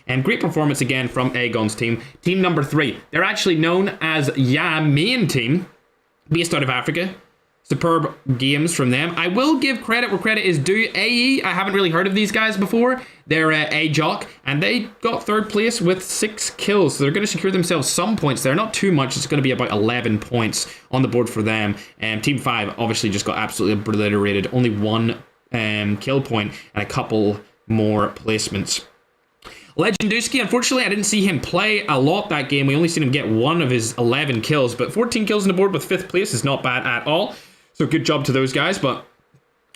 And great performance again from Aegon's team. Team number 3. They're actually known as main team, based out of Africa. Superb games from them. I will give credit where credit is due. AE, I haven't really heard of these guys before. They're A-Jock, and they got 3rd place with 6 kills. So they're going to secure themselves some points there. Not too much. It's going to be about 11 points on the board for them. Team 5 obviously just got absolutely obliterated. Only 1 kill point and a couple more placements. Legenduski, unfortunately, I didn't see him play a lot that game. We only seen him get 1 of his 11 kills, but 14 kills on the board with 5th place is not bad at all. So good job to those guys, but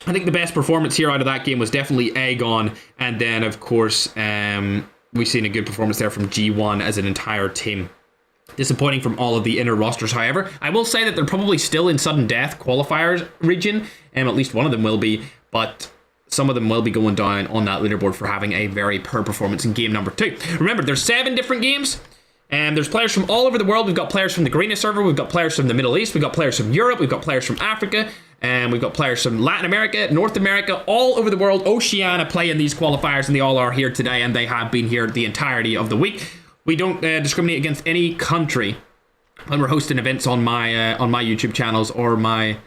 I think the best performance here out of that game was definitely Aegon, and then, of course, we've seen a good performance there from G1 as an entire team. Disappointing from all of the inner rosters, however. I will say that they're probably still in sudden death qualifiers region, and at least one of them will be, but some of them will be going down on that leaderboard for having a very poor performance in game number 2. Remember, there's 7 different games. And there's players from all over the world. We've got players from the Greenest server. We've got players from the Middle East. We've got players from Europe. We've got players from Africa. And we've got players from Latin America, North America, all over the world. Oceania play in these qualifiers, and they all are here today, and they have been here the entirety of the week. We don't discriminate against any country when we're hosting events on my YouTube channels or my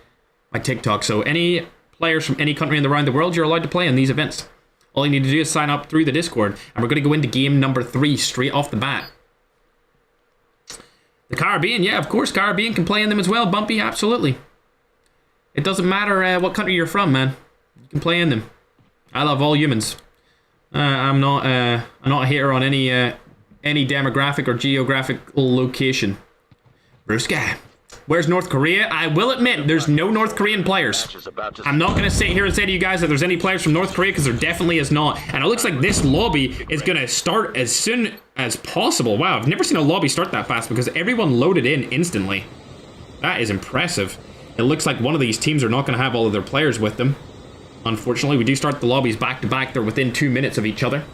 TikTok. So any players from any country around the world, you're allowed to play in these events. All you need to do is sign up through the Discord. And we're going to go into game number 3 straight off the bat. The Caribbean, yeah, of course, Caribbean can play in them as well. Bumpy, absolutely. It doesn't matter what country you're from, man. You can play in them. I love all humans. I'm not a hater on any demographic or geographical location. Bruska. Where's North Korea? I will admit, there's no North Korean players. I'm not going to sit here and say to you guys that there's any players from North Korea, because there definitely is not. And it looks like this lobby is going to start as soon as possible. Wow, I've never seen a lobby start that fast because everyone loaded in instantly. That is impressive. It looks like one of these teams are not going to have all of their players with them. Unfortunately, we do start the lobbies back to back. They're within 2 minutes of each other.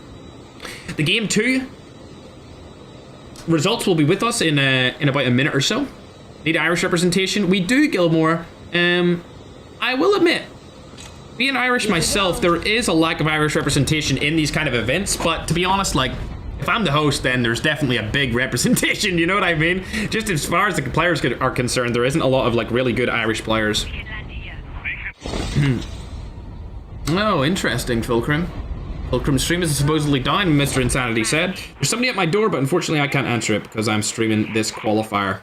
The game 2 results will be with us in about a minute or so. Need Irish representation. We do, Gilmore. I will admit, being Irish myself, there is a lack of Irish representation in these kind of events, but to be honest, like, if I'm the host, then there's definitely a big representation, you know what I mean? Just as far as the players are concerned, there isn't a lot of, like, really good Irish players. Oh, interesting, Fulcrum. Fulcrum's stream is supposedly down, Mr. Insanity said. There's somebody at my door, but unfortunately I can't answer it because I'm streaming this qualifier.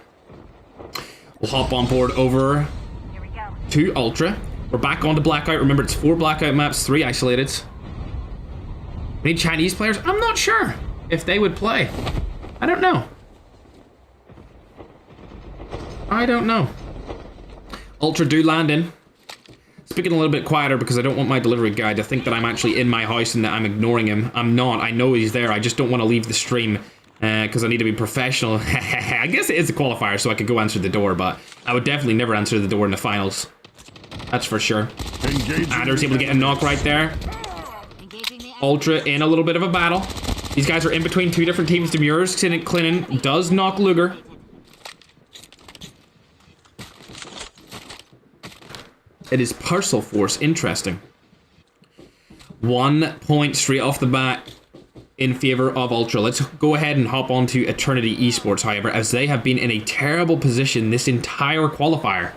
We'll hop on board over to Ultra. We're back on to Blackout. Remember, it's 4 Blackout maps, 3 isolated. We need Chinese players? I'm not sure if they would play. I don't know. I don't know. Ultra do land in. Speaking a little bit quieter because I don't want my delivery guy to think that I'm actually in my house and that I'm ignoring him. I'm not. I know he's there. I just don't want to leave the stream because I need to be professional. I guess it is a qualifier, so I could go answer the door, but I would definitely never answer the door in the finals. That's for sure. Adder's able to get a knock right there. Ultra in a little bit of a battle. These guys are in between 2 different teams. Demures, Clinton does knock Luger. It is Parcel Force. Interesting. 1 point straight off the bat in favor of Ultra. Let's go ahead and hop on to Eternity Esports, however, as they have been in a terrible position this entire qualifier.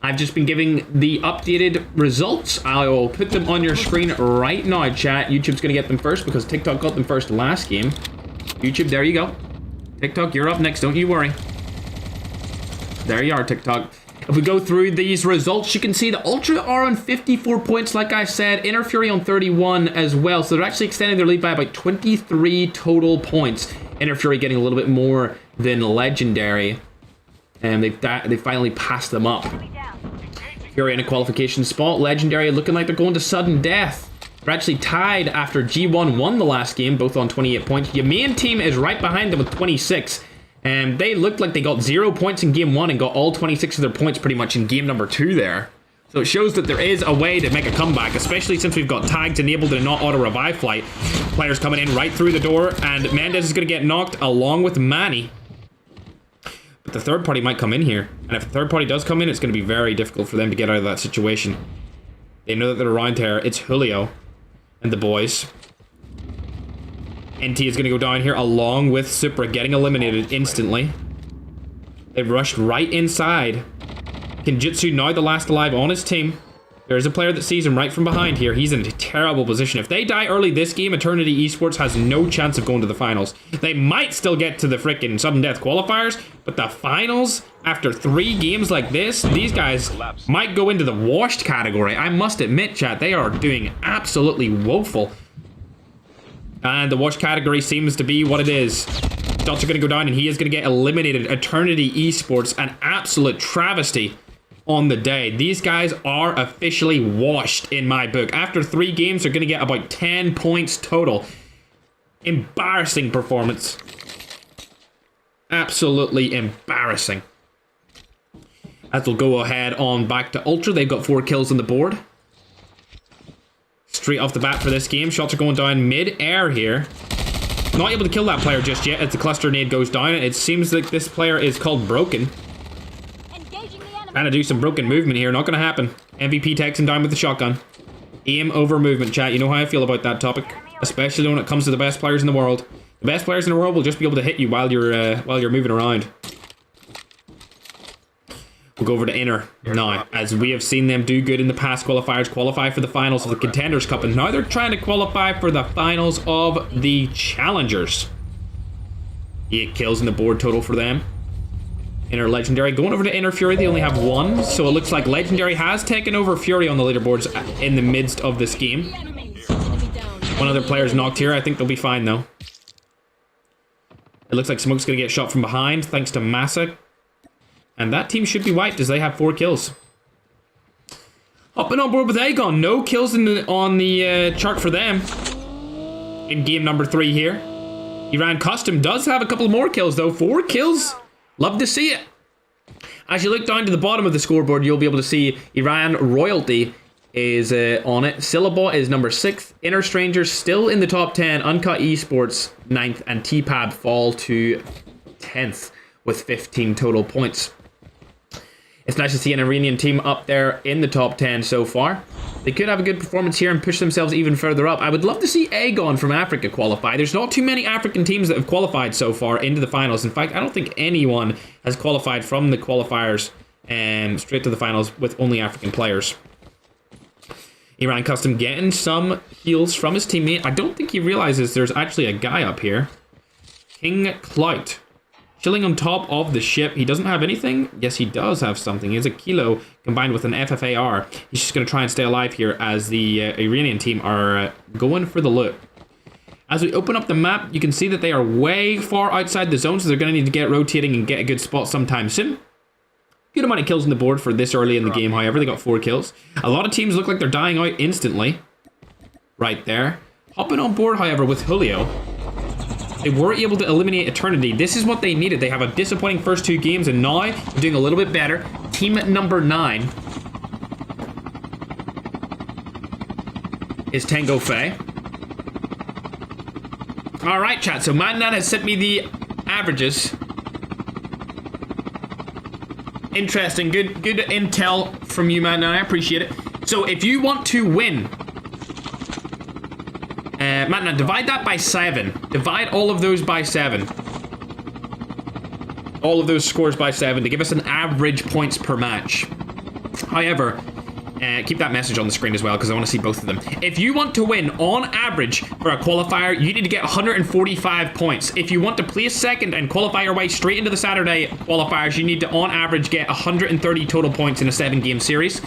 I've just been giving the updated results. I will put them on your screen right now, chat. YouTube's going to get them first because TikTok got them first last game. YouTube, there you go. TikTok, you're up next. Don't you worry. There you are, TikTok. If we go through these results, you can see the Ultra are on 54 points, like I said. Inner Fury on 31 as well. So they're actually extending their lead by about 23 total points. Inner Fury getting a little bit more than Legendary. And they finally passed them up. Fury in a qualification spot. Legendary looking like they're going to sudden death. They're actually tied after G1 won the last game, both on 28 points. Your main team is right behind them with 26. And they looked like they got 0 points in game 1 and got all 26 of their points pretty much in game number 2 there. So it shows that there is a way to make a comeback, especially since we've got tags enabled and not auto-revive flight. Players coming in right through the door, and Mendez is going to get knocked along with Manny. But the third party might come in here. And if the third party does come in, it's going to be very difficult for them to get out of that situation. They know that they're around here. It's Julio and the boys. NT is going to go down here along with Supra getting eliminated instantly. They've rushed right inside. Kenjutsu now the last alive on his team. There's a player that sees him right from behind here. He's in a terrible position. If they die early this game, Eternity Esports has no chance of going to the finals. They might still get to the frickin' sudden death qualifiers, but the finals, after 3 games like this, these guys might go into the washed category. I must admit, chat, they are doing absolutely woeful. And the washed category seems to be what it is. Shots are going to go down, and he is going to get eliminated. Eternity Esports, an absolute travesty on the day. These guys are officially washed in my book. After 3 games, they're going to get about 10 points total. Embarrassing performance. Absolutely embarrassing. As we'll go ahead on back to Ultra. They've got 4 kills on the board. Straight off the bat for this game. Shots are going down mid-air here. Not able to kill that player just yet as the cluster nade goes down. It seems like this player is called Broken. Trying to do some broken movement here. Not going to happen. MVP takes him down with the shotgun. Aim over movement, chat. You know how I feel about that topic. Especially when it comes to the best players in the world. The best players in the world will just be able to hit you while you're moving around. We'll go over to Inner now, as we have seen them do good in the past qualifiers, qualify for the finals of the Contenders Cup, and now they're trying to qualify for the finals of the Challengers. 8 kills in the board total for them. Inner Legendary going over to Inner Fury. They only have 1, so it looks like Legendary has taken over Fury on the leaderboards in the midst of this game. One other player's knocked here. I think they'll be fine though. It looks like Smoke's going to get shot from behind thanks to Massa. And that team should be wiped as they have 4 kills. Hopping on board with Aegon. No kills on the chart for them. In game number 3 here. Iran Custom does have a couple more kills though. 4 kills. Love to see it. As you look down to the bottom of the scoreboard, you'll be able to see Iran Royalty is on it. Syllabot is number 6. Inner Strangers still in the top 10. Uncut Esports 9th. And TPAB fall to 10th with 15 total points. It's nice to see an Iranian team up there in the top 10 so far. They could have a good performance here and push themselves even further up. I would love to see Aegon from Africa qualify. There's not too many African teams that have qualified so far into the finals. In fact, I don't think anyone has qualified from the qualifiers straight to the finals with only African players. Iran Custom getting some heals from his teammate. I don't think he realizes there's actually a guy up here. King Clout. Chilling on top of the ship. He doesn't have anything. Yes, he does have something. He has a kilo combined with an FFAR. He's just going to try and stay alive here as the Iranian team are going for the loot. As we open up the map, you can see that they are way far outside the zone, so they're going to need to get rotating and get a good spot sometime soon. Good amount of kills on the board for this early in the game, however. They got 4 kills. A lot of teams look like they're dying out instantly. Right there. Hopping on board, however, with Julio. They were able to eliminate Eternity. This is what they needed. They have a disappointing first 2 games, and now they're doing a little bit better. Team number 9 is Tango Faye. Alright, chat. So Madnan has sent me the averages. Interesting. Good intel from you, Madnan. I appreciate it. So if you want to win... Madnan, divide that by 7. Divide all of those by 7. All of those scores by 7 to give us an average points per match. However, keep that message on the screen as well because I want to see both of them. If you want to win on average for a qualifier, you need to get 145 points. If you want to place second and qualify your way straight into the Saturday qualifiers, you need to on average get 130 total points in a 7-game series.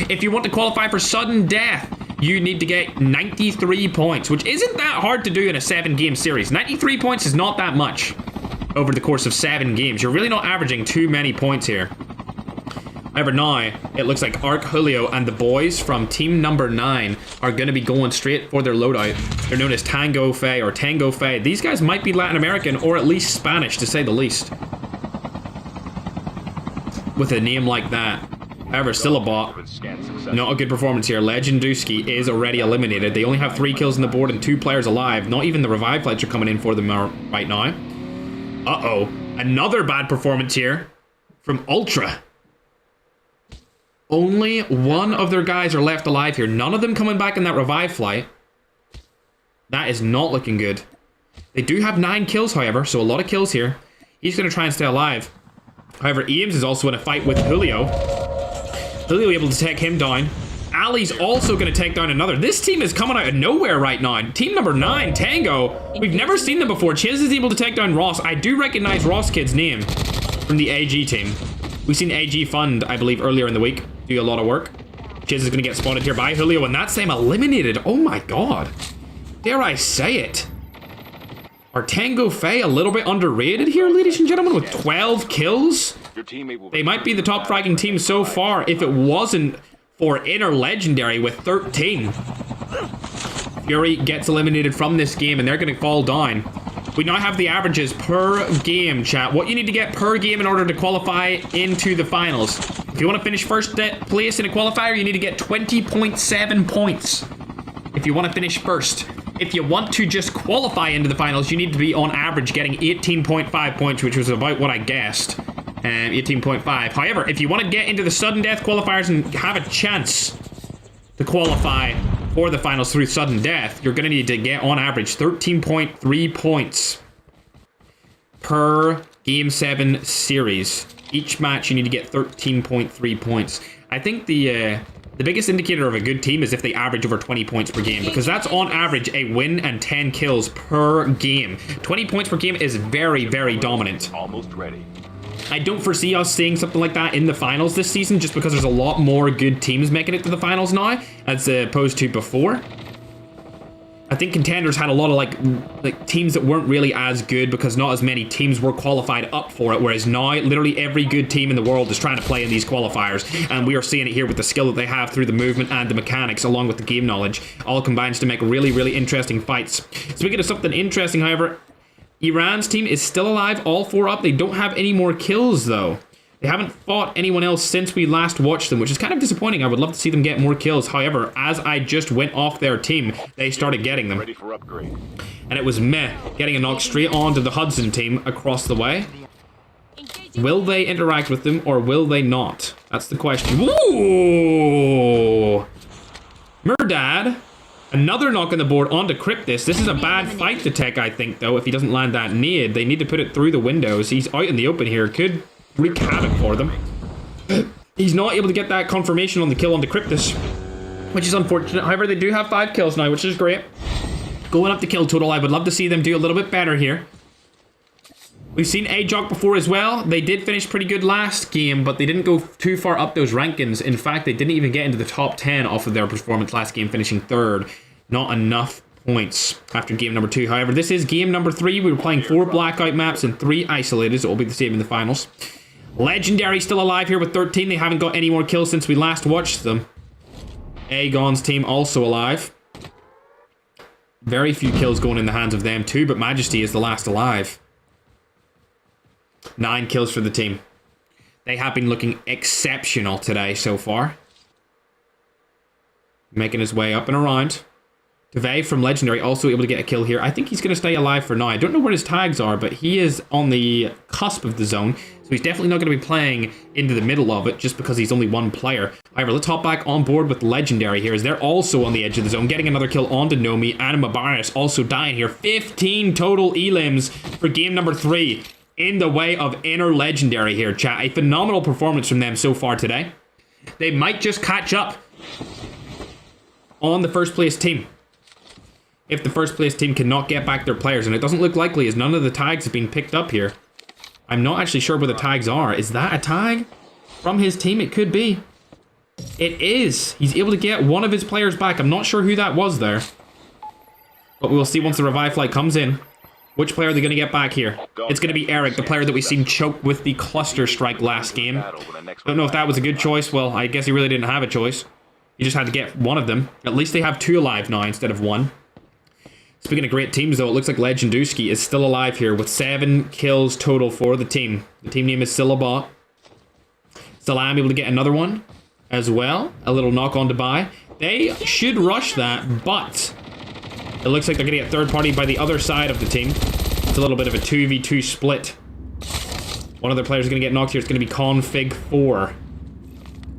If you want to qualify for sudden death, you need to get 93 points, which isn't that hard to do in a 7-game series. 93 points is not that much over the course of 7 games. You're really not averaging too many points here. However, now, it looks like Arc Julio and the boys from team number 9 are going to be going straight for their loadout. They're known as Tango Fe or Tango Fe. These guys might be Latin American or at least Spanish, to say the least. With a name like that. However, still a bot. Not a good performance here. Legenduski is already eliminated. They only have 3 kills on the board and 2 players alive. Not even the revive flights are coming in for them right now. Uh-oh. Another bad performance here from Ultra. Only 1 of their guys are left alive here. None of them coming back in that revive flight. That is not looking good. They do have 9 kills, however, so a lot of kills here. He's going to try and stay alive. However, Eames is also in a fight with Julio. Julio able to take him down. Ali's also going to take down another. This team is coming out of nowhere right now. Team number 9, Tango. We've never seen them before. Chiz is able to take down Ross. I do recognize Ross Kid's name from the AG team. We've seen AG Fund, I believe, earlier in the week do a lot of work. Chiz is going to get spotted here by Julio, and that's them eliminated. Oh my god. Dare I say it. Are Tango Faye a little bit underrated here, ladies and gentlemen, with 12 kills? They might be the top fragging team so far if it wasn't for Inner Legendary with 13. Fury gets eliminated from this game, and they're going to fall down. We now have the averages per game, chat. What you need to get per game in order to qualify into the finals. If you want to finish first place in a qualifier, you need to get 20.7 points. If you want to finish first. If you want to just qualify into the finals, you need to be on average getting 18.5 points, which was about what I guessed. 18.5. However, if you want to get into the sudden death qualifiers and have a chance to qualify for the finals through sudden death, you're going to need to get on average 13.3 points per Game 7 series. Each match you need to get 13.3 points. I think the biggest indicator of a good team is if they average over 20 points per game, because that's on average a win and 10 kills per game. 20 points per game is very, very dominant. Almost ready. I don't foresee us seeing something like that in the finals this season, just because there's a lot more good teams making it to the finals now, as opposed to before. I think contenders had a lot of like teams that weren't really as good because not as many teams were qualified up for it, whereas now literally every good team in the world is trying to play in these qualifiers, and we are seeing it here with the skill that they have through the movement and the mechanics along with the game knowledge, all combines to make really, really interesting fights. Speaking of something interesting, however, Iran's team is still alive, all 4 up. They don't have any more kills though. They haven't fought anyone else since we last watched them, which is kind of disappointing. I would love to see them get more kills. However, as I just went off their team, they started getting them. Ready for upgrade. And it was meh, getting a knock straight onto the Hudson team across the way. Will they interact with them or will they not? That's the question. Ooh! Murdad. Another knock on the board onto Cryptus. This is a bad fight to take, I think, though, if he doesn't land that nade. They need to put it through the windows. He's out in the open here. Could wreak havoc for them. He's not able to get that confirmation on the kill on the Cryptus, which is unfortunate. However, they do have 5 kills now, which is great. Going up the kill total, I would love to see them do a little bit better here. We've seen A-Jock before as well. They did finish pretty good last game, but they didn't go too far up those rankings. In fact, they didn't even get into the top 10 off of their performance last game, finishing 3rd. Not enough points after game number 2. However, this is game number 3. We were playing 4 blackout maps and 3 isolated. It will be the same in the finals. Legendary still alive here with 13. They haven't got any more kills since we last watched them. Aegon's team also alive. Very few kills going in the hands of them too, but Majesty is the last alive. 9 kills for the team. They have been looking exceptional today so far. Making his way up and around. Tvei from Legendary also able to get a kill here. I think he's going to stay alive for now. I don't know where his tags are, but he is on the cusp of the zone. So he's definitely not going to be playing into the middle of it just because he's only 1 player. However, let's hop back on board with Legendary here as they're also on the edge of the zone. Getting another kill onto Nomi. And Mabaris also dying here. 15 total elims for game number 3. In the way of Inner Legendary here, chat. A phenomenal performance from them so far today. They might just catch up on the first place team if the first place team cannot get back their players, and it doesn't look likely as none of the tags have been picked up here. I'm not actually sure where the tags are. Is that a tag from his team? It could be. It is. He's able to get one of his players back. I'm not sure who that was there, but we'll see once the revive flight comes in. Which player are they going to get back here? It's going to be Eric, the player that we seen choke with the cluster strike last game. Don't know if that was a good choice. Well, I guess he really didn't have a choice. He just had to get one of them. At least they have 2 alive now instead of 1. Speaking of great teams, though, it looks like Legendowski is still alive here with 7 kills total for the team. The team name is Silabot. Salam able to get another one as well. A little knock on to buy. They should rush that, but it looks like they're going to get third party by the other side of the team. It's a little bit of a 2v2 split. One of their players is going to get knocked here. It's going to be Config 4.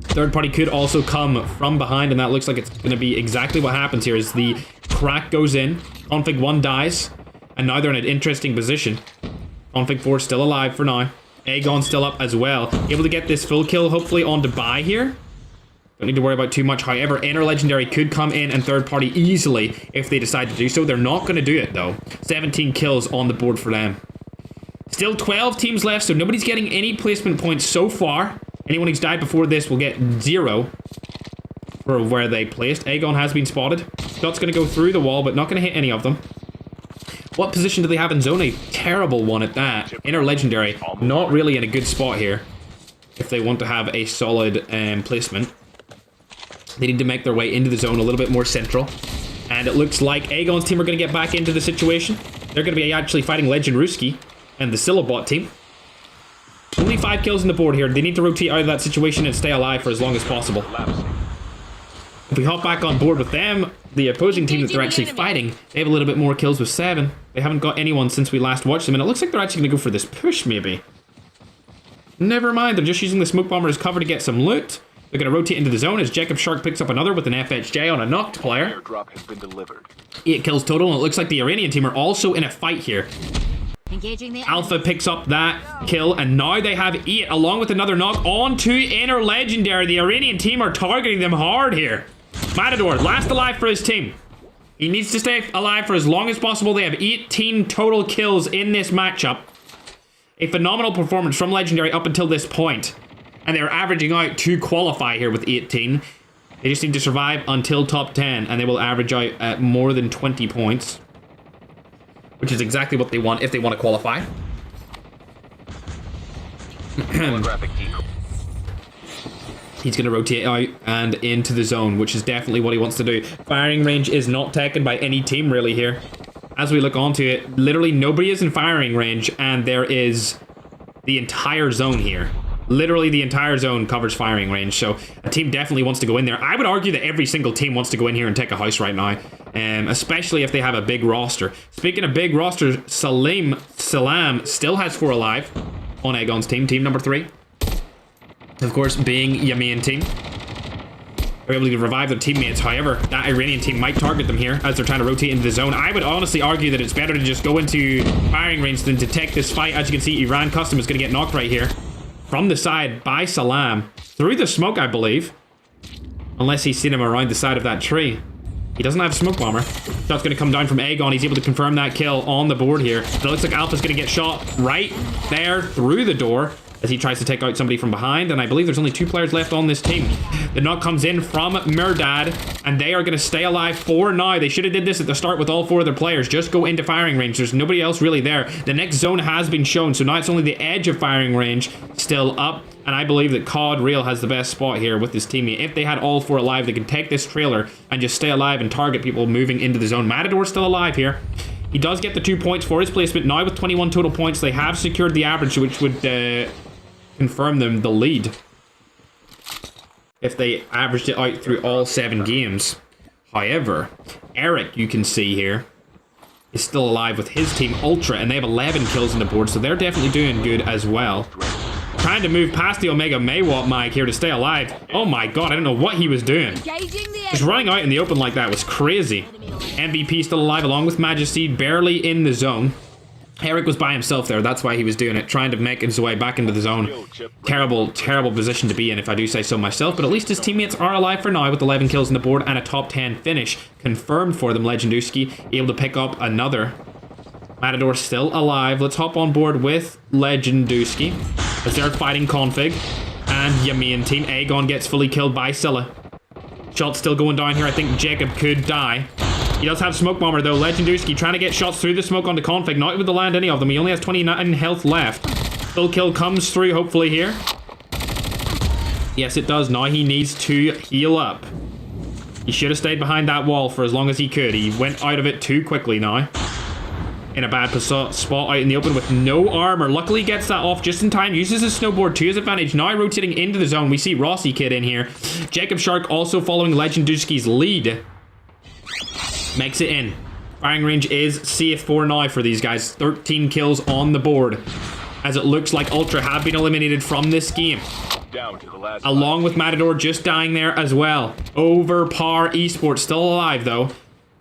Third party could also come from behind, and that looks like it's going to be exactly what happens here as the crack goes in. Config 1 dies, And now they're in an interesting position. Config 4 still alive for now. Aegon still up as well. Able to get this full kill, hopefully, on Dubai here. Don't need to worry about too much. However, Inner Legendary could come in and third party easily if they decide to do so. They're not going to do it, though. 17 kills on the board for them. Still 12 teams left, so nobody's getting any placement points so far. Anyone who's died before this will get 0 for where they placed. Aegon has been spotted. Scott's going to go through the wall, but not going to hit any of them. What position do they have in zone? A terrible one at that. Inner Legendary, not really in a good spot here. If they want to have a solid placement. They need to make their way into the zone a little bit more central. And it looks like Aegon's team are going to get back into the situation. They're going to be actually fighting Legend Ruski and the Silobot team. Only 5 kills on the board here. They need to rotate out of that situation and stay alive for as long as possible. If we hop back on board with them, the opposing team that they're actually fighting, they have a little bit more kills with 7. They haven't got anyone since we last watched them, and it looks like they're actually going to go for this push, maybe. Never mind, they're just using the smoke bomber as cover to get some loot. They're going to rotate into the zone as Jacob Shark picks up another with an FHJ on a knocked player. Airdrop has been delivered. 8 kills total, and it looks like the Iranian team are also in a fight here. Engaging the Alpha picks up that kill, and now they have 8, along with another knock on to Inner Legendary. The Iranian team are targeting them hard here. Matador, last alive for his team. He needs to stay alive for as long as possible. They have 18 total kills in this matchup. A phenomenal performance from Legendary up until this point. And they're averaging out to qualify here with 18. They just need to survive until top 10, and they will average out at more than 20 points. Which is exactly what they want if they want to qualify. He's going to rotate out and into the zone, which is definitely what he wants to do. Firing range is not taken by any team really here. As we look onto it, literally nobody is in firing range, and there is the entire zone here. Literally the entire zone covers firing range, so a team definitely wants to go in there. I would argue that every single team wants to go in here and take a house right now, especially if they have a big roster. Speaking of big roster, Salam still has 4 alive on Aegon's team, team number 3. Of course, being Yamin team. They're able to revive their teammates. However, that Iranian team might target them here as they're trying to rotate into the zone. I would honestly argue that it's better to just go into firing range than to take this fight. As you can see, Iran Custom is going to get knocked right here. From the side by Salam. Through the smoke, I believe. Unless he's seen him around the side of that tree. He doesn't have a smoke bomber. Shot's going to come down from Aegon. He's able to confirm that kill on the board here. But it looks like Alpha's going to get shot right there through the door as he tries to take out somebody from behind. And I believe there's only 2 players left on this team. The knock comes in from Murdad, and they are going to stay alive for now. They should have did this at the start with all 4 of their players. Just go into firing range. There's nobody else really there. The next zone has been shown, so now it's only the edge of firing range still up. And I believe that COD Real has the best spot here with his teammate. If they had all 4 alive, they could take this trailer and just stay alive and target people moving into the zone. Matador's still alive here. He does get the 2 points for his placement. Now with 21 total points, they have secured the average, which would confirm them the lead if they averaged it out through all 7 games. However, Eric, you can see here, is still alive with his team Ultra, and they have 11 kills on the board, so they're definitely doing good as well. Trying to move past the Omega Maywalt mic here to stay alive. Oh my god, I don't know what he was doing. Just running out in the open like that was crazy. MVP still alive along with Majesty, barely in the zone. Eric was by himself there, that's why he was doing it, trying to make his way back into the zone. Terrible, terrible position to be in, if I do say so myself, but at least his teammates are alive for now with 11 kills on the board and a top 10 finish confirmed for them. Legenduski able to pick up another. Matador still alive. Let's hop on board with Legenduski as they're fighting Config and Yamin team. Aegon gets fully killed by Scylla. Shots still going down here. I think Jacob could die. He does have smoke bomber though. Legenduski trying to get shots through the smoke onto Config. Not able to land any of them. He only has 29 health left. Full kill comes through hopefully here. Yes, it does. Now he needs to heal up. He should have stayed behind that wall for as long as he could. He went out of it too quickly now. In a bad spot out in the open with no armor. Luckily gets that off just in time. Uses his snowboard to his advantage. Now rotating into the zone. We see Rossi Kid in here. Jacob Shark also following Legenduski's lead. Makes it in. Firing range is safe for now for these guys. 13 kills on the board. As it looks like Ultra have been eliminated from this game. Down to the last along with Matador just dying there as well. Over par esports still alive though.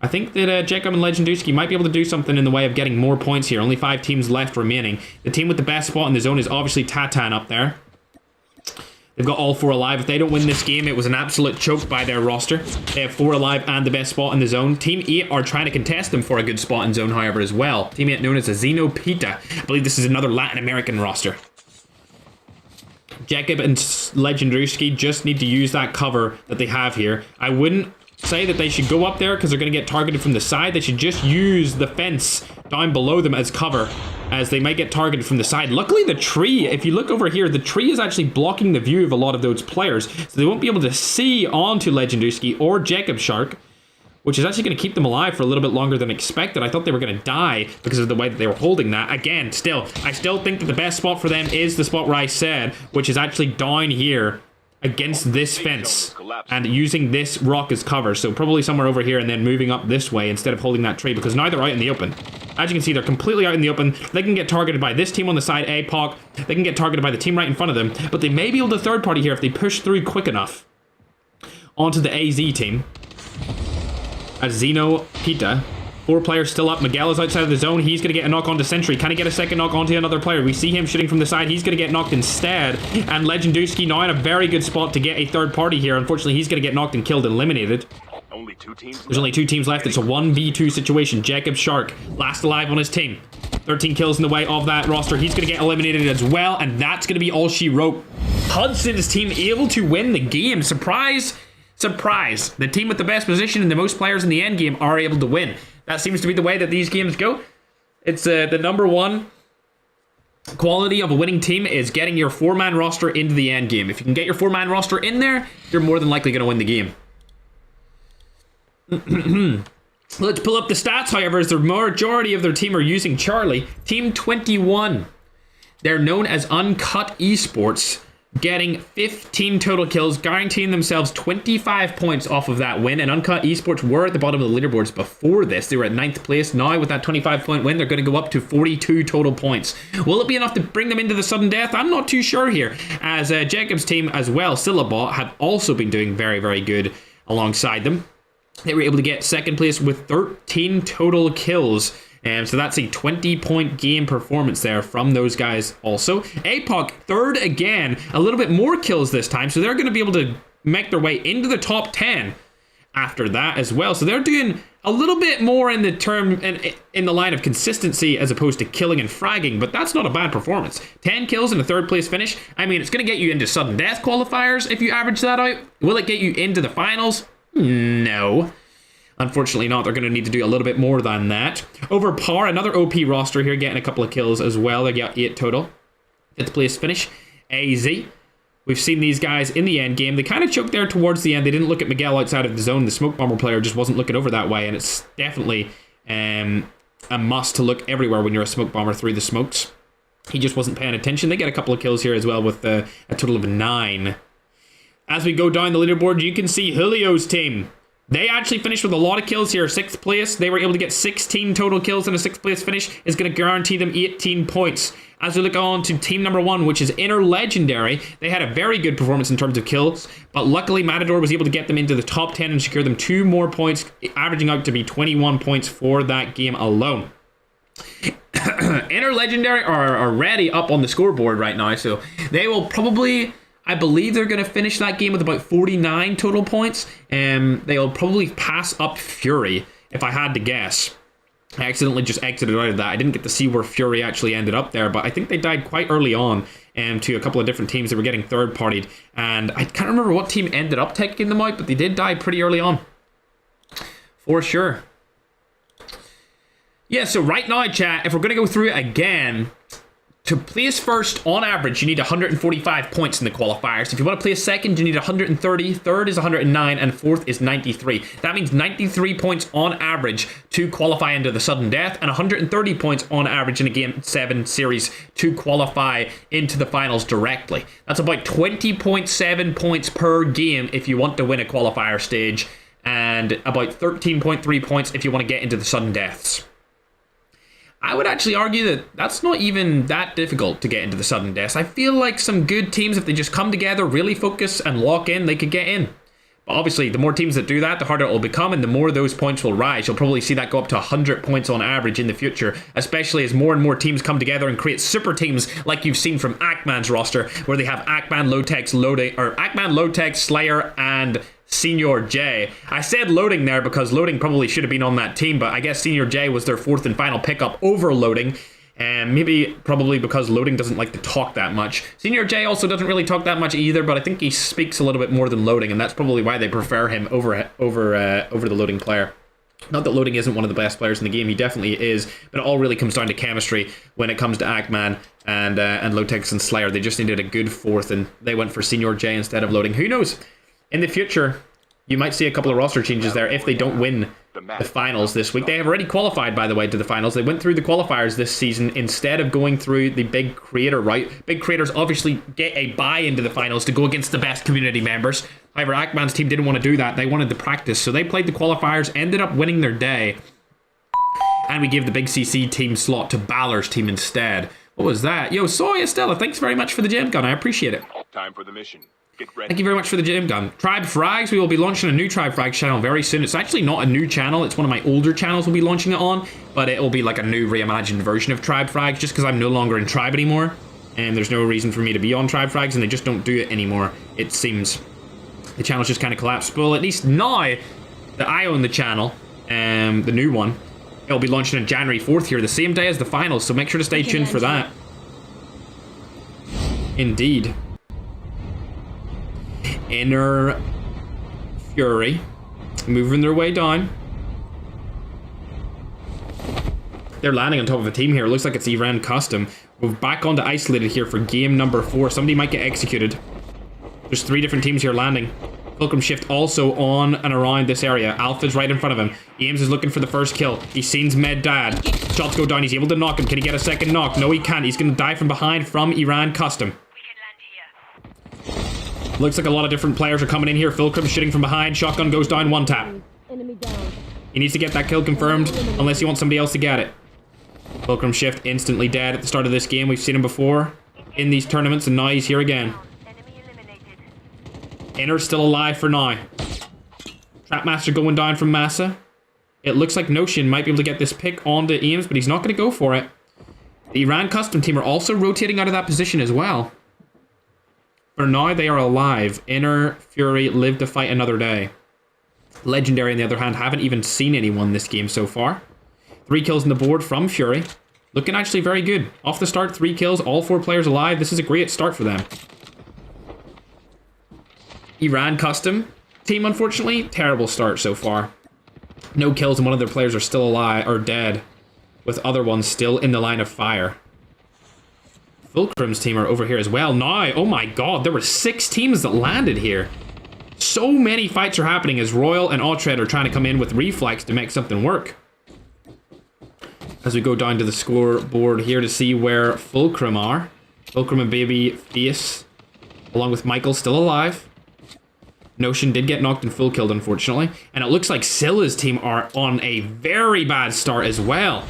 I think that Jacob and Legendowski might be able to do something in the way of getting more points here. Only 5 teams left remaining. The team with the best spot in the zone is obviously Tatan up there. They've got all 4 alive. If they don't win this game, it was an absolute choke by their roster. They have 4 alive and the best spot in the zone. Team 8 are trying to contest them for a good spot in zone, however, as well. Team 8 known as a Zeno Pita. I believe this is another Latin American roster. Jacob and Legendowski just need to use that cover that they have here. I wouldn't say that they should go up there because they're going to get targeted from the side. They should just use the fence down below them as cover, as they might get targeted from the side. Luckily, the tree, if you look over here, the tree is actually blocking the view of a lot of those players, so they won't be able to see onto Legendowski or Jacob Shark, which is actually going to keep them alive for a little bit longer than expected. I thought they were going to die because of the way that they were holding that. Again, I still think that the best spot for them is the spot where I said, which is actually down here against this fence and using this rock as cover. So probably somewhere over here and then moving up this way instead of holding that tree, because now they're out in the open. As you can see, they're completely out in the open. They can get targeted by this team on the side, APOC. They can get targeted by the team right in front of them, but they may be able to third party here if they push through quick enough onto the AZ team. As Zeno Pita, 4 players still up. Miguel is outside of the zone. He's going to get a knock onto Sentry. Can he get a second knock onto another player? We see him shooting from the side. He's going to get knocked instead. And Legendowski now in a very good spot to get a third party here. Unfortunately, he's going to get knocked and killed, eliminated. Only 2 teams. There's only 2 teams left. It's a 1v2 situation. Jacob Shark, last alive on his team. 13 kills in the way of that roster. He's going to get eliminated as well. And that's going to be all she wrote. Hudson's team able to win the game. Surprise. Surprise. The team with the best position and the most players in the end game are able to win. That seems to be the way that these games go. It's the number one quality of a winning team is getting your 4-man roster into the end game. If you can get your 4-man roster in there, you're more than likely going to win the game. Let's pull up the stats, however, as the majority of their team are using Charlie. Team 21. They're known as Uncut Esports, getting 15 total kills, guaranteeing themselves 25 points off of that win. And Uncut Esports were at the bottom of the leaderboards before this. They were at 9th place. Now, with that 25-point win, they're going to go up to 42 total points. Will it be enough to bring them into the sudden death? I'm not too sure here, as Jacob's team as well, Syllabot, have also been doing very, very good alongside them. They were able to get 2nd place with 13 total kills. So that's a 20-point game performance there from those guys also. APOC, 3rd again, a little bit more kills this time, so they're going to be able to make their way into the top 10 after that as well. So they're doing a little bit more in the line of consistency as opposed to killing and fragging, but that's not a bad performance. 10 kills in a 3rd place finish. I mean, it's going to get you into sudden death qualifiers if you average that out. Will it get you into the finals? No. Unfortunately not. They're going to need to do a little bit more than that. Over par, another OP roster here, getting a couple of kills as well. They got 8 total. 5th place finish. AZ. We've seen these guys in the end game. They kind of choked there towards the end. They didn't look at Miguel outside of the zone. The smoke bomber player just wasn't looking over that way, and it's definitely a must to look everywhere when you're a smoke bomber through the smokes. He just wasn't paying attention. They get a couple of kills here as well with a total of 9. As we go down the leaderboard, you can see Julio's team. They actually finished with a lot of kills here. 6th place. They were able to get 16 total kills, and a 6th place finish is going to guarantee them 18 points. As we look on to team number 1, which is Inner Legendary, they had a very good performance in terms of kills, but luckily Matador was able to get them into the top 10 and secure them 2 more points, averaging out to be 21 points for that game alone. Inner Legendary are already up on the scoreboard right now, so they will probably... I believe they're going to finish that game with about 49 total points. They'll probably pass up Fury, if I had to guess. I accidentally just exited out of that. I didn't get to see where Fury actually ended up there, but I think they died quite early on to a couple of different teams that were getting third-partied. And I can't remember what team ended up taking them out, but they did die pretty early on. For sure. Yeah, so right now, chat, if we're going to go through it again... To place first, on average, you need 145 points in the qualifiers. If you want to place second, you need 130. Third is 109, and 4th is 93. That means 93 points on average to qualify into the sudden death, and 130 points on average in a Game 7 series to qualify into the finals directly. That's about 20.7 points per game if you want to win a qualifier stage, and about 13.3 points if you want to get into the sudden deaths. I would actually argue that that's not even that difficult to get into the sudden deaths. I feel like some good teams, if they just come together, really focus and lock in, they could get in. But obviously, the more teams that do that, the harder it will become, and the more those points will rise. You'll probably see that go up to 100 points on average in the future, especially as more and more teams come together and create super teams like you've seen from ÄMK's roster, where they have ÄMK, Lotex, Loading, or ÄMK, Lotex, Slayer, and Senior J. I said Loading there because Loading probably should have been on that team, but I guess Senior J was their fourth and final pickup over Loading. And probably because Loading doesn't like to talk that much. Senior J also doesn't really talk that much either, but I think he speaks a little bit more than Loading, and that's probably why they prefer him over the Loading player. Not that Loading isn't one of the best players in the game, he definitely is, but it all really comes down to chemistry when it comes to ÄMK and Lotex and Slayer. They just needed a good fourth, and they went for Senior J instead of Loading. Who knows? In the future, you might see a couple of roster changes there if they don't win the finals this week. They have already qualified, by the way, to the finals. They went through the qualifiers this season instead of going through the big creator route. Big creators obviously get a bye into the finals to go against the best community members. However, ÄMK's team didn't want to do that. They wanted the practice, so they played the qualifiers, ended up winning their day, and we gave the big CC team slot to Balor's team instead. What was that? Yo, Soy Estella, thanks very much for the gem gun. I appreciate it. Time for the mission. Get ready. Thank you very much for the gem gun. Tribe Frags, we will be launching a new Tribe Frags channel very soon. It's actually not a new channel. It's one of my older channels we'll be launching it on, but it will be like a new reimagined version of Tribe Frags just because I'm no longer in Tribe anymore. And there's no reason for me to be on Tribe Frags, and they just don't do it anymore, it seems. The channel's just kind of collapsed. Well, at least now that I own the channel, the new one, it'll be launching on January 4th here, the same day as the finals, so make sure to stay tuned for that. Indeed. Inner Fury moving their way down. They're landing on top of a team here. It looks like it's Iran Custom. We're back onto Isolated here for game number 4. Somebody might get executed. There's 3 different teams here landing. Fulcrum Shift also on and around this area. Alpha's right in front of him. Ames is looking for the first kill. He sees Med Dad. Shots go down. He's able to knock him. Can he get a second knock? No, he can't. He's going to die from behind from Iran Custom. Looks like a lot of different players are coming in here. Fulcrum shooting from behind. Shotgun goes down, 1 tap. Enemy down. He needs to get that kill confirmed, unless he wants somebody else to get it. Fulcrum Shift instantly dead at the start of this game. We've seen him before in these tournaments, and now he's here again. Inner's still alive for now. Trapmaster going down from Massa. It looks like Notion might be able to get this pick onto Ames, but he's not going to go for it. The Iran Custom team are also rotating out of that position as well. For now, they are alive. Inner Fury live to fight another day. Legendary, on the other hand, haven't even seen anyone this game so far. 3 kills on the board from Fury. Looking actually very good. Off the start, 3 kills, all 4 players alive. This is a great start for them. Iran Custom team, unfortunately, terrible start so far. No kills, and one of their players are still alive, or dead, with other ones still in the line of fire. Fulcrum's team are over here as well. Now, oh my god, there were 6 teams that landed here. So many fights are happening as Royal and Autred are trying to come in with Reflex to make something work. As we go down to the scoreboard here to see where Fulcrum are. Fulcrum and Baby Face, along with Michael, still alive. Notion did get knocked and full killed, unfortunately. And it looks like Scylla's team are on a very bad start as well.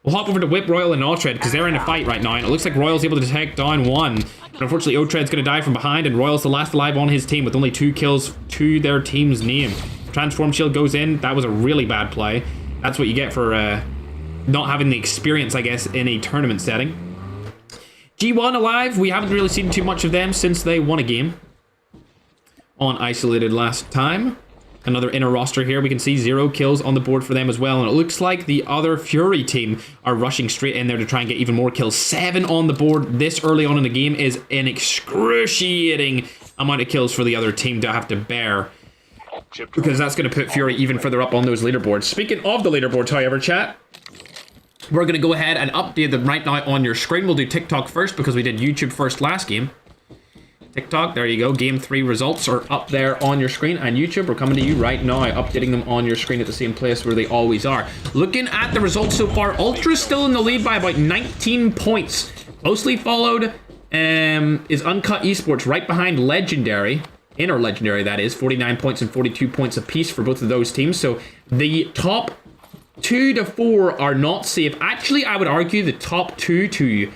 We'll hop over to Whip, Royal, and Autred because they're in a fight right now. And it looks like Royal's able to take down 1. But unfortunately, Autred's going to die from behind. And Royal's the last alive on his team with only 2 kills to their team's name. Transform Shield goes in. That was a really bad play. That's what you get for not having the experience, I guess, in a tournament setting. G1 alive. We haven't really seen too much of them since they won a game on Isolated last time. Another inner roster here. We can see 0 kills on the board for them as well. And it looks like the other Fury team are rushing straight in there to try and get even more kills. 7 on the board this early on in the game is an excruciating amount of kills for the other team to have to bear. Because that's going to put Fury even further up on those leaderboards. Speaking of the leaderboards, however, chat, we're going to go ahead and update them right now on your screen. We'll do TikTok first because we did YouTube first last game. TikTok, there you go. Game 3 results are up there on your screen. And YouTube, we're coming to you right now, updating them on your screen at the same place where they always are. Looking at the results so far, Ultra's still in the lead by about 19 points. Closely followed is Uncut Esports right behind Legendary. Inner Legendary, that is. 49 points and 42 points apiece for both of those teams. So the top 2 to 4 are not safe. Actually, I would argue the top 2 to...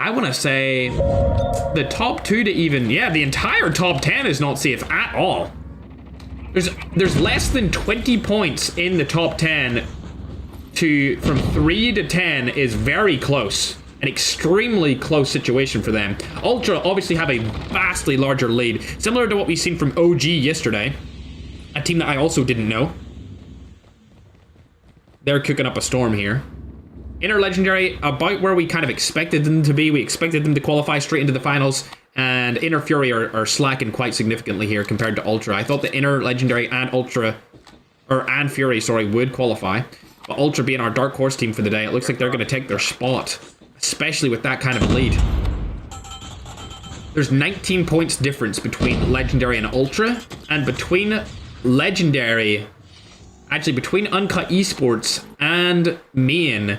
I want to say the top 2 to even, yeah, the entire top 10 is not safe at all. There's less than 20 points in the top 10 from 3 to 10 is very close. An extremely close situation for them. Ultra obviously have a vastly larger lead, similar to what we've seen from OG yesterday, a team that I also didn't know. They're cooking up a storm here. Inner Legendary, about where we kind of expected them to be. We expected them to qualify straight into the finals, and Inner Fury are slacking quite significantly here compared to Ultra. I thought the Inner Legendary and and Fury, sorry, would qualify. But Ultra being our dark horse team for the day, it looks like they're going to take their spot, especially with that kind of a lead. There's 19 points difference between Legendary and Ultra, and between Legendary, actually between Uncut Esports and Main,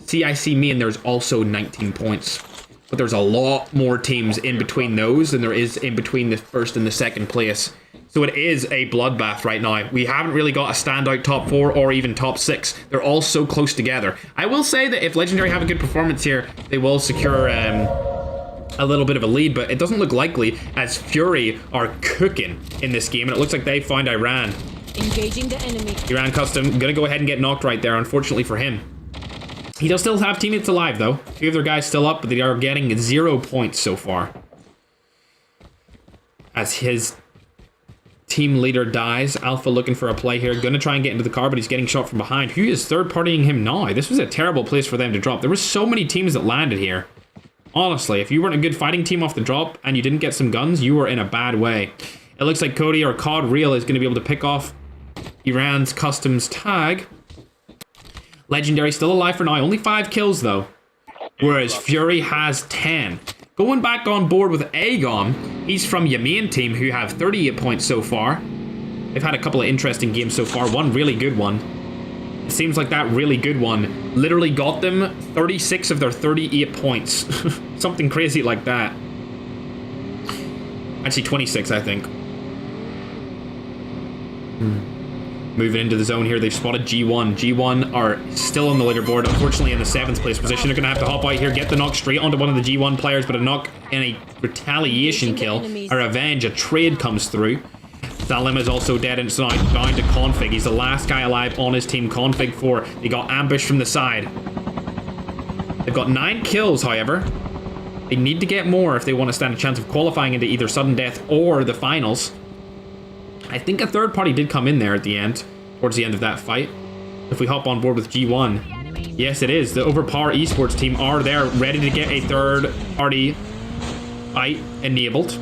CIC Main, there's also 19 points. But there's a lot more teams in between those than there is in between the first and the second place. So it is a bloodbath right now. We haven't really got a standout top 4 or even top 6. They're all so close together. I will say that if Legendary have a good performance here, they will secure a little bit of a lead, but it doesn't look likely as Fury are cooking in this game, and it looks like they found Iran. Engaging the enemy. Iran Custom gonna go ahead and get knocked right there, unfortunately for him. He does still have teammates alive, though. A few of their guys still up, but they are getting 0 points so far. As his team leader dies, Alpha looking for a play here. Gonna try and get into the car, but he's getting shot from behind. Who is third-partying him now? This was a terrible place for them to drop. There were so many teams that landed here. Honestly, if you weren't a good fighting team off the drop and you didn't get some guns, you were in a bad way. It looks like Cody or COD Real is going to be able to pick off Iran's Customs tag. Legendary still alive for now. Only 5 kills, though. Whereas Fury has 10. Going back on board with Aegon, he's from Yamin team, who have 38 points so far. They've had a couple of interesting games so far. One really good one. It seems like that really good one literally got them 36 of their 38 points. Something crazy like that. Actually, 26, I think. Moving into the zone here, they've spotted G1. G1 are still on the leaderboard, unfortunately in the 7th place position. They're going to have to hop out here, get the knock straight onto one of the G1 players, but a knock and a retaliation kill, a revenge, a trade comes through. Salim is also dead, and it's now down to Config. He's the last guy alive on his team. Config 4. They got ambushed from the side. They've got 9 kills, however. They need to get more if they want to stand a chance of qualifying into either sudden death or the finals. I think a third party did come in there at the end, towards the end of that fight. If we hop on board with G1. Yes, it is. The Overpower Esports team are there, ready to get a third party fight enabled.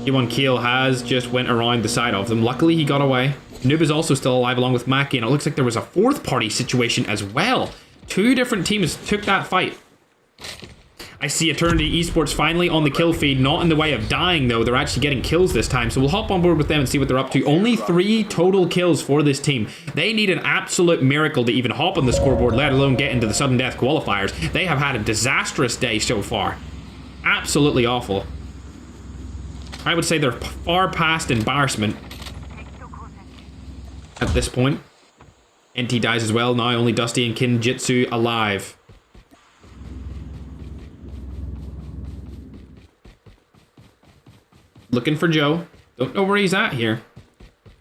G1 Keel has just went around the side of them. Luckily, he got away. Noob is also still alive along with Mackie, and it looks like there was a 4th party situation as well. 2 different teams took that fight. I see Eternity Esports finally on the kill feed, not in the way of dying though. They're actually getting kills this time, so we'll hop on board with them and see what they're up to. Only 3 total kills for this team. They need an absolute miracle to even hop on the scoreboard, let alone get into the sudden death qualifiers. They have had a disastrous day so far. Absolutely awful. I would say they're far past embarrassment at this point. NT dies as well. Now only Dusty and Kinjitsu alive. Looking for Joe. Don't know where he's at here.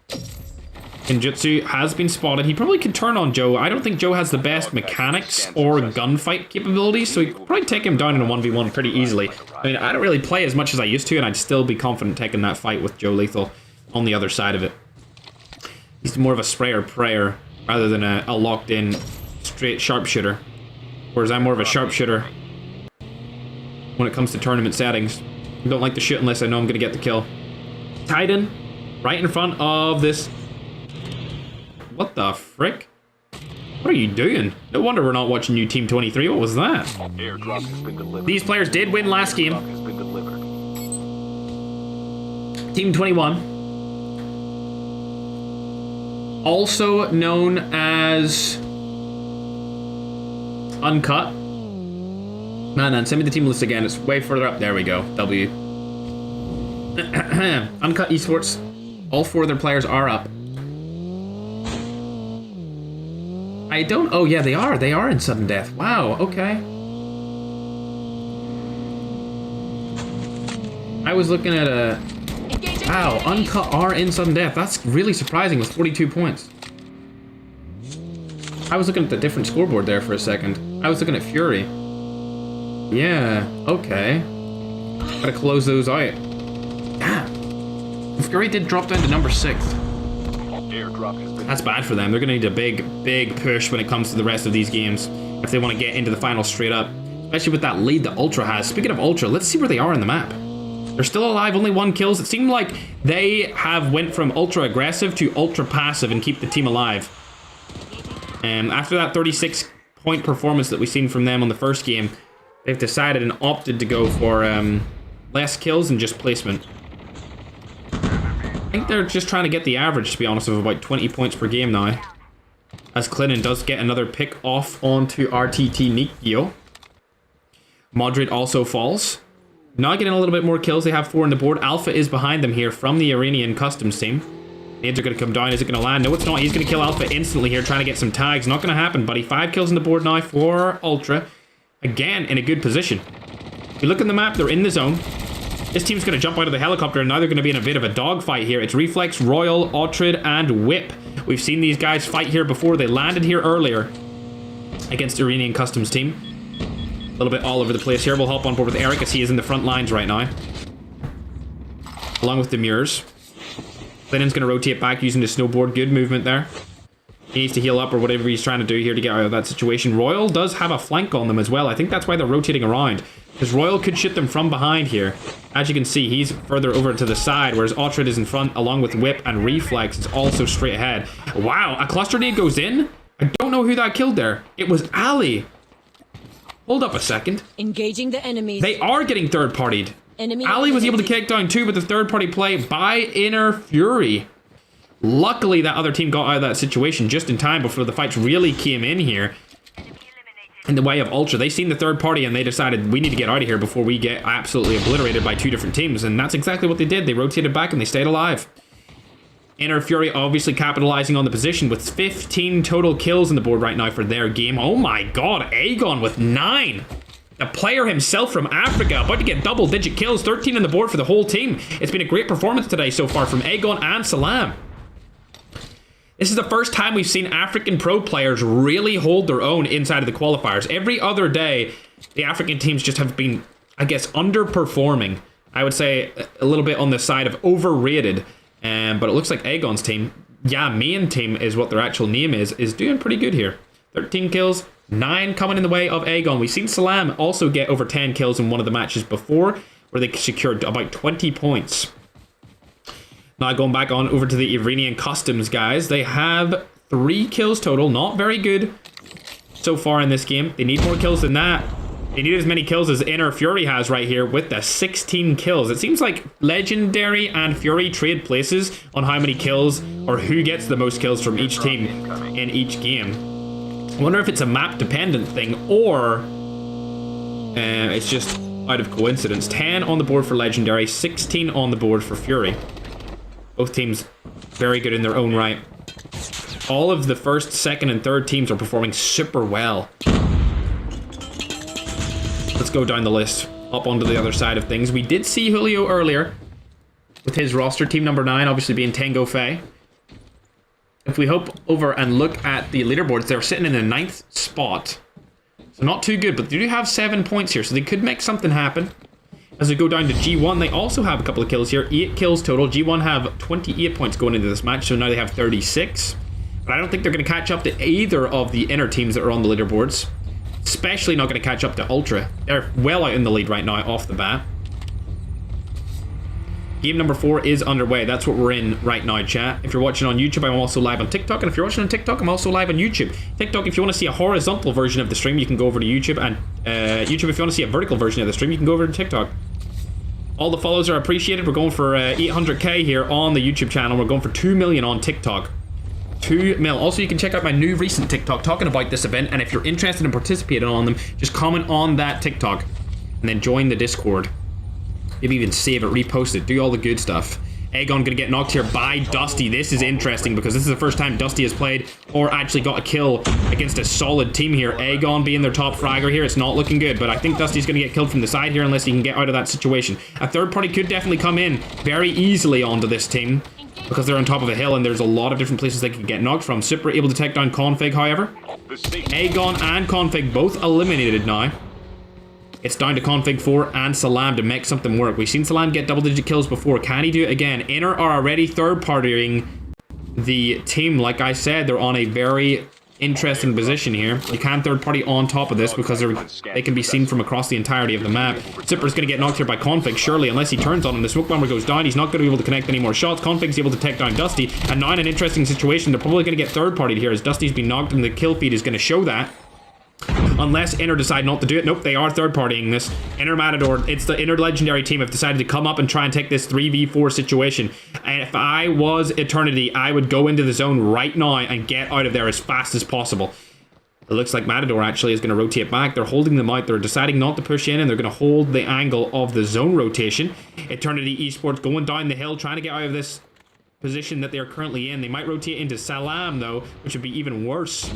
Kinjitsu has been spotted. He probably could turn on Joe. I don't think Joe has the best mechanics or gunfight capabilities, so he could probably take him down in a 1v1 pretty easily. I mean, I don't really play as much as I used to, and I'd still be confident taking that fight with Joe Lethal on the other side of it. He's more of a sprayer-prayer rather than a locked-in straight sharpshooter. Whereas I'm more of a sharpshooter when it comes to tournament settings. I don't like to shoot unless I know I'm going to get the kill. Titan, right in front of this. What the frick? What are you doing? No wonder we're not watching you, Team 23. What was that? Airdrop has been delivered. These players did win last game. Airdrop has been delivered. Team 21. Also known as Uncut. Man, send me the team list again. It's way further up. There we go. W. Uncut Esports. All 4 of their players are up. I don't... Oh, yeah, they are. They are in sudden death. Wow, okay. I was looking at a... Wow, Uncut are in sudden death. That's really surprising with 42 points. I was looking at the different scoreboard there for a second. I was looking at Fury. Yeah, okay. Gotta close those out. Damn. Fury did drop down to number 6. Airdrop has been That's bad for them. They're gonna need a big push when it comes to the rest of these games if they want to get into the final straight up. Especially with that lead that Ultra has. Speaking of Ultra, let's see where they are in the map. They're still alive, only 1 kills. It seemed like they have went from ultra aggressive to ultra passive and keep the team alive. After that 36 point performance that we've seen from them on the first game, they've decided and opted to go for less kills and just placement. I think they're just trying to get the average, to be honest, of about 20 points per game now. As Clinton does get another pick off onto RTT Nikio. Madrid also falls. Now getting a little bit more kills. They have 4 on the board. Alpha is behind them here from the Iranian Customs team. Nades are going to come down. Is it going to land? No, it's not. He's going to kill Alpha instantly here, trying to get some tags. Not going to happen, buddy. 5 kills on the board now for Ultra. Again, in a good position. If you look at the map, they're in the zone. This team's going to jump out of the helicopter, and now they're going to be in a bit of a dogfight here. It's Reflex, Royal, Otrid, and Whip. We've seen these guys fight here before. They landed here earlier against the Iranian Customs team. A little bit all over the place here. We'll hop on board with Eric as he is in the front lines right now. Along with Demures. Clinton's going to rotate back using the snowboard. Good movement there. He needs to heal up or whatever he's trying to do here to get out of that situation. Royal does have a flank on them as well. I think that's why they're rotating around. Because Royal could shoot them from behind here. As you can see, he's further over to the side, whereas Otrid is in front, along with Whip, and Reflex is also straight ahead. Wow, a cluster nade goes in? I don't know who that killed there. It was Ali. Hold up a second. Engaging the enemies. They are getting third-partied. Enemy Ali was able to eliminated. kick down 2 with the third-party play by Inner Fury. Luckily, that other team got out of that situation just in time before the fights really came in here. In the way of Ultra, they seen the third party and they decided we need to get out of here before we get absolutely obliterated by 2 different teams. And that's exactly what they did. They rotated back and they stayed alive. Inner Fury obviously capitalizing on the position with 15 total kills on the board right now for their game. Oh my god, Aegon with 9. The player himself from Africa about to get double-digit kills. 13 on the board for the whole team. It's been a great performance today so far from Aegon and Salam. This is the first time we've seen African pro players really hold their own inside of the qualifiers. Every other day, the African teams just have been, I guess, underperforming. I would say a little bit on the side of overrated. But it looks like Aegon's team, main team is what their actual name is doing pretty good here. 13 kills, 9 coming in the way of Aegon. We've seen Salam also get over 10 kills in one of the matches before, where they secured about 20 points. Now going back on over to the Iranian Customs guys, they have 3 kills total, not very good so far in this game. They need more kills than that. They need as many kills as Inner Fury has right here with the 16 kills. It seems like Legendary and Fury trade places on how many kills or who gets the most kills from each team in each game. I wonder if it's a map dependent thing or it's just out of coincidence. 10 on the board for Legendary, 16 on the board for Fury. Both teams very good in their own right. All of the first, second, and third teams are performing super well. Let's go down the list, up onto the other side of things. We did see Julio earlier with his roster, team number 9, obviously being Tango Faye. If we hop over and look at the leaderboards, they're sitting in the 9th spot. So not too good, but they do have 7 points here, so they could make something happen. As we go down to G1, they also have a couple of kills here, 8 kills total. G1 have 28 points going into this match, so now they have 36. But I don't think they're going to catch up to either of the inner teams that are on the leaderboards. Especially not going to catch up to Ultra. They're well out in the lead right now off the bat. Game number 4 is underway. That's what we're in right now, chat. If you're watching on YouTube, I'm also live on TikTok. And if you're watching on TikTok, I'm also live on YouTube. TikTok, if you want to see a horizontal version of the stream, you can go over to YouTube. And YouTube, if you want to see a vertical version of the stream, you can go over to TikTok. All the follows are appreciated. We're going for 800k here on the YouTube channel. We're going for 2 million on TikTok. 2 mil. Also, you can check out my new recent TikTok talking about this event, and if you're interested in participating on them, just comment on that TikTok and then join the Discord. Maybe even save it, repost it, do all the good stuff. Aegon gonna get knocked here by Dusty. This is interesting because this is the first time Dusty has played or actually got a kill against a solid team here. Aegon being their top fragger here, it's not looking good, but I think Dusty's gonna get killed from the side here unless he can get out of that situation. A third party could definitely come in very easily onto this team because they're on top of a hill and there's a lot of different places they can get knocked from. Super able to take down Config, however. Aegon and Config both eliminated now. It's down to Config 4 and Salam to make something work. We've seen Salam get double-digit kills before. Can he do it again? Inner are already third-partying the team. Like I said, they're on a very interesting position here. You can third-party on top of this because they can be seen from across the entirety of the map. Zipper's going to get knocked here by Config, surely, unless he turns on him. The smoke bomber goes down. He's not going to be able to connect any more shots. Config's able to take down Dusty. And now in an interesting situation, they're probably going to get third-partied here as Dusty's been knocked and the kill feed is going to show that. Unless Inner decide not to do it. Nope, they are third-partying this. Inner Matador, it's the Inner Legendary team have decided to come up and try and take this 3v4 situation. And if I was Eternity, I would go into the zone right now and get out of there as fast as possible. It looks like Matador actually is going to rotate back. They're holding them out. They're deciding not to push in, and they're going to hold the angle of the zone rotation. Eternity Esports going down the hill, trying to get out of this position that they're currently in. They might rotate into Salam, though, which would be even worse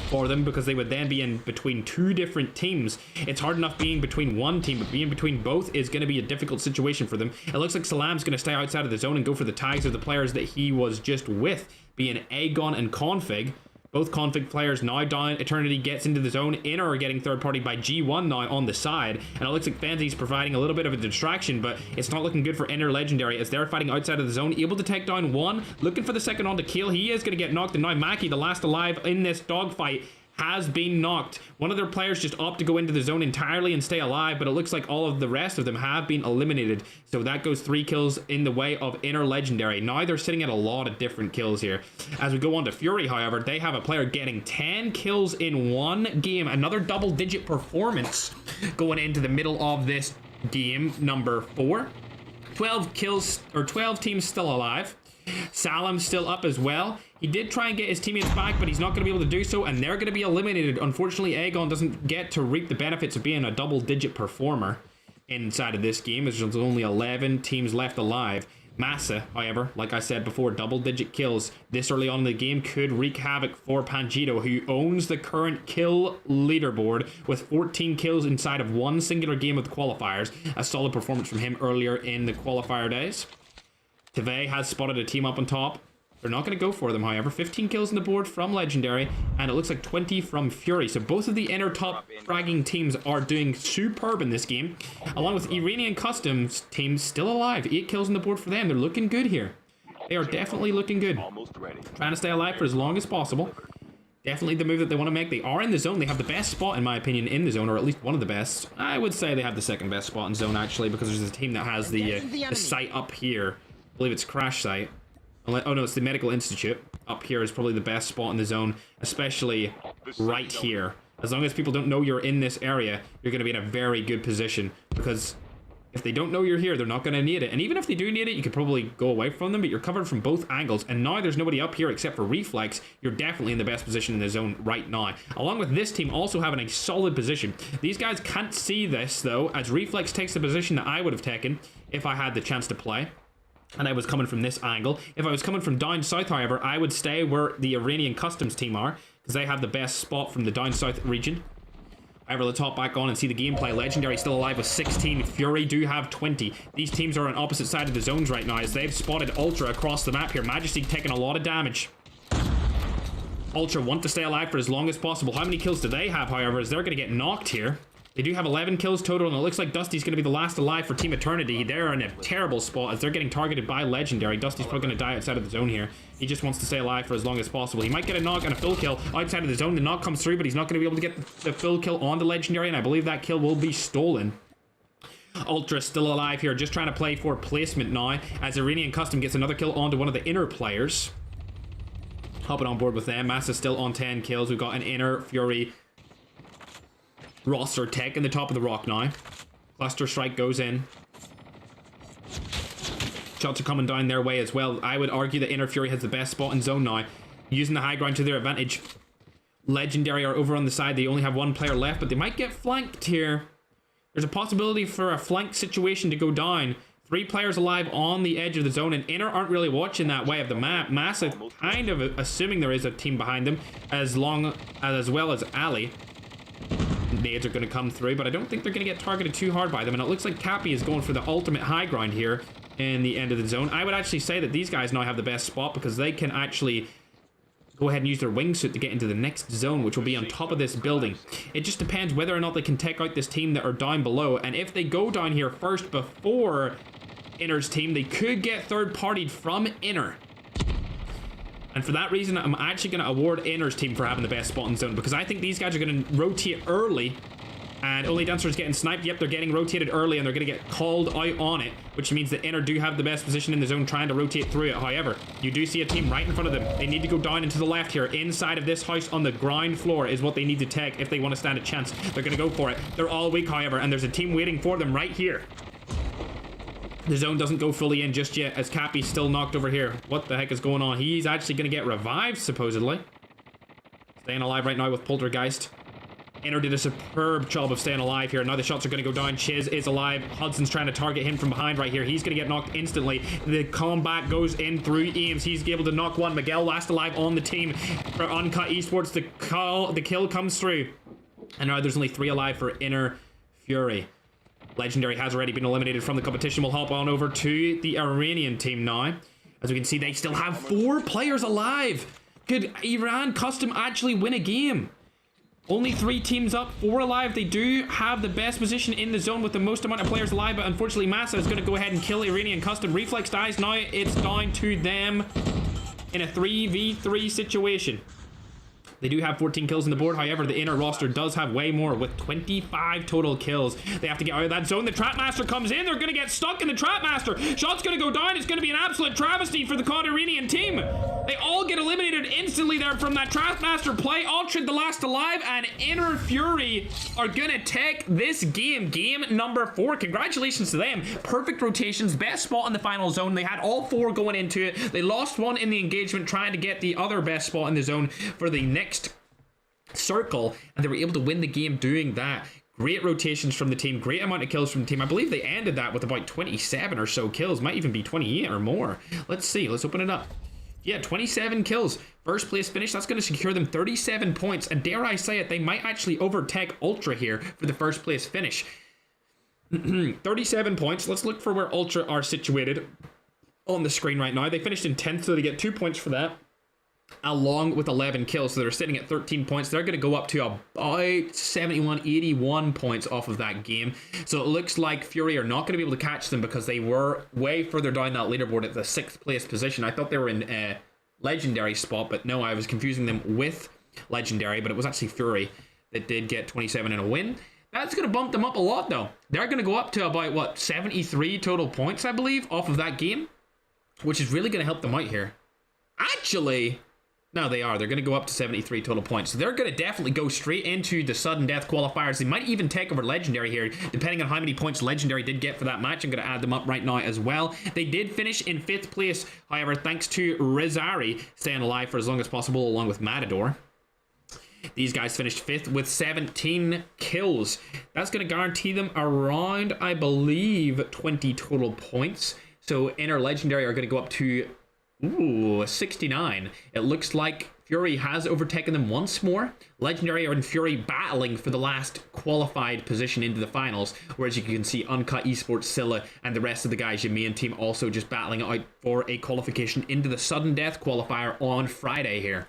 for them because they would then be in between two different teams. It's hard enough being between one team, but being between both is going to be a difficult situation for them. It looks like Salam's going to stay outside of the zone and go for the tags of the players that he was just with, being Aegon and Config. Both Config players now down. Eternity gets into the zone. Inner are getting third party by G1 now on the side. And it looks like Fanzy's providing a little bit of a distraction, but it's not looking good for Inner Legendary as they're fighting outside of the zone. Able to take down one. Looking for the second on to kill. He is going to get knocked. And now Maki, the last alive in this dogfight, has been knocked. One of their players just opted to go into the zone entirely and stay alive, but it looks like all of the rest of them have been eliminated. So that goes 3 kills in the way of Inner Legendary. Now they're sitting at a lot of different kills here. As we go on to Fury, however, they have a player getting 10 kills in one game. Another double-digit performance going into the middle of this game number 4. 12 kills, or 12 teams still alive. Salam's still up as well. He did try and get his teammates back, but he's not going to be able to do so, and they're going to be eliminated. Unfortunately, Aegon doesn't get to reap the benefits of being a double-digit performer inside of this game, as there's only 11 teams left alive. Massa, however, like I said before, double-digit kills this early on in the game could wreak havoc for Pangito, who owns the current kill leaderboard with 14 kills inside of one singular game of the qualifiers. A solid performance from him earlier in the qualifier days. Teve has spotted a team up on top. They're not going to go for them, however. 15 kills on the board from Legendary, and it looks like 20 from Fury. So both of the inner top fragging teams are doing superb in this game, along with Iranian Customs teams still alive. 8 kills on the board for them. They're looking good here. They are definitely looking good. Trying to stay alive for as long as possible. Definitely the move that they want to make. They are in the zone. They have the best spot, in my opinion, in the zone, or at least one of the best. I would say they have the second best spot in zone, actually, because there's a team that has the site up here. I believe it's Crash Site. Oh no, it's the Medical Institute. Up here is probably the best spot in the zone, especially right here. As long as people don't know you're in this area, you're going to be in a very good position, because if they don't know you're here, they're not going to need it. And even if they do need it, you could probably go away from them, but you're covered from both angles. And now there's nobody up here except for Reflex. You're definitely in the best position in the zone right now. Along with this team also having a solid position. These guys can't see this, though, as Reflex takes the position that I would have taken if I had the chance to play. And I was coming from this angle. If I was coming from down south, however, I would stay where the Iranian Customs team are, because they have the best spot from the down south region. However, let's hop back on and see the gameplay. Legendary still alive with 16. Fury do have 20. These teams are on opposite side of the zones right now, as they've spotted Ultra across the map here. Majesty taking a lot of damage. Ultra want to stay alive for as long as possible. How many kills do they have, however, as they're going to get knocked here? They do have 11 kills total, and it looks like Dusty's going to be the last alive for Team Eternity. They're in a terrible spot as they're getting targeted by Legendary. Dusty's probably going to die outside of the zone here. He just wants to stay alive for as long as possible. He might get a knock and a full kill outside of the zone. The knock comes through, but he's not going to be able to get the full kill on the Legendary, and I believe that kill will be stolen. Ultra still alive here, just trying to play for placement now, as Iranian Custom gets another kill onto one of the inner players. Hopping on board with them. Massa still on 10 kills. We've got an inner Fury roster tech in the top of the rock now. Cluster strike goes in. Shots are coming down their way as well. I would argue that Inner Fury has the best spot in zone now, using the high ground to their advantage. Legendary are over on the side. They only have one player left, but they might get flanked here. There's a possibility for a flank situation to go down 3 players alive on the edge of the zone, and Inner aren't really watching that way of the map. Massive kind of assuming there is a team behind them, as well as Ali. Nades are going to come through, but I don't think they're going to get targeted too hard by them, and it looks like Cappy is going for the ultimate high ground here in the end of the zone. I would actually say that these guys now have the best spot because they can actually go ahead and use their wingsuit to get into the next zone, which will be on top of this building. It just depends whether or not they can take out this team that are down below, and if they go down here first before Inner's team, they could get third-partied from Inner. And for that reason, I'm actually going to award Inner's team for having the best spot in zone, because I think these guys are going to rotate early. And Only Dancer's getting sniped. Yep, they're getting rotated early, and they're going to get called out on it, which means that Inner do have the best position in the zone trying to rotate through it. However, you do see a team right in front of them. They need to go down and to the left here. Inside of this house on the ground floor is what they need to take if they want to stand a chance. They're going to go for it. They're all weak, however, and there's a team waiting for them right here. The zone doesn't go fully in just yet, as Cappy's still knocked over here. What the heck is going on? He's actually going to get revived, supposedly. Staying alive right now with Poltergeist. Inner did a superb job of staying alive here. Now the shots are going to go down. Chiz is alive. Hudson's trying to target him from behind right here. He's going to get knocked instantly. The combat goes in through Ames. He's able to knock one. Miguel last alive on the team for Uncut Esports. The kill comes through. And now there's only 3 alive for Inner Fury. Legendary has already been eliminated from the competition. We'll hop on over to the Iranian team now. As we can see, they still have 4 players alive. Could Iran Custom actually win a game? Only 3 teams up, 4 alive. They do have the best position in the zone with the most amount of players alive, but unfortunately Massa is going to go ahead and kill Iranian Custom. Reflex dies. Now it's down to them in a 3v3 situation. They do have 14 kills on the board. However, the Inner roster does have way more with 25 total kills. They have to get out of that zone. The Trapmaster comes in. They're going to get stuck in the Trapmaster. Shot's going to go down. It's going to be an absolute travesty for the Iranian team. They all get eliminated instantly there from that Trapmaster play. Ultra the last alive, and Inner Fury are going to take this game. Game number 4. Congratulations to them. Perfect rotations. Best spot in the final zone. They had all 4 going into it. They lost one in the engagement trying to get the other best spot in the zone for the next circle, and they were able to win the game doing that. Great rotations from the team, great amount of kills from the team. I believe they ended that with about 27 or so kills, might even be 28 or more. Let's see, let's open it up. Yeah, 27 kills. First place finish, that's going to secure them 37 points, and dare I say it, they might actually overtake Ultra here for the first place finish. 37 points. Let's look for where Ultra are situated on the screen right now. They finished in 10th, so they get 2 points for that, along with 11 kills, so they're sitting at 13 points. They're going to go up to about 71, 81 points off of that game. So it looks like Fury are not going to be able to catch them because they were way further down that leaderboard at the 6th place position. I thought they were in a Legendary spot, but no, I was confusing them with Legendary, but it was actually Fury that did get 27 in a win. That's going to bump them up a lot, though. They're going to go up to about, what, 73 total points, I believe, off of that game, which is really going to help them out here. Actually, no, they are. They're going to go up to 73 total points. So they're going to definitely go straight into the sudden death qualifiers. They might even take over Legendary here, depending on how many points Legendary did get for that match. I'm going to add them up right now as well. They did finish in 5th place, however, thanks to Rizari staying alive for as long as possible, along with Matador. These guys finished 5th with 17 kills. That's going to guarantee them around, I believe, 20 total points. So Inner Legendary are going to go up to 69. It looks like Fury has overtaken them once more. Legendary and Fury battling for the last qualified position into the finals, whereas you can see Uncut Esports, Scylla, and the rest of the guys, your main team, also just battling out for a qualification into the sudden death qualifier on Friday here.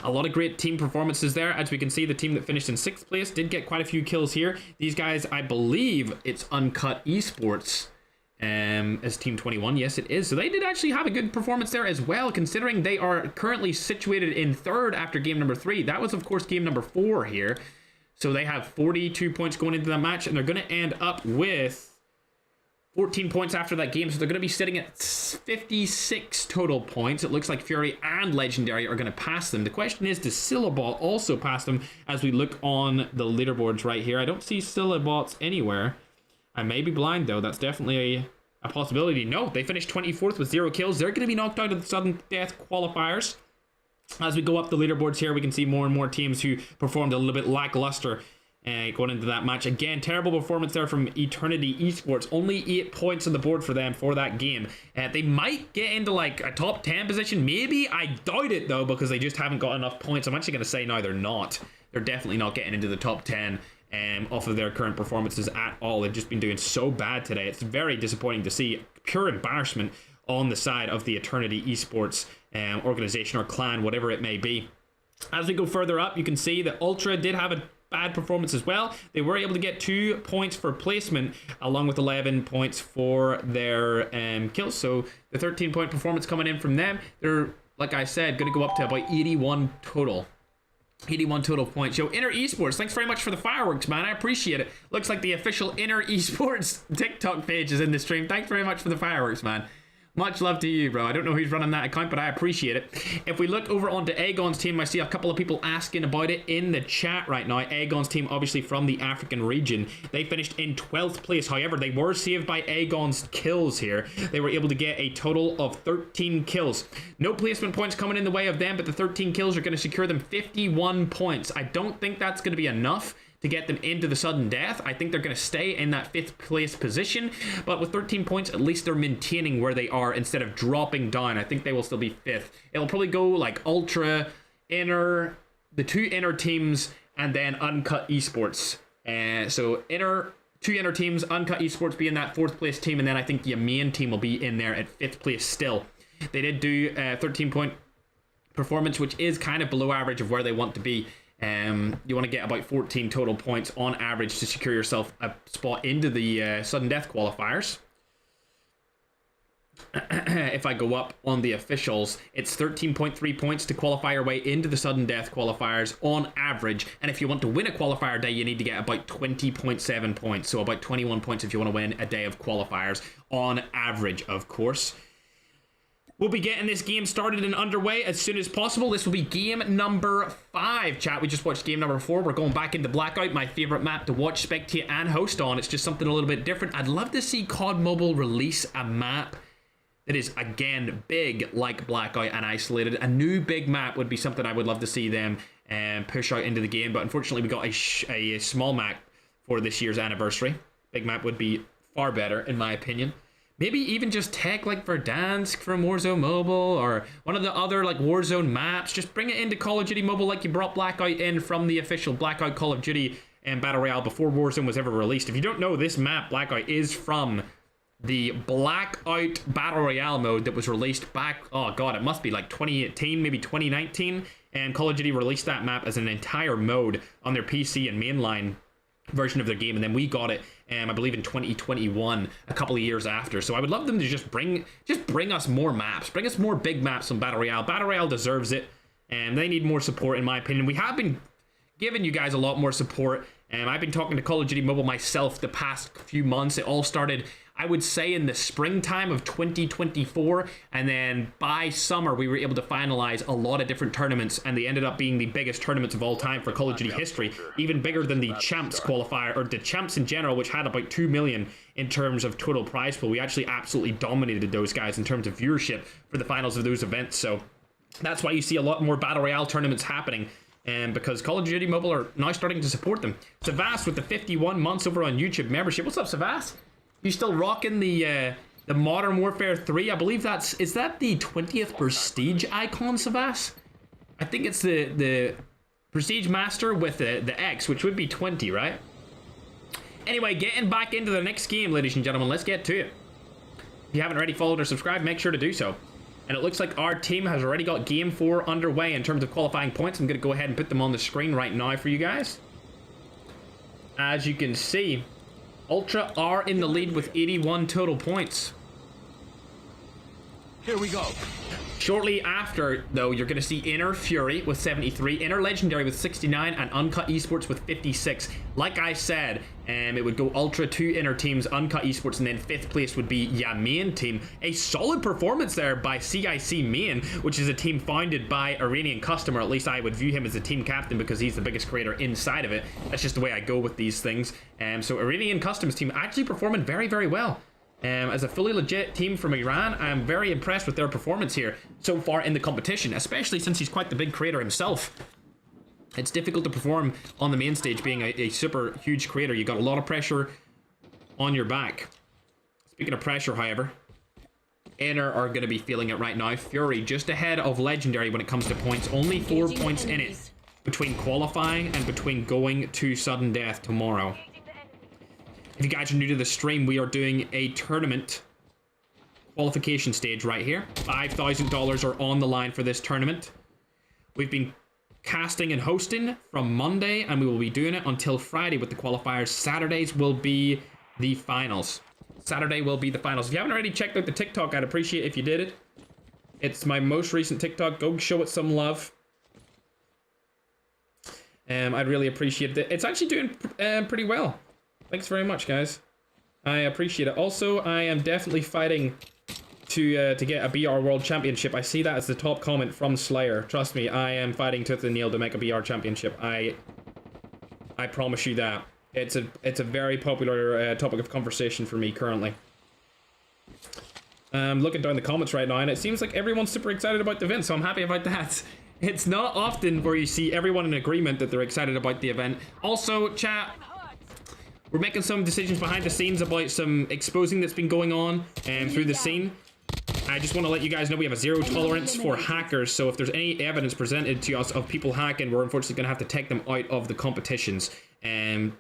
A lot of great team performances there. As we can see, the team that finished in 6th place did get quite a few kills here. These guys, I believe it's Uncut Esports as Team 21. Yes, it is. So they did actually have a good performance there as well, considering they are currently situated in 3rd after game number 3. That was, of course, game number 4 here. So they have 42 points going into that match, and they're going to end up with 14 points after that game, so they're going to be sitting at 56 total points. It looks like Fury and Legendary are going to pass them. The question is, does Syllabot also pass them as we look on the leaderboards right here? I don't see Syllabots anywhere. I may be blind, though. That's definitely a possibility. No, they finished 24th with 0 kills. They're going to be knocked out of the sudden death qualifiers. As we go up the leaderboards here, we can see more and more teams who performed a little bit lackluster going into that match. Again, terrible performance there from Eternity Esports. Only 8 points on the board for them for that game. They might get into like a top 10 position. Maybe. I doubt it though, because they just haven't got enough points. I'm actually going to say no, they're not. They're definitely not getting into the top 10 off of their current performances at all. They've just been doing so bad today. It's very disappointing to see. Pure embarrassment on the side of the Eternity Esports organization or clan, whatever it may be. As we go further up, you can see that Ultra did have a bad performance as well. They were able to get 2 points for placement, along with 11 points for their kills. So the 13-point performance coming in from them. They're, like I said, going to go up to about 81 total. 81 total points. Yo, Inner Esports, thanks very much for the fireworks, man. I appreciate it. Looks like the official Inner Esports TikTok page is in the stream. Thanks very much for the fireworks, man. Much love to you, bro. I don't know who's running that account, but I appreciate it. If we look over onto Aegon's team, I see a couple of people asking about it in the chat right now. Aegon's team, obviously from the African region. They finished in 12th place. However, they were saved by Aegon's kills here. They were able to get a total of 13 kills. No placement points coming in the way of them, but the 13 kills are going to secure them 51 points. I don't think that's going to be enough to get them into the sudden death. I think they're going to stay in that 5th place position, but with 13 points, at least they're maintaining where they are instead of dropping down. I think they will still be 5th. It'll probably go like Ultra, Inner, the 2 Inner teams, and then Uncut Esports. So 2 Inner teams, Uncut Esports being that 4th place team, and then I think the main team will be in there at 5th place still. They did do a 13-point performance, which is kind of below average of where they want to be. You want to get about 14 total points on average to secure yourself a spot into the sudden death qualifiers. If I go up on the officials, it's 13.3 points to qualify your way into the sudden death qualifiers on average. And if you want to win a qualifier day, you need to get about 20.7 points. So about 21 points if you want to win a day of qualifiers on average, of course. We'll be getting this game started and underway as soon as possible. This will be game number 5, chat. We just watched game number 4. We're going back into Blackout, my favorite map to watch, spectate, and host on. It's just something a little bit different. I'd love to see COD Mobile release a map that is, again, big like Blackout and Isolated. A new big map would be something I would love to see them push out into the game. But unfortunately, we got a small map for this year's anniversary. Big map would be far better, in my opinion. Maybe even just tech like Verdansk from Warzone Mobile or one of the other like Warzone maps. Just bring it into Call of Duty Mobile like you brought Blackout in from the official Blackout Call of Duty and Battle Royale before Warzone was ever released. If you don't know, this map, Blackout, is from the Blackout Battle Royale mode that was released back, oh god, it must be like 2018, maybe 2019. And Call of Duty released that map as an entire mode on their PC and mainline version of their game, and then we got it I believe in 2021, a couple of years after. So I would love them to just bring us more maps, bring us more big maps on Battle Royale. Battle Royale deserves it, and they need more support, in my opinion. We have been giving you guys a lot more support, and I've been talking to Call of Duty Mobile myself the past few months. It all started, I would say, in the springtime of 2024, and then by summer we were able to finalize a lot of different tournaments, and they ended up being the biggest tournaments of all time for Call of Duty history, even bigger than the Champs qualifier, or the Champs in general, which had about 2 million in terms of total prize pool. We actually absolutely dominated those guys in terms of viewership for the finals of those events, so that's why you see a lot more Battle Royale tournaments happening. And because Call of Duty Mobile are now starting to support them. Savas with the 51 months over on YouTube membership. What's up, Savas? You still rocking the Modern Warfare 3? I believe is that the 20th Prestige icon, Savas? I think it's the Prestige Master with the X, which would be 20, right? Anyway, getting back into the next game, ladies and gentlemen. Let's get to it. If you haven't already followed or subscribed, make sure to do so. And it looks like our team has already got Game 4 underway in terms of qualifying points. I'm going to go ahead and put them on the screen right now for you guys. As you can see, Ultra are in the lead with 81 total points. Here we go. Shortly after, though, you're going to see Inner Fury with 73, Inner Legendary with 69, and Uncut Esports with 56. Like I said, it would go Ultra, 2 Inner teams, Uncut Esports, and then 5th place would be Main team. A solid performance there by CIC Main, which is a team founded by Iranian Customer. At least I would view him as the team captain because he's the biggest creator inside of it. That's just the way I go with these things. So Iranian Customs team actually performing very, very well. As a fully legit team from Iran, I'm very impressed with their performance here so far in the competition, especially since he's quite the big creator himself. It's difficult to perform on the main stage being a super huge creator. You got a lot of pressure on your back. Speaking of pressure, however, Inner are going to be feeling it right now. Fury just ahead of Legendary when it comes to points. Only 4 points in it between qualifying and between going to sudden death tomorrow. If you guys are new to the stream, we are doing a tournament qualification stage right here. $5,000 are on the line for this tournament. We've been casting and hosting from Monday, and we will be doing it until Friday with the qualifiers. Saturdays will be the finals. Saturday will be the finals. If you haven't already checked out the TikTok, I'd appreciate if you did it. It's my most recent TikTok. Go show it some love. I'd really appreciate it. It's actually doing pretty well. Thanks very much, guys. I appreciate it. Also, I am definitely fighting to get a BR World Championship. I see that as the top comment from Slayer. Trust me, I am fighting tooth and nail to make a BR Championship. I promise you that. It's a very popular topic of conversation for me currently. I'm looking down the comments right now, and it seems like everyone's super excited about the event, so I'm happy about that. It's not often where you see everyone in agreement that they're excited about the event. Also, chat, we're making some decisions behind the scenes about some exposing that's been going on through the scene. I just want to let you guys know we have a zero tolerance for hackers, so if there's any evidence presented to us of people hacking, we're unfortunately going to have to take them out of the competitions.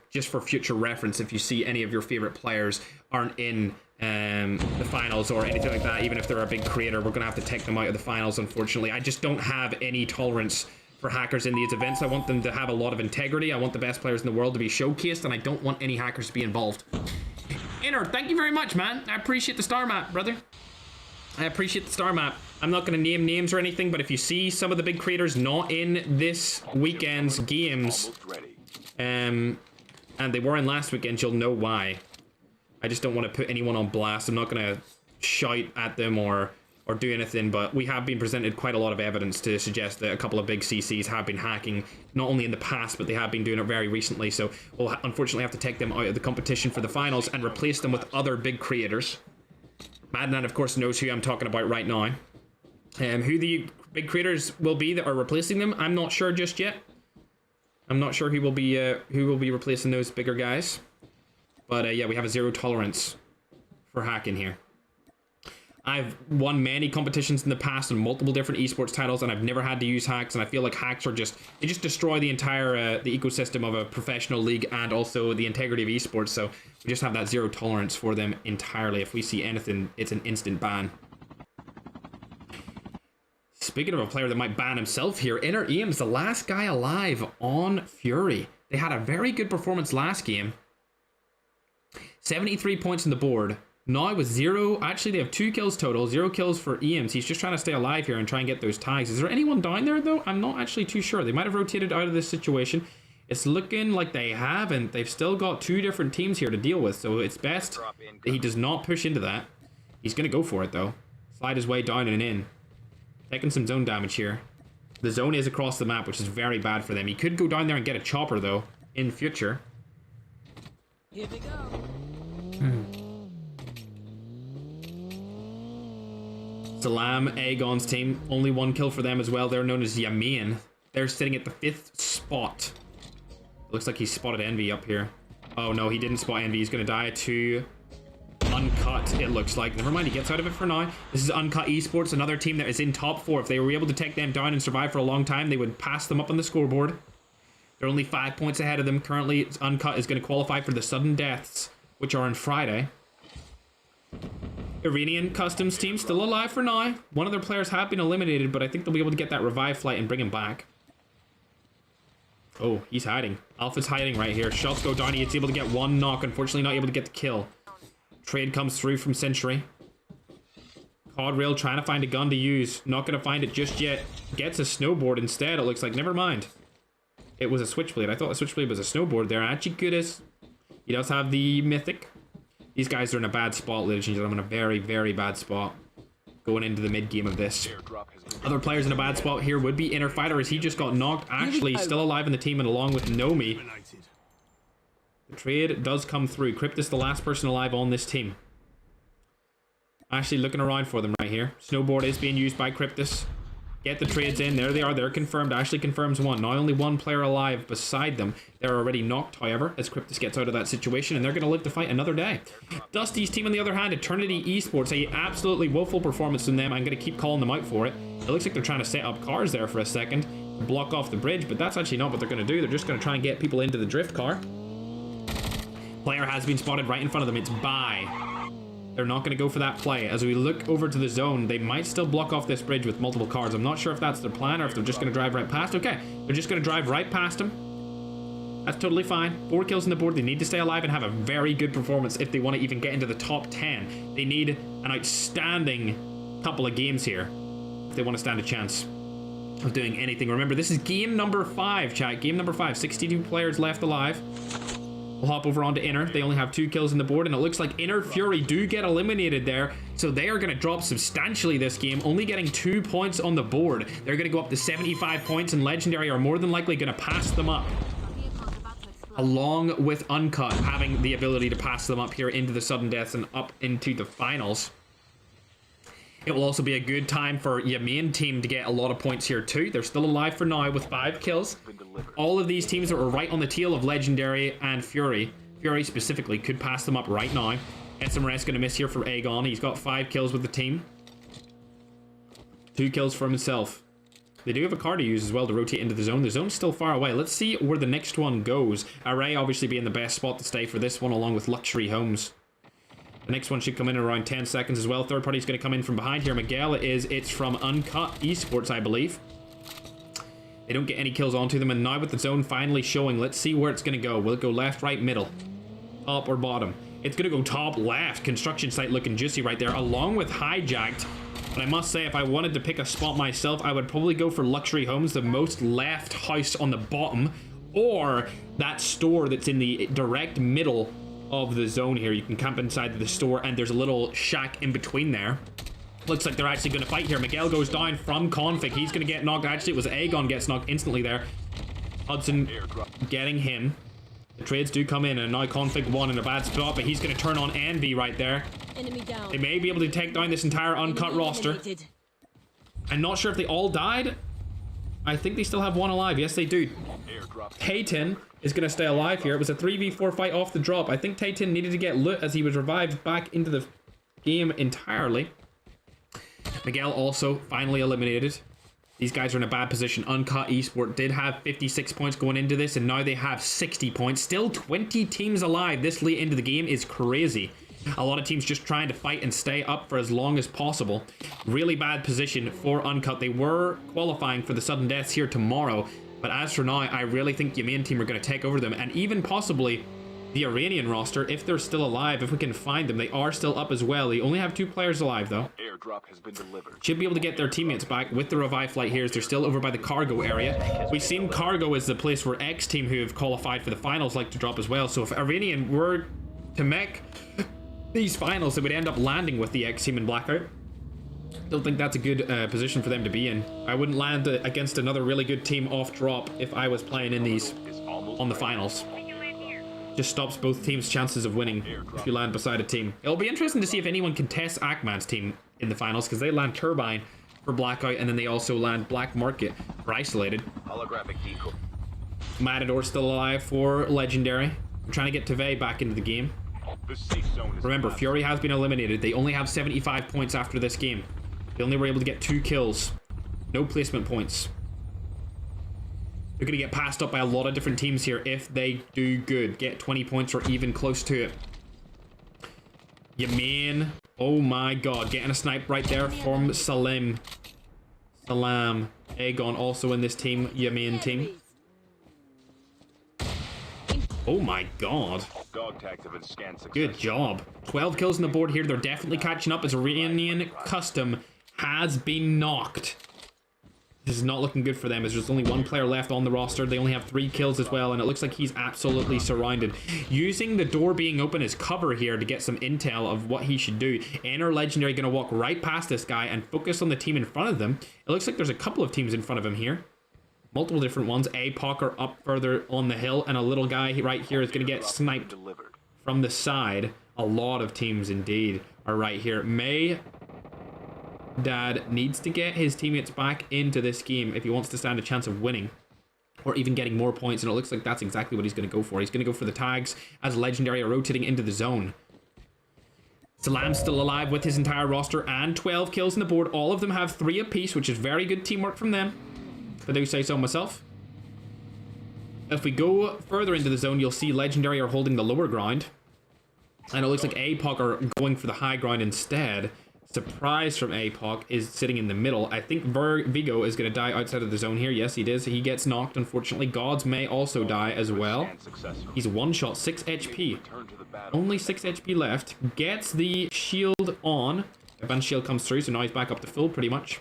Just for future reference, if you see any of your favorite players aren't in the finals or anything like that, even if they're a big creator, we're going to have to take them out of the finals, unfortunately. I just don't have any tolerance for hackers in these events. I want them to have a lot of integrity. I want the best players in the world to be showcased, and I don't want any hackers to be involved. Inner, thank you very much, man. I appreciate the star map, brother. I appreciate the star map. I'm not going to name names or anything, but if you see some of the big creators not in this weekend's games, and they were in last weekend, you'll know why. I just don't want to put anyone on blast. I'm not going to shout at them or do anything, but we have been presented quite a lot of evidence to suggest that a couple of big CCs have been hacking, not only in the past, but they have been doing it very recently, so we'll unfortunately have to take them out of the competition for the finals and replace them with other big creators. Madman, of course, knows who I'm talking about right now. Who the big creators will be that are replacing them, I'm not sure just yet. I'm not sure who will be replacing those bigger guys. But yeah, we have a zero tolerance for hacking here. I've won many competitions in the past on multiple different esports titles, and I've never had to use hacks, and I feel like hacks are they just destroy the entire the ecosystem of a professional league and also the integrity of esports, so we just have that zero tolerance for them entirely. If we see anything, it's an instant ban. Speaking of a player that might ban himself here, ÄäMK's the last guy alive on Fury. They had a very good performance last game. 73 points on the board. Now with zero, actually they have 2 kills total, 0 kills for ÄMK. He's just trying to stay alive here and try and get those tags. Is there anyone down there though? I'm not actually too sure. They might have rotated out of this situation. It's looking like they haven't. They've still got 2 different teams here to deal with, so it's best that he does not push into that. He's going to go for it though. Slide his way down and in. Taking some zone damage here. The zone is across the map, which is very bad for them. He could go down there and get a chopper though, in future. Here we go. ÄäMK's team, only 1 kill for them as well. They're known as Yamin. They're sitting at the 5th spot. Looks like he spotted Envy up here. Oh no, he didn't spot Envy. He's gonna die to Uncut, it looks like. Never mind, he gets out of it for now. This is Uncut Esports, another team that is in top 4. If they were able to take them down and survive for a long time, they would pass them up on the scoreboard. They're only 5 points ahead of them. Currently, Uncut is going to qualify for the sudden deaths, which are on Friday. Iranian Customs team still alive for now. One of their players have been eliminated, but I think they'll be able to get that revive flight and bring him back. Oh, he's hiding. Alpha's hiding right here. Shots go down. He's able to get 1 knock. Unfortunately, not able to get the kill. Trade comes through from Sentry. Caudrail trying to find a gun to use. Not going to find it just yet. Gets a snowboard instead, it looks like. Never mind. It was a switchblade. I thought the switchblade was a snowboard there. Actually, good as... He does have the mythic. These guys are in a bad spot, ladies and gentlemen. A very, very bad spot. Going into the mid-game of this. Other players in a bad spot here would be Inner Fighter, as he just got knocked. Actually, still alive in the team and along with Nomi. The trade does come through. Cryptus, the last person alive on this team. Actually looking around for them right here. Snowboard is being used by Cryptus. Get the trades in. There they are. They're confirmed. Ashley confirms one. Now only one player alive beside them. They're already knocked, however, as Cryptus gets out of that situation, and they're going to live to fight another day. Dusty's team, on the other hand, Eternity Esports, a absolutely woeful performance from them. I'm going to keep calling them out for it. It looks like they're trying to set up cars there for a second to block off the bridge, but that's actually not what they're going to do. They're just going to try and get people into the drift car. Player has been spotted right in front of them. It's bye. They're not going to go for that play. As we look over to the zone, they might still block off this bridge with multiple cars. I'm not sure if that's their plan or if they're just going to drive right past. Okay, they're just going to drive right past him. That's totally fine. 4 kills on the board. They need to stay alive and have a very good performance if they want to even get into the top 10. They need an outstanding couple of games here if they want to stand a chance of doing anything. Remember, this is game number 5, chat. Game number 5. 62 players left alive. We'll hop over onto Inner. They only have 2 kills on the board, and it looks like Inner Fury do get eliminated there, so they are going to drop substantially this game, only getting 2 points on the board. They're going to go up to 75 points, and Legendary are more than likely going to pass them up, along with Uncut having the ability to pass them up here into the sudden deaths and up into the finals. It will also be a good time for your main team to get a lot of points here too. They're still alive for now with 5 kills. All of these teams that were right on the tail of Legendary and Fury, Fury specifically, could pass them up right now. SMRS going to miss here for Aegon. He's got 5 kills with the team. 2 kills for himself. They do have a car to use as well to rotate into the zone. The zone's still far away. Let's see where the next one goes. Array obviously being the best spot to stay for this one, along with Luxury Homes. The next one should come in around 10 seconds as well. Third party's going to come in from behind here. Miguel it's from Uncut Esports, I believe. They don't get any kills onto them, and now with the zone finally showing, let's see where it's going to go. Will it go left, right, middle, top, or bottom? It's going to go top left. Construction site looking juicy right there, along with Hijacked. But I must say, if I wanted to pick a spot myself, I would probably go for Luxury Homes, the most left house on the bottom, or that store that's in the direct middle of the zone here. You can camp inside the store, and there's a little shack in between there. Looks like they're actually going to fight here. Miguel goes down from Config. He's going to get knocked. Actually, it was Aegon gets knocked instantly there. Hudson getting him. The trades do come in, and now Config 1 in a bad spot, but he's going to turn on Envy right there. Enemy down. They may be able to take down this entire Uncut roster. Eliminated. I'm not sure if they all died. I think they still have 1 alive. Yes, they do. Tayton is going to stay alive here. It was a 3v4 fight off the drop. I think Tayton needed to get loot as he was revived back into the game entirely. Miguel also finally eliminated. These guys are in a bad position. Uncut Esport did have 56 points going into this, and now they have 60 points. Still 20 teams alive this late into the game is crazy. A lot of teams just trying to fight and stay up for as long as possible. Really bad position for Uncut. They were qualifying for the sudden deaths here tomorrow, but as for now, I really think the main team are going to take over them, and even possibly the Iranian roster, if they're still alive, if we can find them. They are still up as well. They only have 2 players alive, though. Airdrop has been delivered. Should be able to get their teammates back with the revive flight here as they're still over by the cargo area. We've seen cargo as the place where X team who have qualified for the finals like to drop as well. So if Iranian were to make these finals, they would end up landing with the X team in Blackout. Don't think that's a good position for them to be in. I wouldn't land against another really good team off drop if I was playing in these on the finals. Just stops both teams' chances of winning if you land beside a team. It'll be interesting to see if anyone can test Akman's team in the finals, because they land Turbine for Blackout, and then they also land Black Market for Isolated. Holographic decoy. Matador still alive for Legendary. I'm trying to get Teve back into the game. The safe zone is Remember, collapsed. Fury has been eliminated. They only have 75 points after this game. They only were able to get 2 kills. No placement points. They're going to get passed up by a lot of different teams here if they do good. Get 20 points or even close to it. Yamin. Oh my god. Getting a snipe right there from Salam. Aegon also in this team. Yamin team. Oh my god. Dog tags have been scanned successfully. Good job. 12 kills on the board here. They're definitely catching up as Iranian Custom has been knocked. This is not looking good for them as there's only 1 player left on the roster. They only have 3 kills as well, and it looks like he's absolutely surrounded. Using the door being open as cover here to get some intel of what he should do. Inner Legendary going to walk right past this guy and focus on the team in front of them. It looks like there's a couple of teams in front of him here. Multiple different ones. APOC are up further on the hill, and a little guy right here is going to get sniped from the side. A lot of teams indeed are right here. May Dad needs to get his teammates back into this game if he wants to stand a chance of winning. Or even getting more points, and it looks like that's exactly what he's going to go for. He's going to go for the tags as Legendary are rotating into the zone. Salam's still alive with his entire roster and 12 kills on the board. All of them have 3 apiece, which is very good teamwork from them, if I do say so myself. If we go further into the zone, you'll see Legendary are holding the lower ground. And it looks like APOC are going for the high ground instead. Surprise from APOC is sitting in the middle. I think Vigo is going to die outside of the zone here. Yes, he does. He gets knocked, unfortunately. Gods may also die as well. He's one shot, 6 HP. Only 6 HP left. Gets the shield on. Advanced shield comes through, so now he's back up to full pretty much.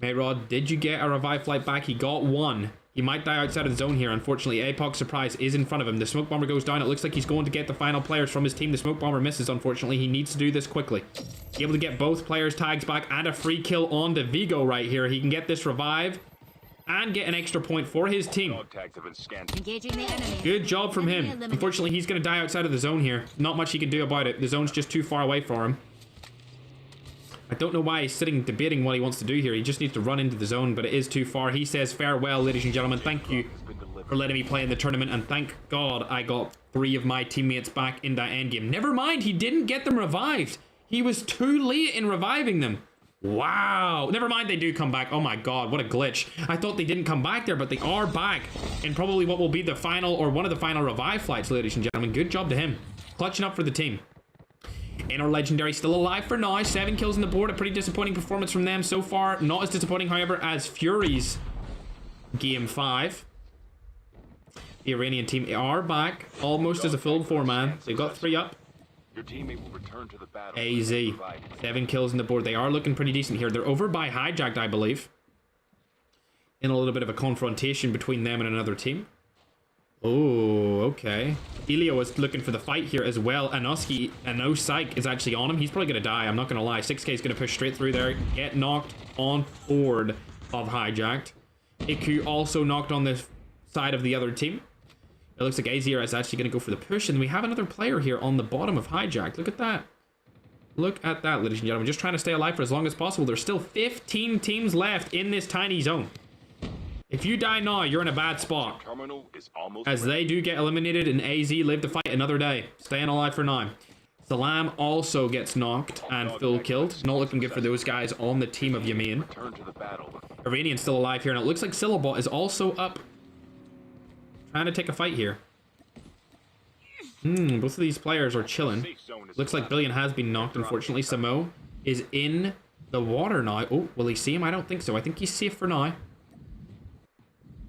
Mayrod, did you get a revive flight back? He got 1. He might die outside of the zone here. Unfortunately, APOC Surprise is in front of him. The smoke bomber goes down. It looks like he's going to get the final players from his team. The smoke bomber misses, unfortunately. He needs to do this quickly. Be able to get both players' tags back and a free kill on to Vigo right here. He can get this revive and get an extra point for his team. Engaging the enemy. Good job from him. Unfortunately, he's going to die outside of the zone here. Not much he can do about it. The zone's just too far away for him. I don't know why he's sitting debating what he wants to do here. He just needs to run into the zone, but it is too far. He says, farewell, ladies and gentlemen. Thank you for letting me play in the tournament, and thank God I got 3 of my teammates back in that endgame. Never mind, he didn't get them revived. He was too late in reviving them. Wow. Never mind, they do come back. Oh my God, what a glitch. I thought they didn't come back there, but they are back in probably what will be the final, or one of the final revive flights, ladies and gentlemen. Good job to him. Clutching up for the team. Inner Legendary still alive for now. 7 kills on the board. A pretty disappointing performance from them so far. Not as disappointing, however, as Fury's Game 5. The Iranian team are back almost as a full 4-man. They've got 3 up. Your teammate will return to the battle. AZ. 7 kills on the board. They are looking pretty decent here. They're over by Hijacked, I believe. In a little bit of a confrontation between them and another team. Oh, okay. Elio is looking for the fight here as well. Anoski, Psych is actually on him. He's probably going to die, I'm not going to lie. 6k is going to push straight through there. Get knocked on board of Hijacked. Iku also knocked on the side of the other team. It looks like AZR is actually going to go for the push. And we have another player here on the bottom of Hijacked. Look at that. Look at that, ladies and gentlemen. Just trying to stay alive for as long as possible. There's still 15 teams left in this tiny zone. If you die now, you're in a bad spot. Terminal is almost as they do get eliminated and AZ live to fight another day. Staying alive for now. Salam also gets knocked and full killed. Not looking good for those guys on the team of Yamin. return to the battle. Iranian's still alive here, and it looks like Syllabot is also up. Trying to take a fight here. Both of these players are chilling. Looks like Billion has been knocked, unfortunately. Samo is in the water now. Oh, will he see him? I don't think so. I think he's safe for now.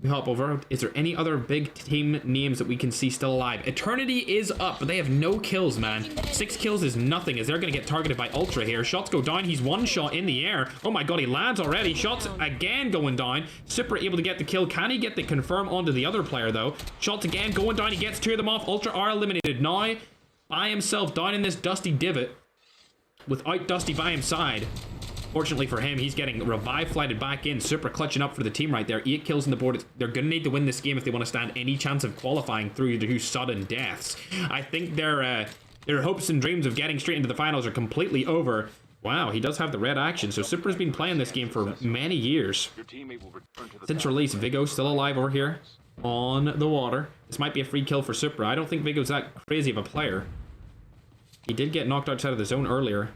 We hop over. Is there any other big team names that we can see still alive? Eternity is up, but they have no kills, man. 6 kills is nothing, as they're going to get targeted by Ultra here. Shots go down. He's 1 shot in the air. Oh my God, he lands already. Shots again going down. Super able to get the kill. Can he get the confirm onto the other player, though? Shots again going down. He gets 2 of them off. Ultra are eliminated now by himself down in this dusty divot without Dusty by his side. Fortunately for him, he's getting revive flighted back in. Super clutching up for the team right there. 8 kills on the board. They're going to need to win this game if they want to stand any chance of qualifying through to sudden deaths. I think their hopes and dreams of getting straight into the finals are completely over. Wow, he does have the red action. So Super's been playing this game for many years. Since release, Vigo's still alive over here on the water. This might be a free kill for Super. I don't think Vigo's that crazy of a player. He did get knocked outside of the zone earlier.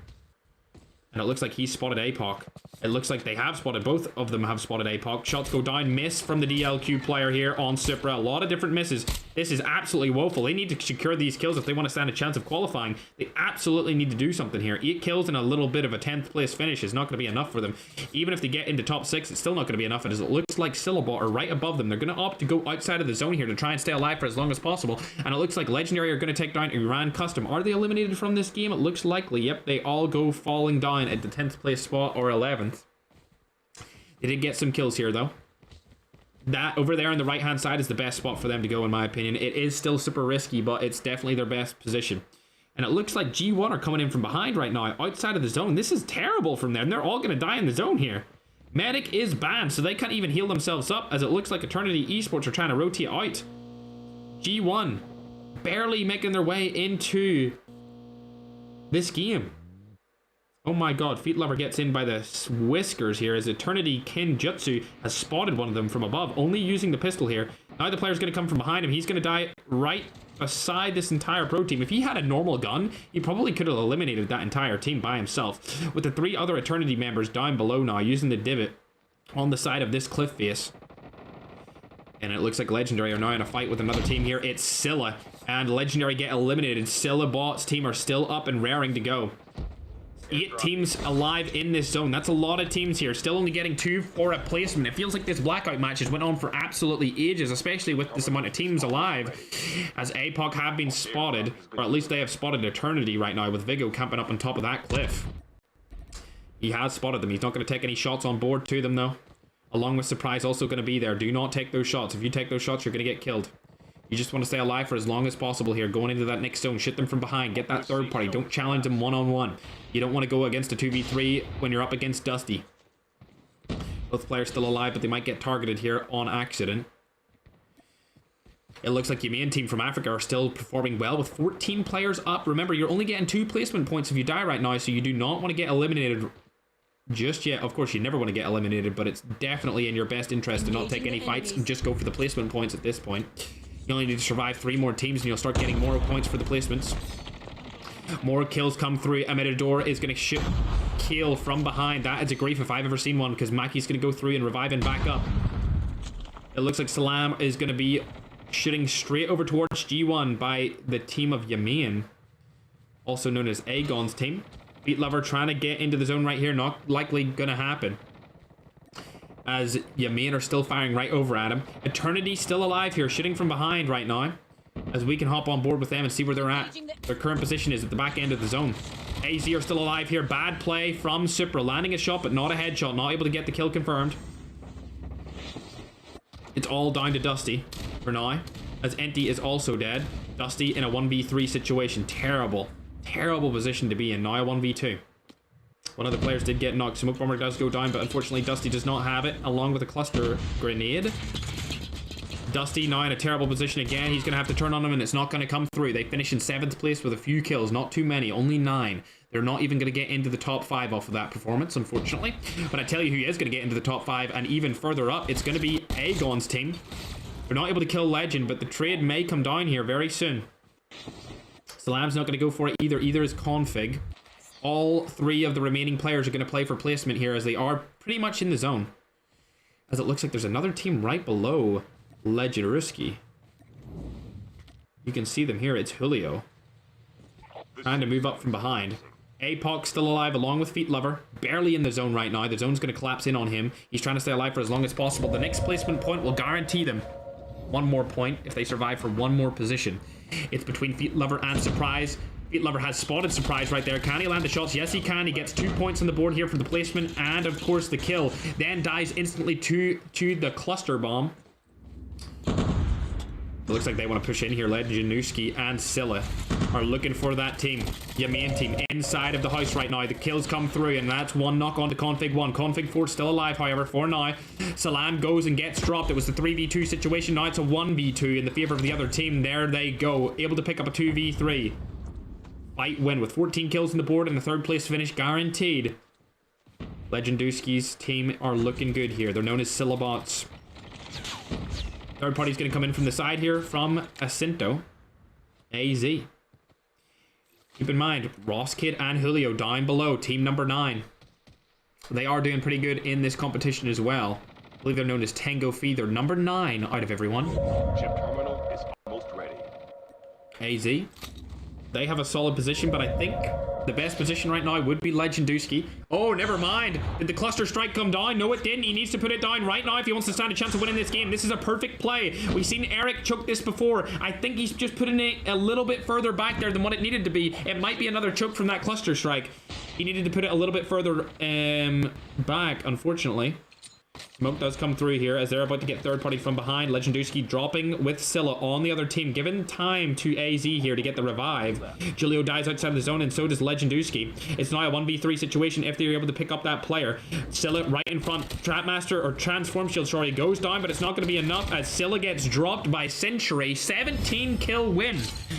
And it looks like he's spotted APOC. It looks like they have spotted, both of them have spotted APOC. Shots go down, miss from the DLQ player here on Supra. A lot of different misses. This is absolutely woeful. They need to secure these kills if they want to stand a chance of qualifying. They absolutely need to do something here. 8 kills and a little bit of a 10th place finish is not going to be enough for them. Even if they get into top 6, it's still not going to be enough. As it looks like Syllabot are right above them. They're going to opt to go outside of the zone here to try and stay alive for as long as possible. And it looks like Legendary are going to take down Iran Custom. Are they eliminated from this game? It looks likely. Yep, they all go falling down at the 10th place spot or 11th. They did get some kills here, though. That over there on the right hand side is the best spot for them to go, in my opinion. It is still super risky, but it's definitely their best position. And it looks like G1 are coming in from behind right now, outside of the zone. This is terrible from them. They're all going to die in the zone here. Medic is banned, so they can't even heal themselves up, as it looks like Eternity Esports are trying to rotate out. G1 barely making their way into this game. Oh my god, Feet Lover gets in by the whiskers here as Eternity Kenjutsu has spotted one of them from above, only using the pistol here. Now the player's going to come from behind him. He's going to die right beside this entire pro team. If he had a normal gun, he probably could have eliminated that entire team by himself. With the 3 other Eternity members down below now, using the divot on the side of this cliff face. And it looks like Legendary are now in a fight with another team here. It's Scylla, and Legendary get eliminated. Scylla Bot's team are still up and raring to go. 8 teams alive in this zone. That's a lot of teams here. Still only getting 2 for a placement. It feels like this blackout match has went on for absolutely ages, especially with this amount of teams alive, as APOC have been spotted, or at least they have spotted Eternity right now, with Vigo camping up on top of that cliff. He has spotted them. He's not going to take any shots on board to them, though. Along with Surprise also going to be there. Do not take those shots. If you take those shots, you're going to get killed. You just want to stay alive for as long as possible here. Going into that next zone. Shit them from behind. Get that third party. Don't challenge them one-on-one. You don't want to go against a 2v3 when you're up against Dusty. Both players still alive, but they might get targeted here on accident. It looks like your main team from Africa are still performing well with 14 players up. Remember, you're only getting 2 placement points if you die right now, so you do not want to get eliminated just yet. Of course, you never want to get eliminated, but it's definitely in your best interest to not take any fights and just go for the placement points at this point. You only need to survive 3 more teams and you'll start getting more points for the placements. More kills come through. Ametador is going to shoot kill from behind. That is a grief if I've ever seen one, because Maki's going to go through and revive and back up. It looks like Salam is going to be shooting straight over towards G1 by the team of Yamin, also known as Aegon's team. Feet Lover trying to get into the zone right here. Not likely going to happen, as Yamin are still firing right over at him. Eternity still alive here, shooting from behind right now, as we can hop on board with them and see where they're at. Their current position is at the back end of the zone. AZ are still alive here. Bad play from Supra, landing a shot but not a headshot, not able to get the kill confirmed. It's all down to Dusty for now, as Enti is also dead. Dusty in a 1v3 situation. Terrible position to be in. Now a 1v2. One of the players did get knocked. Smoke Bomber does go down, but unfortunately Dusty does not have it, along with a cluster grenade. Dusty now in a terrible position again. He's going to have to turn on him, and it's not going to come through. They finish in 7th place with a few kills. Not too many, only 9. They're not even going to get into the top 5 off of that performance, unfortunately. But I tell you who is going to get into the top 5, and even further up, it's going to be Aegon's team. They're not able to kill Legend, but the trade may come down here very soon. Salam's not going to go for it either. Either is Config. All 3 of the remaining players are going to play for placement here, as they are pretty much in the zone. As it looks like there's another team right below Legendaruski. You can see them here. It's Julio trying to move up from behind. APOC still alive along with Feet Lover. Barely in the zone right now. The zone's going to collapse in on him. He's trying to stay alive for as long as possible. The next placement point will guarantee them 1 more point if they survive for 1 more position. It's between Feet Lover and Surprise. Feet Lover has spotted Surprise right there. Can he land the shots? Yes, he can. He gets 2 points on the board here for the placement and, of course, the kill. Then dies instantly to the cluster bomb. It looks like they want to push in here. Legendaruski and Scylla are looking for that team. Your main team inside of the house right now. The kills come through, and that's 1 knock on to Config 1. Config 4 still alive, however, for now. Salam goes and gets dropped. It was the 3v2 situation. Now it's a 1v2 in the favor of the other team. There they go. Able to pick up a 2v3. Fight win with 14 kills on the board and the 3rd place finish guaranteed. Legendaruski's team are looking good here. They're known as Syllabots. Third party's going to come in from the side here from Asinto. AZ. Keep in mind, Ross Kid and Julio down below, team number 9. They are doing pretty good in this competition as well. I believe they're known as Tango Fee. They're number 9 out of everyone. Chip terminal is almost ready. AZ. They have a solid position, but I think the best position right now would be Legendaruski. Oh, never mind. Did the cluster strike come down? No, it didn't. He needs to put it down right now if he wants to stand a chance of winning this game. This is a perfect play. We've seen Eric choke this before. I think he's just putting it a little bit further back there than what it needed to be. It might be another choke from that cluster strike. He needed to put it a little bit further back, unfortunately. Smoke does come through here as they're about to get 3rd party from behind. Legendaruski dropping with Scylla on the other team. Given time to AZ here to get the revive. Julio dies outside the zone and so does Legendaruski. It's now a 1v3 situation if they're able to pick up that player. Scylla right in front. Trapmaster or Transform Shield, sorry, goes down, but it's not going to be enough as Scylla gets dropped by Century. 17 kill win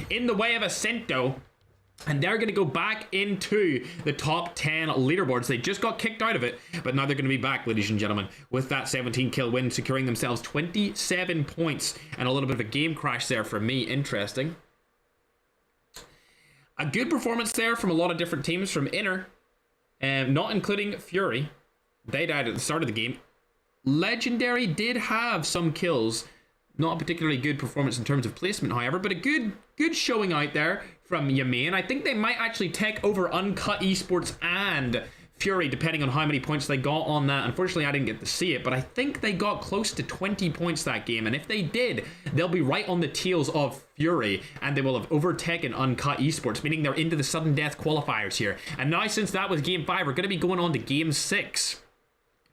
in the way of Asento. And they're going to go back into the top 10 leaderboards. They just got kicked out of it, but now they're going to be back, ladies and gentlemen, with that 17 kill win, securing themselves 27 points. And a little bit of a game crash there for me. Interesting. A good performance there from a lot of different teams from Inner, not including Fury. They died at the start of the game. Legendary did have some kills. Not a particularly good performance in terms of placement, however, but a good showing out there from Yamin. I think they might actually take over Uncut Esports and Fury, depending on how many points they got on that. Unfortunately, I didn't get to see it, but I think they got close to 20 points that game, and if they did, they'll be right on the tails of Fury, and they will have overtaken Uncut Esports, meaning they're into the sudden death qualifiers here. And now, since that was Game 5, we're going to be going on to Game 6.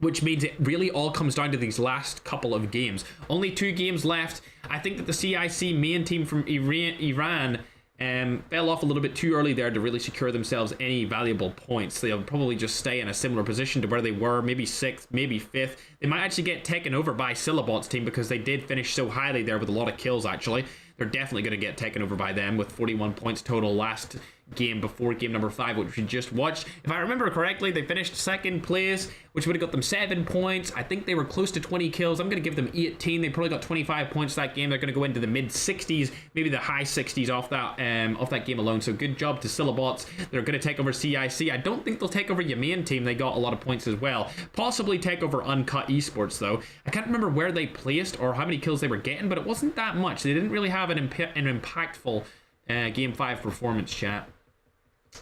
Which means it really all comes down to these last couple of games. Only 2 games left. I think that the CIC main team from Iran fell off a little bit too early there to really secure themselves any valuable points. They'll probably just stay in a similar position to where they were, maybe 6th, maybe 5th. They might actually get taken over by Syllabot's team because they did finish so highly there with a lot of kills, actually. They're definitely going to get taken over by them with 41 points total last game before game number 5, which we just watched. If I remember correctly, they finished 2nd place, which would have got them 7 points. I think they were close to 20 kills. I'm going to give them 18. They probably got 25 points that game. They're going to go into the mid-60s, maybe the high 60s off that game alone. So good job to Syllabots. They're going to take over CIC. I don't think they'll take over your main team. They got a lot of points as well. Possibly take over Uncut Esports, though. I can't remember where they placed or how many kills they were getting, but it wasn't that much. They didn't really have an impactful Game 5 performance, chat.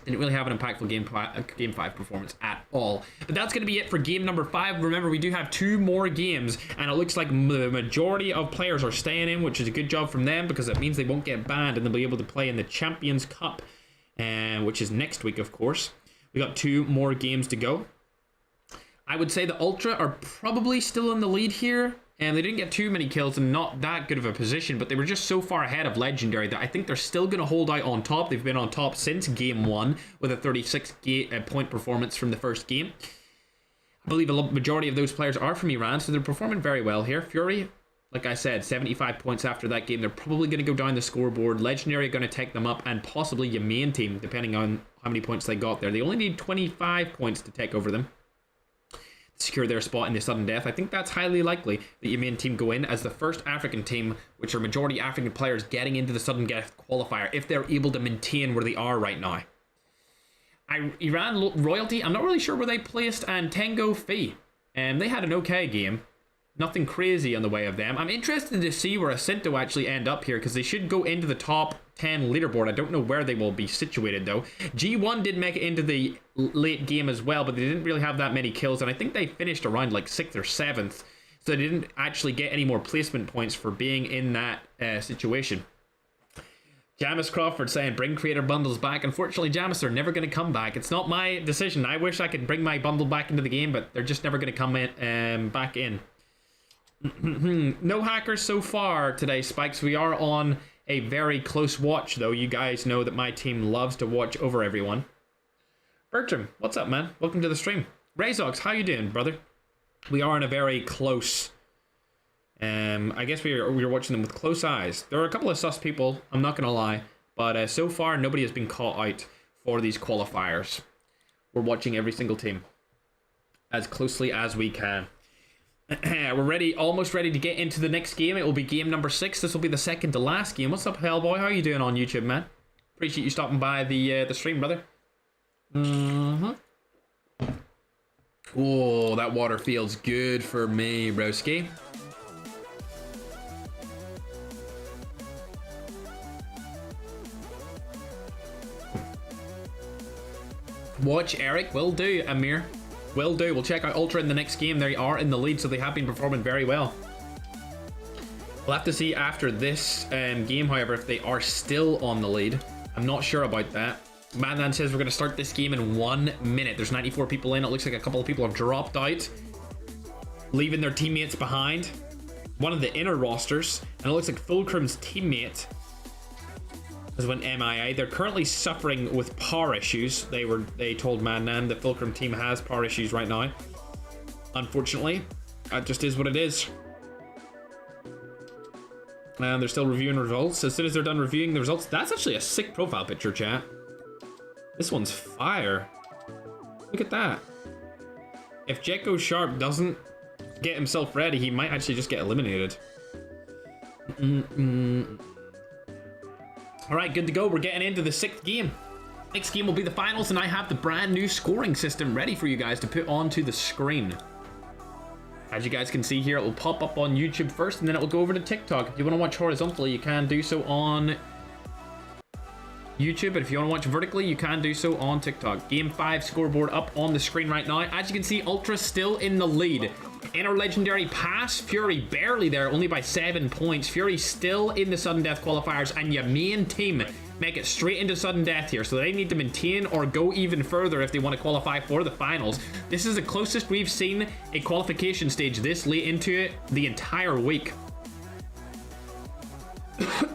Didn't really have an impactful Game 5 performance at all. But that's going to be it for game number 5. Remember, we do have 2 more games, and it looks like the majority of players are staying in, which is a good job from them because it means they won't get banned and they'll be able to play in the Champions Cup, which is next week, of course. We got 2 more games to go. I would say the Ultra are probably still in the lead here. And they didn't get too many kills and not that good of a position, but they were just so far ahead of Legendary that I think they're still going to hold out on top. They've been on top since game 1 with a 36 point performance from the first game. I believe a majority of those players are from Iran, so they're performing very well here. Fury, like I said, 75 points after that game. They're probably going to go down the scoreboard. Legendary are going to take them up, and possibly your main team, depending on how many points they got there. They only need 25 points to take over them. Secure their spot in the sudden death. I think that's highly likely that your main team go in as the first African team, which are majority African players getting into the sudden death qualifier if they're able to maintain where they are right now. Iran Royalty, I'm not really sure where they placed, and Tango Fee. They had an okay game. Nothing crazy on the way of them. I'm interested to see where Asinto actually end up here because they should go into the top 10 leaderboard. I don't know where they will be situated though. G1 did make it into the late game as well, but they didn't really have that many kills, and I think they finished around like 6th or 7th, so they didn't actually get any more placement points for being in that situation. Jamis Crawford saying, bring creator bundles back. Unfortunately, Jamis are never going to come back. It's not my decision. I wish I could bring my bundle back into the game, but they're just never going to come in, back in. No hackers so far today, Spikes. We are on a very close watch, though. You guys know that my team loves to watch over everyone. Bertram, what's up, man? Welcome to the stream. Razox, how you doing, brother? We are in a very close... I guess we're watching them with close eyes. There are a couple of sus people, I'm not going to lie, but so far nobody has been caught out for these qualifiers. We're watching every single team as closely as we can. We're ready, almost ready to get into the next game. It will be game number 6. This will be the second to last game. What's up, Hellboy? How are you doing on YouTube, man? Appreciate you stopping by the stream, brother. Oh, that water feels good for me, broski. Watch Eric, will do. Amir, will do. We'll check out Ultra in the next game. They are in the lead, so they have been performing very well. We'll have to see after this game, however, if they are still on the lead. I'm not sure about that. Madman says we're going to start this game in 1 minute. There's 94 people in. It looks like a couple of people have dropped out, leaving their teammates behind. One of the inner rosters, and it looks like Fulcrum's teammate has went MIA. They're currently suffering with power issues. They told Madman the Fulcrum team has power issues right now. Unfortunately, that just is what it is. And they're still reviewing results. As soon as they're done reviewing the results, that's actually a sick profile picture, chat. This one's fire. Look at that. If Jekko Sharp doesn't get himself ready, he might actually just get eliminated. Alright, good to go. We're getting into the 6th game. Next game will be the finals, and I have the brand new scoring system ready for you guys to put onto the screen. As you guys can see here, it will pop up on YouTube first, and then it will go over to TikTok. If you want to watch horizontally, you can do so on YouTube, but if you want to watch vertically, you can do so on TikTok. Game 5 scoreboard up on the screen right now. As you can see, Ultra still in the lead. In our legendary pass, Fury barely there, only by 7 points. Fury still in the sudden death qualifiers, and your main team make it straight into sudden death here, so they need to maintain or go even further if they want to qualify for the finals. This is the closest we've seen a qualification stage this late into it the entire week.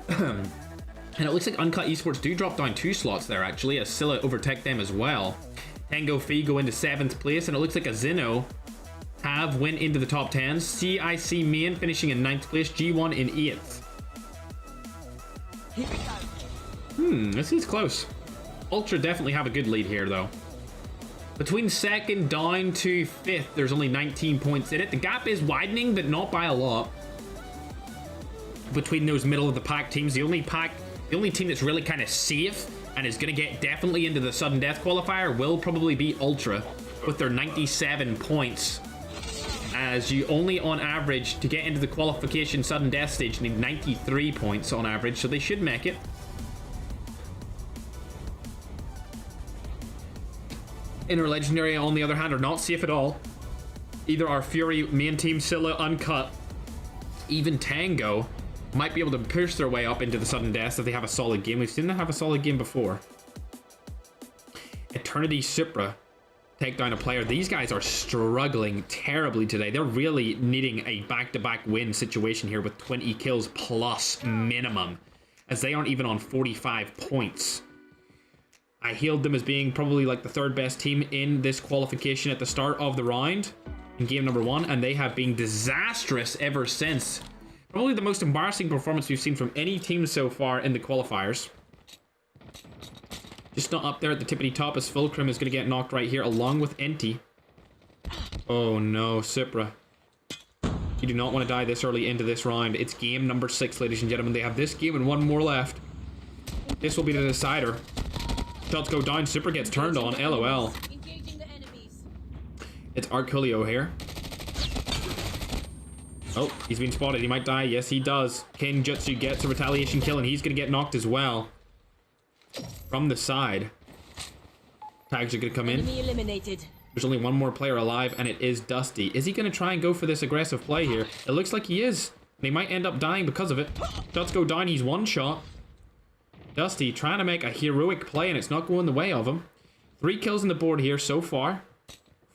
And it looks like Uncut Esports do drop down 2 slots there, actually, as Scylla overtake them as well. Tango Fee go into 7th place, and it looks like a Zeno have went into the top 10s. CIC Main finishing in 9th place, G1 in 8th. This is close. Ultra definitely have a good lead here, though. Between 2nd down to 5th, there's only 19 points in it. The gap is widening, but not by a lot. Between those middle of the pack teams, the only team that's really kind of safe and is going to get definitely into the sudden death qualifier will probably be Ultra with their 97 points. As you only on average to get into the qualification sudden death stage need 93 points on average, so they should make it. Inner Legendary, on the other hand, are not safe at all. Either our Fury, main team, Scylla, Uncut, even Tango might be able to push their way up into the sudden death if they have a solid game. We've seen them have a solid game before. Eternity Supra take down a player. These guys are struggling terribly today. They're really needing a back-to-back win situation here with 20 kills plus minimum, as they aren't even on 45 points. I hailed them as being probably like the 3rd best team in this qualification at the start of the round in game number 1, and they have been disastrous ever since. Probably the most embarrassing performance we've seen from any team so far in the qualifiers. Just not up there at the tippity top, as Fulcrum is going to get knocked right here along with Enti. Oh no, Supra. You do not want to die this early into this round. It's game number 6, ladies and gentlemen. They have this game and 1 more left. This will be the decider. Shots go down, Supra gets turned on, LOL. It's Arculio here. Oh, he's been spotted. He might die. Yes, he does. King Jutsu gets a retaliation kill, and he's going to get knocked as well. From the side. Tags are going to come in. There's only 1 more player alive, and it is Dusty. Is he going to try and go for this aggressive play here? It looks like he is. And he might end up dying because of it. Shots go down. He's 1 shot. Dusty trying to make a heroic play, and it's not going the way of him. 3 kills on the board here so far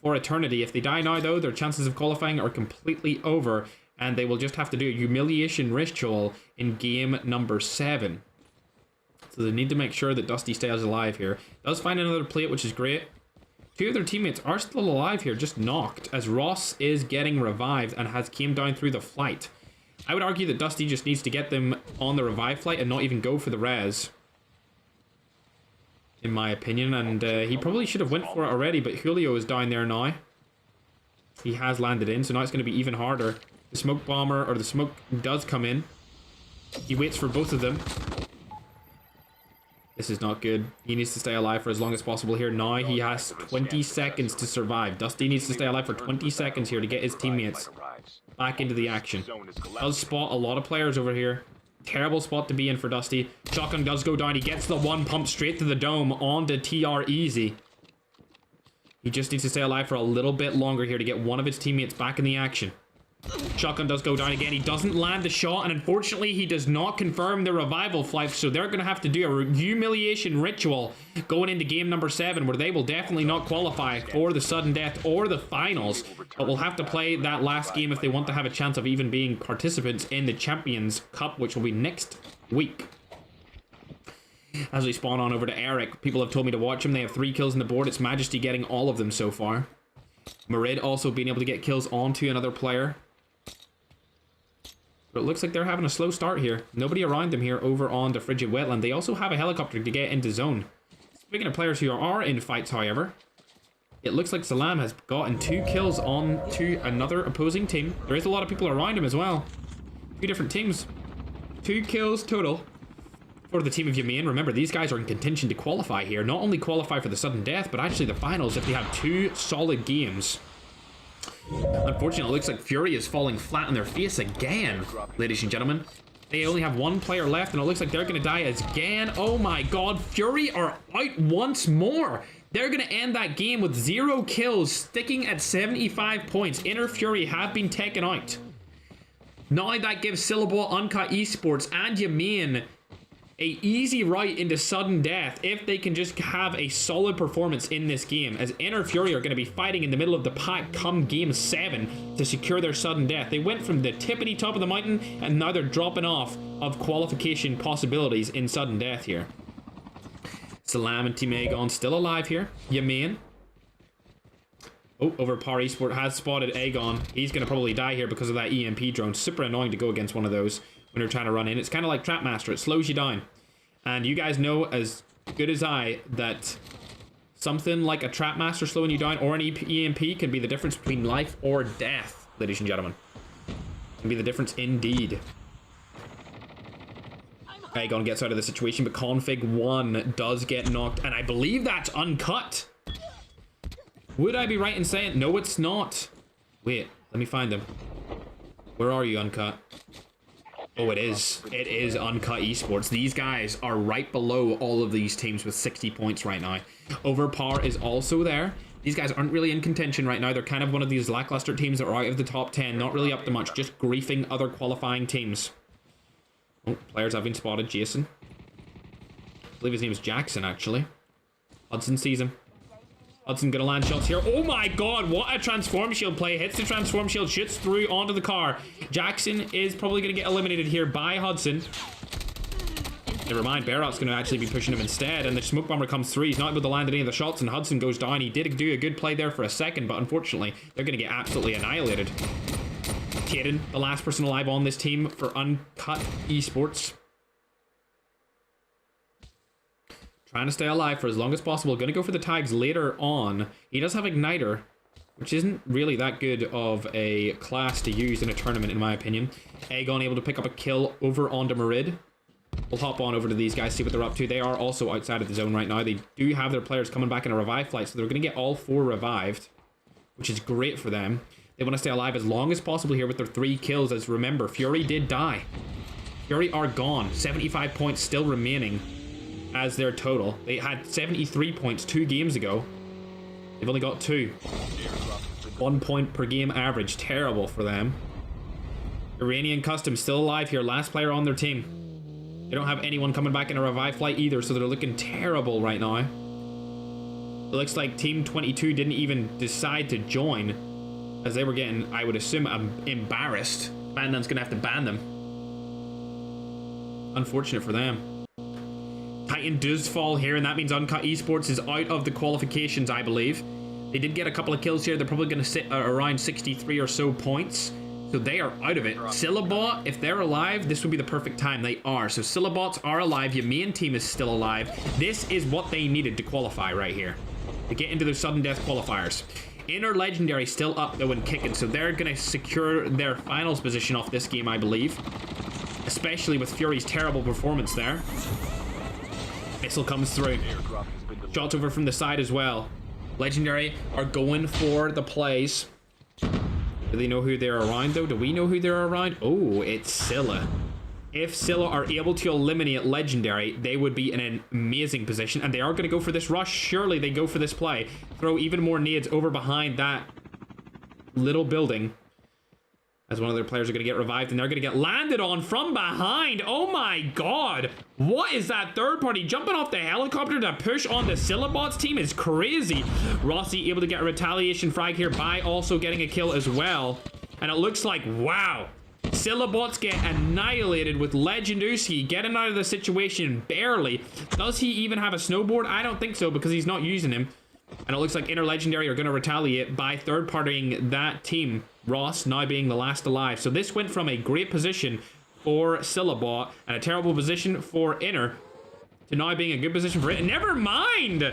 for Eternity. If they die now, though, their chances of qualifying are completely over, and they will just have to do a humiliation ritual in game number 7. So they need to make sure that Dusty stays alive here. Does find another plate, which is great. 2 of their teammates are still alive here, just knocked, as Ross is getting revived and has came down through the flight. I would argue that Dusty just needs to get them on the revive flight and not even go for the res, in my opinion. And he probably should have went for it already, but Julio is down there now. He has landed in, so now it's going to be even harder. The smoke bomber, or the smoke, does come in. He waits for both of them. This is not good. He needs to stay alive for as long as possible here. Now he has 20 seconds to survive. Dusty needs to stay alive for 20 seconds here to get his teammates back into the action. Does spot a lot of players over here. Terrible spot to be in for Dusty. Shotgun does go down. He gets the 1 pump straight to the dome onto TR easy. He just needs to stay alive for a little bit longer here to get one of his teammates back in the action. Shotgun does go down again. He doesn't land the shot, and unfortunately he does not confirm the revival flight, so they're going to have to do a humiliation ritual going into game number 7, where they will definitely not qualify for the sudden death or the finals, but will have to play that last game if they want to have a chance of even being participants in the Champions Cup, which will be next week. As we spawn on over to Eric, people have told me to watch him. They have 3 kills on the board. It's Majesty getting all of them so far. Marid also being able to get kills onto another player. But it looks like they're having a slow start here. Nobody around them here over on the Frigid Wetland. They also have a helicopter to get into zone. Speaking of players who are in fights, however, it looks like Salam has gotten 2 kills on to another opposing team. There is a lot of people around him as well. 2 different teams. 2 kills total for the team of Yamin. Remember, these guys are in contention to qualify here. Not only qualify for the sudden death, but actually the finals if they have 2 solid games. Unfortunately, it looks like Fury is falling flat on their face again, ladies and gentlemen. They only have 1 player left, and it looks like they're going to die again. Oh my god, Fury are out once more. They're going to end that game with 0 kills, sticking at 75 points. Inner Fury have been taken out. Now that gives Syllable, Uncut Esports, and Yamin a easy right into sudden death if they can just have a solid performance in this game, as Inner Fury are going to be fighting in the middle of the pack come game 7 to secure their sudden death. They went from the tippity top of the mountain, and now they're dropping off of qualification possibilities in sudden death here. Salam and Team Aegon still alive here. Yamin. Oh, Overpower Esport has spotted Aegon. He's going to probably die here because of that EMP drone. Super annoying to go against one of those when you're trying to run in. It's kind of like Trapmaster. It slows you down. And you guys know as good as I that something like a Trapmaster slowing you down or an EMP can be the difference between life or death, ladies and gentlemen. Can be the difference indeed. Aegon gets out of the situation, but Config 1 does get knocked, and I believe that's uncut. Would I be right in saying... No, it's not. Wait, let me find them. Where are you, Uncut? Oh, it is. It is Uncut Esports. These guys are right below all of these teams with 60 points right now. Overpower is also there. These guys aren't really in contention right now. They're kind of one of these lackluster teams that are out of the top 10. Not really up to much, just griefing other qualifying teams. Oh, players have been spotted. Jason. I believe his name is Jackson, actually. Hudson sees him. Hudson gonna land shots here. Oh my god, what a transform shield play. Hits the transform shield, shoots through onto the car. Jackson is probably gonna get eliminated here by Hudson. Never mind, Barrock's gonna actually be pushing him instead, and the smoke bomber comes through. He's not able to land any of the shots, and Hudson goes down. He did do a good play there for a second, but unfortunately, they're gonna get absolutely annihilated. Kaden, the last person alive on this team for Uncut Esports. Trying to stay alive for as long as possible. Going to go for the tags later on. He does have Igniter, which isn't really that good of a class to use in a tournament, in my opinion. Aegon able to pick up a kill over onto Marid. We'll hop on over to these guys, see what they're up to. They are also outside of the zone right now. They do have their players coming back in a revive flight, so they're going to get all 4 revived, which is great for them. They want to stay alive as long as possible here with their 3 kills, as remember, Fury did die. Fury are gone. 75 points still remaining as their total. They had 73 points 2 games ago. They've only got 2. 1 point per game average. Terrible for them. Iranian Custom still alive here. Last player on their team. They don't have anyone coming back in a revive flight either, so they're looking terrible right now. It looks like Team 22 didn't even decide to join, as they were getting, I would assume, embarrassed. Bandon's gonna have to ban them. Unfortunate for them. Titan does fall here, and that means Uncut Esports is out of the qualifications, I believe. They did get a couple of kills here. They're probably going to sit around 63 or so points. So they are out of it. Syllabot, if they're alive, this would be the perfect time. They are. So Syllabots are alive. Your main team is still alive. This is what they needed to qualify right here, to get into their sudden death qualifiers. Inner Legendary still up, though, and kicking. So they're going to secure their finals position off this game, I believe. Especially with Fury's terrible performance there. Missile comes through. Shots over from the side as well. Legendary are going for the plays. Do they know who they're around, though? Do we know who they're around? Oh, it's Scylla. If Scylla are able to eliminate Legendary, they would be in an amazing position. And they are going to go for this rush. Surely they go for this play. Throw even more nades over behind that little building, as one of their players are going to get revived, and they're going to get landed on from behind. Oh my god. What is that third party? Jumping off the helicopter to push on the Syllabot's team is crazy. Rossi able to get a retaliation frag here by also getting a kill as well. And it looks like, wow, Syllabots get annihilated with Legend Uski getting out of the situation barely. Does he even have a snowboard? I don't think so, because he's not using him. And it looks like Inner Legendary are going to retaliate by third-partying that team. Ross now being the last alive. So this went from a great position for Syllabot and a terrible position for Inner to now being a good position for it. And never mind!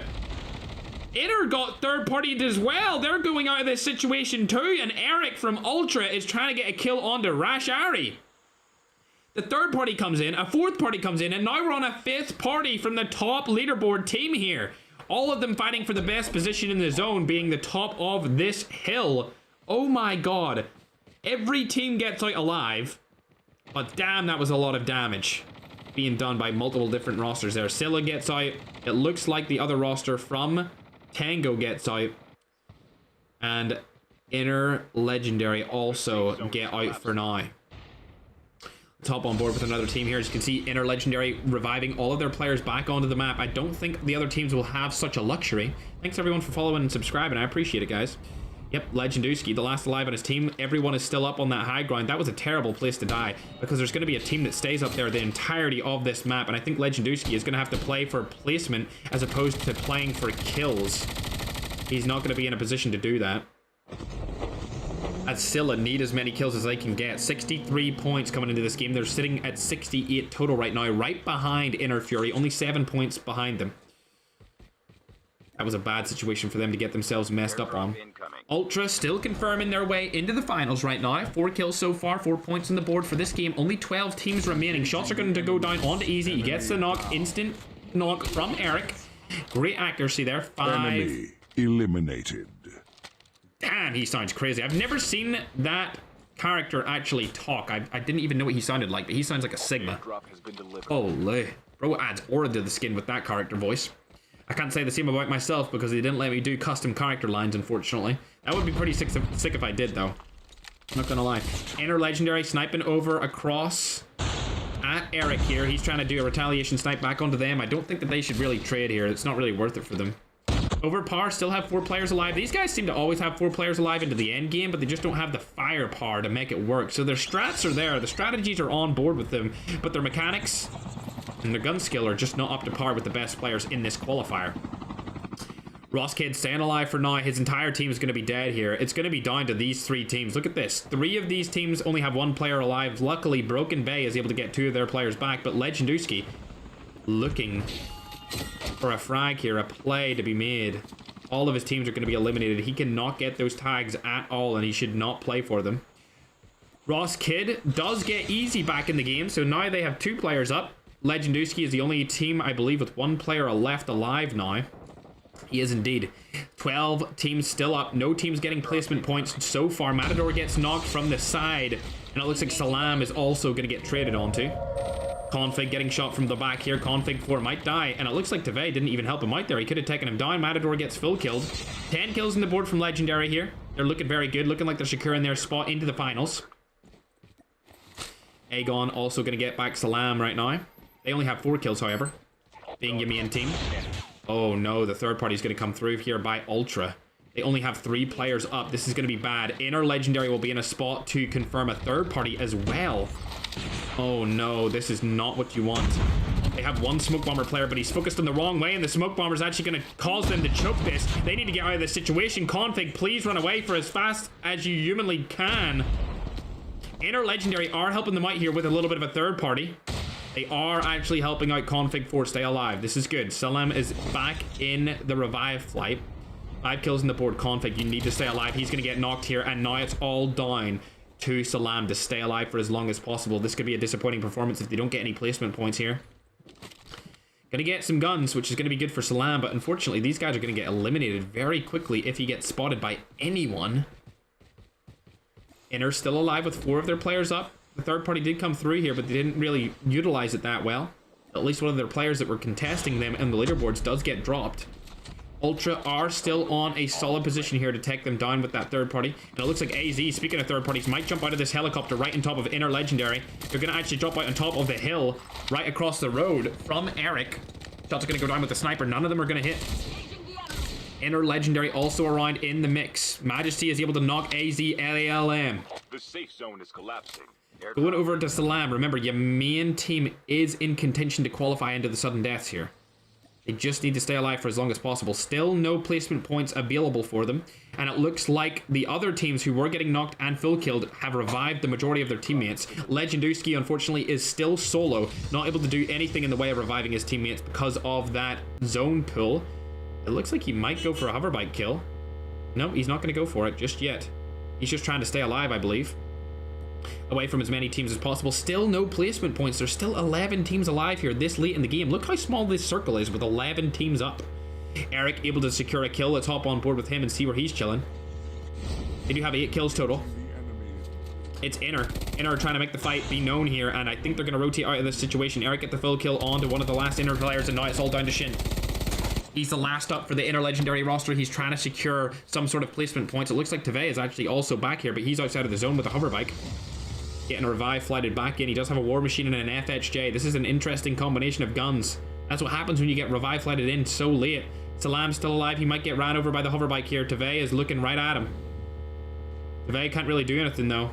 Inner got third partied as well. They're going out of this situation too. And Eric from Ultra is trying to get a kill onto Rashari. The third party comes in, a fourth party comes in, and now we're on a fifth party from the top leaderboard team here. All of them fighting for the best position in the zone, being the top of this hill. Oh my god. Every team gets out alive. But damn, that was a lot of damage being done by multiple different rosters there. Scylla gets out. It looks like the other roster from Tango gets out. And Inner Legendary also get out for now. Let's hop on board with another team here. As you can see, Inner Legendary reviving all of their players back onto the map. I don't think the other teams will have such a luxury. Thanks everyone for following and subscribing. I appreciate it, guys. Yep, Legenduski, the last alive on his team. Everyone is still up on that high ground. That was a terrible place to die because there's going to be a team that stays up there the entirety of this map. And I think Legenduski is going to have to play for placement as opposed to playing for kills. He's not going to be in a position to do that. As Scylla need as many kills as they can get. 63 points coming into this game. They're sitting at 68 total right now, right behind Inner Fury. Only 7 points behind them. That was a bad situation for them to get themselves messed up on. Ultra still confirming their way into the finals right now. 4 kills so far, 4 points on the board for this game. Only 12 teams remaining. Shots are going to go down onto Easy. He gets the knock, instant knock from Eric. Great accuracy there. 5. Enemy eliminated. Damn, he sounds crazy. I've never seen that character actually talk. I didn't even know what he sounded like, but he sounds like a Sigma. Holy. Bro adds aura to the skin with that character voice. I can't say the same about myself because they didn't let me do custom character lines, unfortunately. That would be pretty sick if I did, though. Not gonna lie. Inner Legendary sniping over across at Eric here. He's trying to do a retaliation snipe back onto them. I don't think that they should really trade here. It's not really worth it for them. Overpower still have 4 players alive. These guys seem to always have 4 players alive into the end game, but they just don't have the firepower to make it work. So their strats are there. The strategies are on board with them, but their mechanics and their gun skill are just not up to par with the best players in this qualifier. Ross Kidd staying alive for now. His entire team is going to be dead here. It's going to be down to these 3 teams. Look at this. 3 of these teams only have 1 player alive. Luckily, Broken Bay is able to get 2 of their players back, but Legenduski looking for a frag here, a play to be made. All of his teams are going to be eliminated. He cannot get those tags at all, and he should not play for them. Ross Kidd does get Easy back in the game, so now they have 2 players up. Legenduski is the only team, I believe, with 1 player left alive now. He is indeed. 12 teams still up. No teams getting placement points so far. Matador gets knocked from the side, and it looks like Salam is also going to get traded onto. Config getting shot from the back here. Config 4 might die, and it looks like Teve didn't even help him out there. He could have taken him down. Matador gets full killed. 10 kills on the board from Legendary here. They're looking very good, looking like they're securing their spot into the finals. Aegon also going to get back Salam right now. They only have 4 kills, however, being your main team. Oh no, the third party is going to come through here by Ultra. They only have 3 players up. This is going to be bad. Inner Legendary will be in a spot to confirm a third party as well. Oh no, this is not what you want. They have 1 smoke bomber player, but he's focused on the wrong way, and the smoke bomber is actually going to cause them to choke this. They need to get out of this situation. Config, please run away for as fast as you humanly can. Inner Legendary are helping them out here with a little bit of a third party. They are actually helping out Config 4 stay alive. This is good. Salam is back in the revive flight. 5 kills on the board. Config, you need to stay alive. He's going to get knocked here, and now it's all down to Salam to stay alive for as long as possible. This could be a disappointing performance if they don't get any placement points here. Gonna get some guns, which is going to be good for Salam, but unfortunately these guys are going to get eliminated very quickly if he gets spotted by anyone. Inner still alive with 4 of their players up. The third party did come through here, but they didn't really utilize it that well. At least one of their players that were contesting them in the leaderboards does get dropped. Ultra are still on a solid position here to take them down with that third party. And it looks like AZ, speaking of third parties, might jump out of this helicopter right on top of Inner Legendary. They're going to actually drop out on top of the hill right across the road from Eric. Shots are going to go down with the sniper. None of them are going to hit. Inner Legendary also around in the mix. Majesty is able to knock AZ LALM. The safe zone is collapsing. Going over to Salam. Remember, your main team is in contention to qualify into the sudden deaths here. They just need to stay alive for as long as possible. Still no placement points available for them. And it looks like the other teams who were getting knocked and full killed have revived the majority of their teammates. Legenduski, unfortunately, is still solo, not able to do anything in the way of reviving his teammates because of that zone pull. It looks like he might go for a hoverbike kill. No, he's not going to go for it just yet. He's just trying to stay alive, I believe. Away from as many teams as possible. Still no placement points. There's still 11 teams alive here this late in the game. Look how small this circle is with 11 teams up. Eric able to secure a kill. Let's hop on board with him and see where he's chilling. They do have 8 kills total. It's Inner. Inner trying to make the fight be known here, and I think they're going to rotate out of this situation. Eric get the full kill onto one of the last Inner players, and now it's all down to Shin. He's the last up for the Inner Legendary roster. He's trying to secure some sort of placement points. It looks like Teve is actually also back here, but he's outside of the zone with a hoverbike. Getting a revive flighted back in. He does have a war machine and an FHJ. This is an interesting combination of guns. That's what happens when you get revive flighted in so late. Salam's still alive. He might get ran over by the hoverbike here. Teve is looking right at him. Teve can't really do anything though.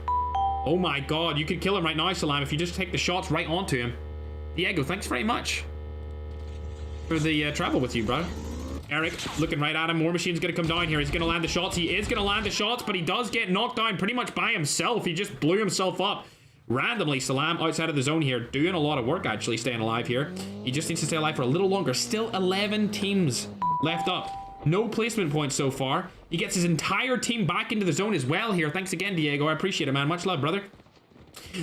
Oh my god, you could kill him right now, Salam, if you just take the shots right onto him. Diego, thanks very much for the travel with you, bro. Eric looking right at him. War Machine's gonna come down here. He's gonna land the shots. He is gonna land the shots, but he does get knocked down pretty much by himself. He just blew himself up randomly. Salam outside of the zone here, doing a lot of work actually, staying alive here. He just needs to stay alive for a little longer. Still 11 teams left up. No placement points so far. He gets his entire team back into the zone as well here. Thanks again, Diego. I appreciate it, man. Much love, brother.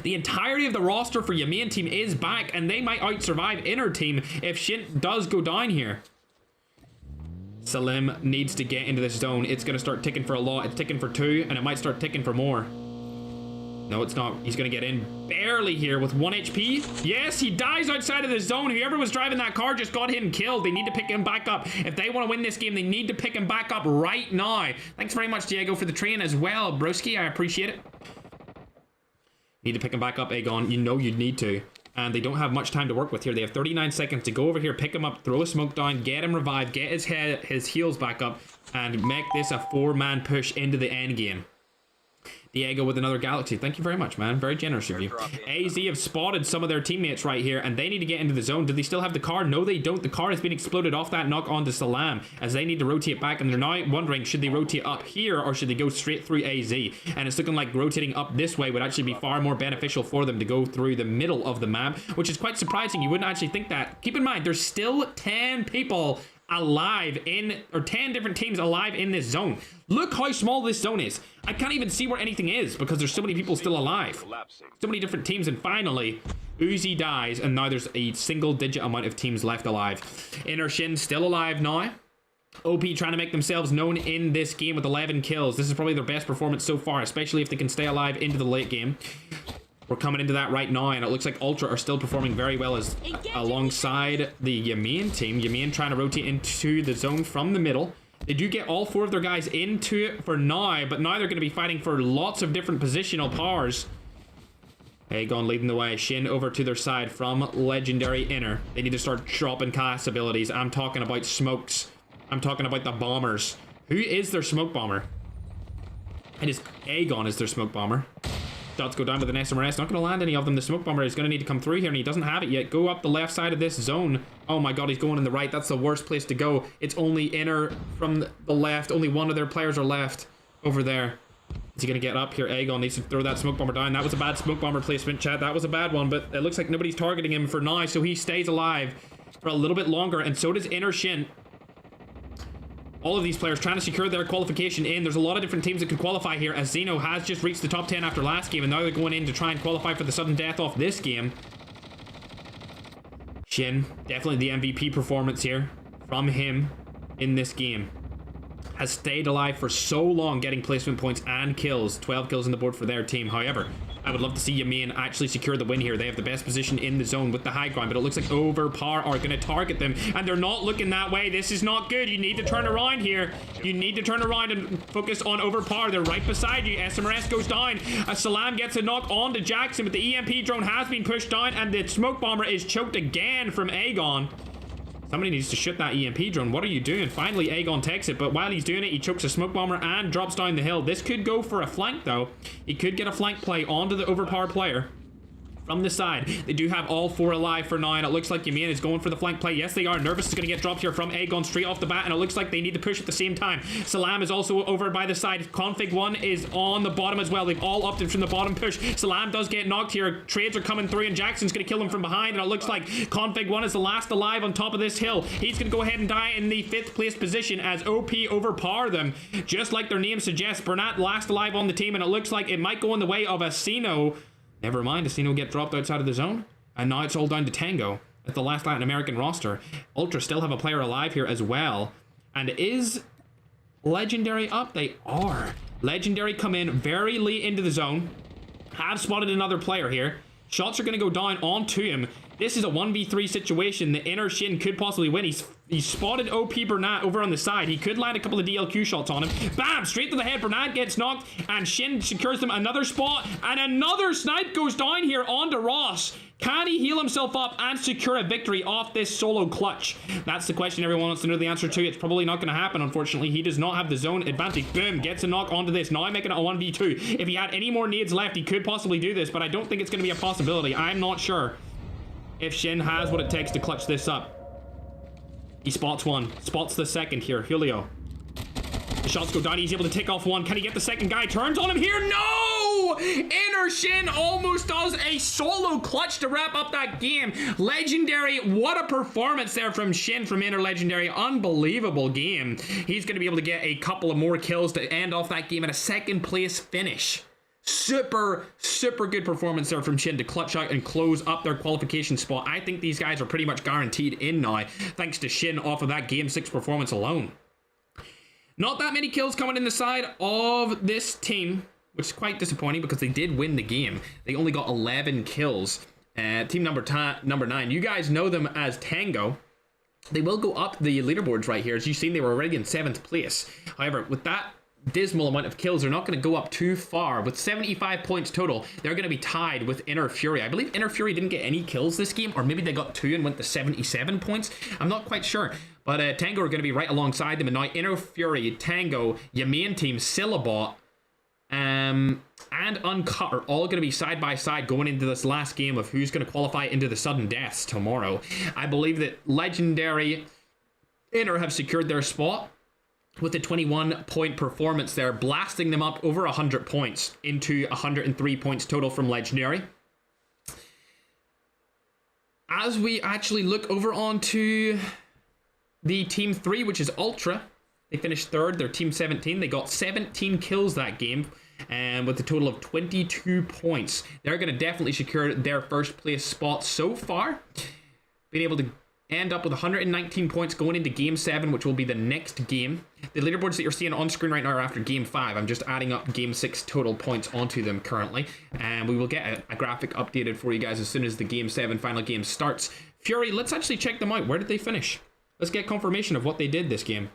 The entirety of the roster for your main team is back, and they might out-survive Inner team if Shin does go down here. Salim needs to get into this zone. It's going to start ticking for a lot. It's ticking for 2, and it might start ticking for more. No, it's not. He's going to get in barely here with 1 HP. Yes, he dies outside of the zone. Whoever was driving that car just got him killed. They need to pick him back up. If they want to win this game, they need to pick him back up right now. Thanks very much, Diego, for the train as well, broski. I appreciate it. Need to pick him back up, Aegon. You know you need to. And they don't have much time to work with here. They have 39 seconds to go over here, pick him up, throw a smoke down, get him revived, get his heals back up, and make this a 4-man push into the end game. Diego with another galaxy. Thank you very much, man. Very generous of you. AZ have spotted some of their teammates right here, and they need to get into the zone. Do they still have the car? No, they don't. The car has been exploded off that knock onto Salam, as they need to rotate back, and they're now wondering, should they rotate up here, or should they go straight through AZ? And it's looking like rotating up this way would actually be far more beneficial for them to go through the middle of the map, which is quite surprising. You wouldn't actually think that. Keep in mind, there's still 10 people alive in, or 10 different teams alive in this zone. Look how small this zone is. I can't even see where anything is because there's so many people still alive. So many different teams, and finally Uzi dies, and now there's a single-digit amount of teams left alive. Inner Shin still alive now. OP trying to make themselves known in this game with 11 kills. This is probably their best performance so far, especially if they can stay alive into the late game. We're coming into that right now, and it looks like Ultra are still performing very well as alongside the Yamin team. Yamin trying to rotate into the zone from the middle. They do get all 4 of their guys into it for now, but now they're going to be fighting for lots of different positional powers. Aegon leading the way. Shin over to their side from Legendary Inner. They need to start dropping class abilities. I'm talking about smokes. I'm talking about the bombers. Who is their smoke bomber? It is Aegon is their smoke bomber. Dots go down with an SMRS. Not going to land any of them. The smoke bomber is going to need to come through here, and he doesn't have it yet. Go up the left side of this zone. Oh my god, he's going in the right. That's the worst place to go. It's only Inner from the left. Only one of their players are left over there. Is he going to get up here? Aegon needs to throw that smoke bomber down. That was a bad smoke bomber placement, chat. That was a bad one, but it looks like nobody's targeting him for now, so he stays alive for a little bit longer, and so does Inner Shin. All of these players trying to secure their qualification in. There's a lot of different teams that could qualify here, as Xeno has just reached the top 10 after last game, and now they're going in to try and qualify for the sudden death off this game. Shin, definitely the MVP performance here from him in this game. Has stayed alive for so long, getting placement points and kills. 12 kills on the board for their team. However, I would love to see Yamin actually secure the win here. They have the best position in the zone with the high ground, but it looks like Overpower are going to target them, and they're not looking that way. This is not good. You need to turn around here. You need to turn around and focus on Overpower. They're right beside you. SMRS goes down. Salam gets a knock onto Jackson, but the EMP drone has been pushed down, and the smoke bomber is choked again from Aegon. Somebody needs to shoot that EMP drone. What are you doing? Finally, Aegon takes it, but while he's doing it, he chokes a smoke bomber and drops down the hill. This could go for a flank, though. He could get a flank play onto the Overpower player. from the side. They do have all 4 alive for now, and it looks like Yamin is going for the flank play. Yes, they are. Nervous is going to get dropped here from Aegon straight off the bat, and it looks like they need to push at the same time. Salam is also over by the side. Config 1 is on the bottom as well. They've all opted from the bottom push. Salam does get knocked here. Trades are coming through, and Jackson's going to kill him from behind, and it looks like Config 1 is the last alive on top of this hill. He's going to go ahead and die in the 5th place position as OP overpower them, just like their name suggests. Bernat last alive on the team, and it looks like it might go in the way of Asino. Never mind, Asino get dropped outside of the zone, and now it's all down to Tango at the last Latin American roster. Ultra still have a player alive here as well. And is Legendary up? They are. Legendary come in very late into the zone. Have spotted another player here. Shots are going to go down onto him. This is a 1v3 situation. The inner Shin could possibly win. He's spotted OP Bernat over on the side. He could land a couple of DLQ shots on him. Bam! Straight to the head. Bernat gets knocked, and Shin secures them another spot, and another snipe goes down here onto Ross. Can he heal himself up and secure a victory off this solo clutch? That's the question everyone wants to know the answer to. It's probably not going to happen, unfortunately. He does not have the zone advantage. Boom, gets a knock onto this. Now making it a 1v2. If he had any more nades left, he could possibly do this, but I don't think it's going to be a possibility. I'm not sure if Shin has what it takes to clutch this up. He spots one. Spots the second here. Julio. The shots go down. He's able to take off one. Can he get the second guy? Turns on him here. No! Inner Shin almost does a solo clutch to wrap up that game. Legendary. What a performance there from Shin from Inner Legendary. Unbelievable game. He's going to be able to get a couple of more kills to end off that game at a 2nd place finish. Super good performance there from Shin to clutch out and close up their qualification spot. I think these guys are pretty much guaranteed in now, thanks to Shin off of that Game 6 performance alone. Not that many kills coming in the side of this team, which is quite disappointing because they did win the game. They only got 11 kills. Team number 9, you guys know them as Tango. They will go up the leaderboards right here. As you've seen, they were already in 7th place. However, with that dismal amount of kills, they're not going to go up too far. With 75 points total, they're going to be tied with Inner Fury. I believe Inner Fury didn't get any kills this game, or maybe they got 2 and went to 77 points. I'm not quite sure. But Tango are going to be right alongside them. And now Inner Fury, Tango, your main team, Syllabot, and Uncut are all going to be side by side going into this last game of who's going to qualify into the sudden deaths tomorrow. I believe that Legendary Inner have secured their spot with a 21-point performance there, blasting them up over 100 points into 103 points total from Legendary. As we actually look over onto the Team 3, which is Ultra, they finished 3rd. They're Team 17. They got 17 kills that game, and with a total of 22 points. They're going to definitely secure their 1st place spot so far, being able to end up with 119 points going into Game 7, which will be the next game. The leaderboards that you're seeing on screen right now are after Game 5. I'm just adding up Game 6 total points onto them currently. And we will get a graphic updated for you guys as soon as the Game 7 final game starts. Fury, let's actually check them out. Where did they finish? Let's get confirmation of what they did this game.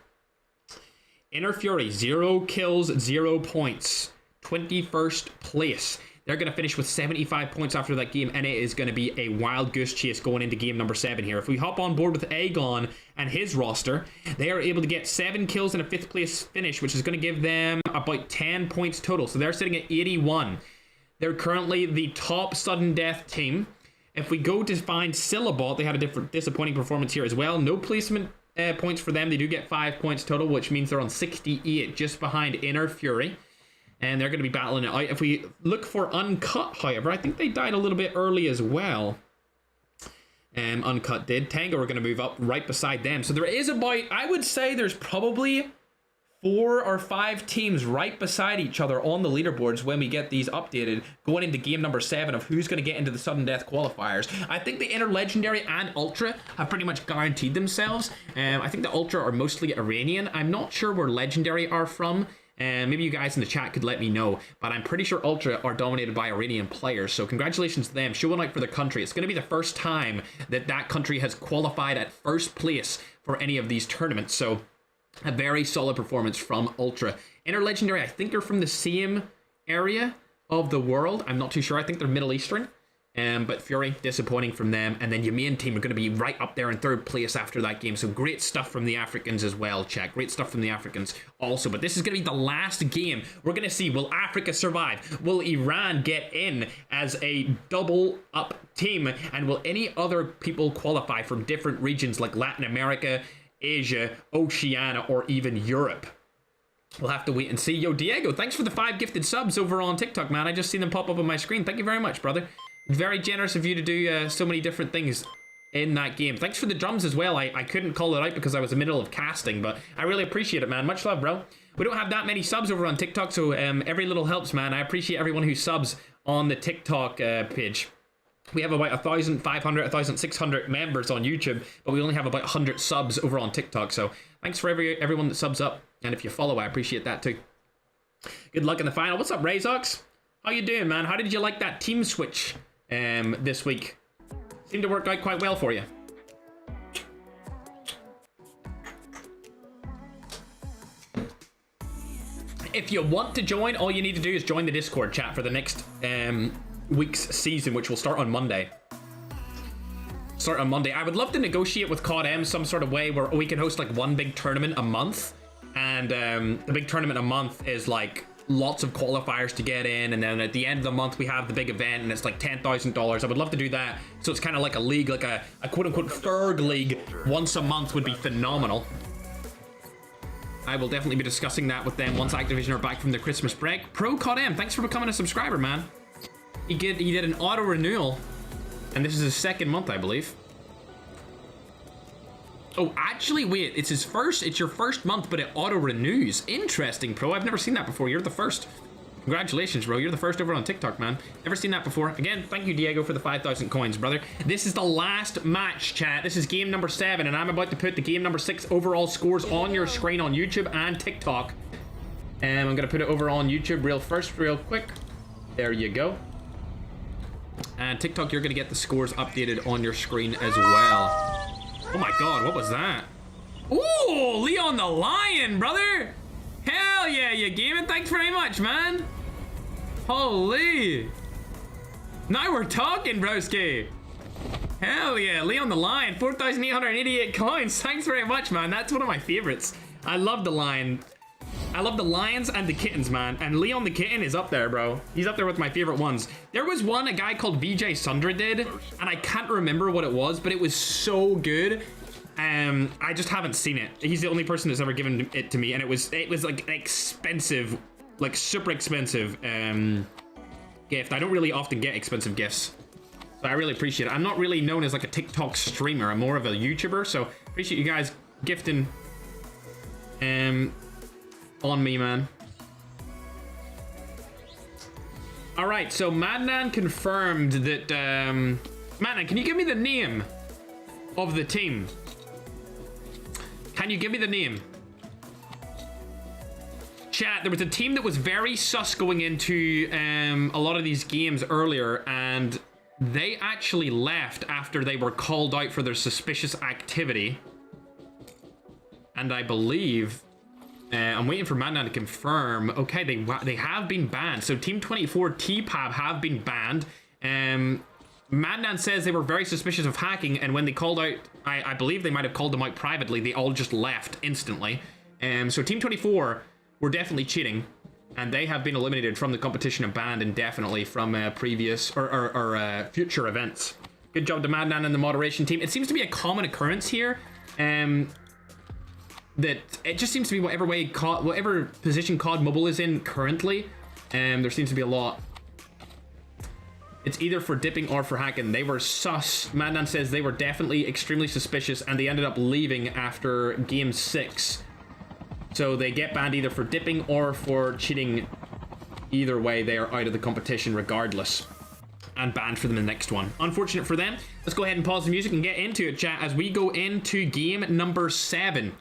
Inner Fury, 0 kills, 0 points. 21st place. They're going to finish with 75 points after that game, and it is going to be a wild goose chase going into game number 7 here. If we hop on board with Aegon and his roster, they are able to get 7 kills and a 5th place finish, which is going to give them about 10 points total. So they're sitting at 81. They're currently the top sudden death team. If we go to find Syllabot, they had a different disappointing performance here as well. No placement points for them. They do get 5 points total, which means they're on 68, just behind Inner Fury. And they're going to be battling it out. If we look for Uncut, however, I think they died a little bit early as well. Uncut did. Tango are going to move up right beside them. So there is about, I would say there's probably 4 or 5 teams right beside each other on the leaderboards when we get these updated going into game number 7 of who's going to get into the sudden death qualifiers. I think the Inner Legendary and Ultra have pretty much guaranteed themselves. I think the Ultra are mostly Iranian. I'm not sure where Legendary are from. And maybe you guys in the chat could let me know, but I'm pretty sure Ultra are dominated by Iranian players, so congratulations to them. Showing out for their country. It's going to be the first time that that country has qualified at 1st place for any of these tournaments, so a very solid performance from Ultra. Inner Legendary, I think they're from the same area of the world. I'm not too sure. I think they're Middle Eastern. But Fury, disappointing from them. And then your main team are going to be right up there in 3rd place after that game. So great stuff from the Africans as well, chat. Great stuff from the Africans also. But this is going to be the last game. We're going to see, will Africa survive? Will Iran get in as a double up team? And will any other people qualify from different regions like Latin America, Asia, Oceania, or even Europe? We'll have to wait and see. Yo, Diego, thanks for the 5 gifted subs over on TikTok, man. I just seen them pop up on my screen. Thank you very much, brother. Very generous of you to do so many different things in that game. Thanks for the drums as well. I couldn't call it out because I was in the middle of casting, but I really appreciate it, man. Much love, bro. We don't have that many subs over on TikTok, so every little helps, man. I appreciate everyone who subs on the TikTok page. We have about 1,500, 1,600 members on YouTube, but we only have about 100 subs over on TikTok, so thanks for everyone that subs up, and if you follow, I appreciate that too. Good luck in the final. What's up, Razox? How you doing, man? How did you like that team switch this week? Seemed to work out quite well for you. If you want to join, all you need to do is join the Discord chat for the next week's season, which will start on Monday. I would love to negotiate with COD-M some sort of way where we can host like one big tournament a month, and the big tournament a month is like lots of qualifiers to get in, and then at the end of the month we have the big event and it's like $10,000. I would love to do that, so it's kind of like a league, like a quote-unquote Ferg league once a month would be phenomenal. I will definitely be discussing that with them once Activision are back from their Christmas break. Pro COD-M, thanks for becoming a subscriber, man. He did an auto renewal, and this is his 2nd month, I believe. Oh, actually, wait, it's your first month, but it auto renews. Interesting, Pro. I've never seen that before. You're the first. Congratulations, bro. You're the first over on TikTok, man. Never seen that before. Again, thank you, Diego, for the 5,000 coins, brother. This is the last match, chat. This is game number 7, and I'm about to put the game number 6 overall scores on your screen on YouTube and TikTok. And I'm gonna put it over on YouTube real quick. There you go. And TikTok, you're gonna get the scores updated on your screen as well. Oh my god, what was that? Ooh, Leon the Lion, brother! Hell yeah, you gaming. Thanks very much, man. Holy. Now we're talking, broski. Hell yeah, Leon the Lion, 4,888 coins. Thanks very much, man. That's one of my favorites. I love the lion. I love the lions and the kittens, man. And Leon the Kitten is up there, bro. He's up there with my favorite ones. There was one a guy called VJ Sundra did, and I can't remember what it was, but it was so good. I just haven't seen it. He's the only person that's ever given it to me, and it was like expensive, like super expensive gift. I don't really often get expensive gifts, so I really appreciate it. I'm not really known as like a TikTok streamer. I'm more of a YouTuber, so appreciate you guys gifting on me, man. All right, so Madnan confirmed that Madnan, can you give me the name of the team? Can you give me the name? Chat, there was a team that was very sus going into a lot of these games earlier, and they actually left after they were called out for their suspicious activity. And I believe, I'm waiting for Madnan to confirm. Okay, they have been banned. So Team 24 TPAB have been banned. Madnan says they were very suspicious of hacking, and when they called out, I believe they might have called them out privately, they all just left instantly. So Team 24 were definitely cheating, and they have been eliminated from the competition and banned indefinitely from previous or future events. Good job to Madnan and the moderation team. It seems to be a common occurrence here. That it just seems to be whatever position COD Mobile is in currently, there seems to be a lot. It's either for dipping or for hacking. They were sus. Madnan says they were definitely extremely suspicious, and they ended up leaving after game 6. So they get banned either for dipping or for cheating. Either way, they are out of the competition regardless, and banned for the next one. Unfortunate for them. Let's go ahead and pause the music and get into it, chat, as we go into game number 7.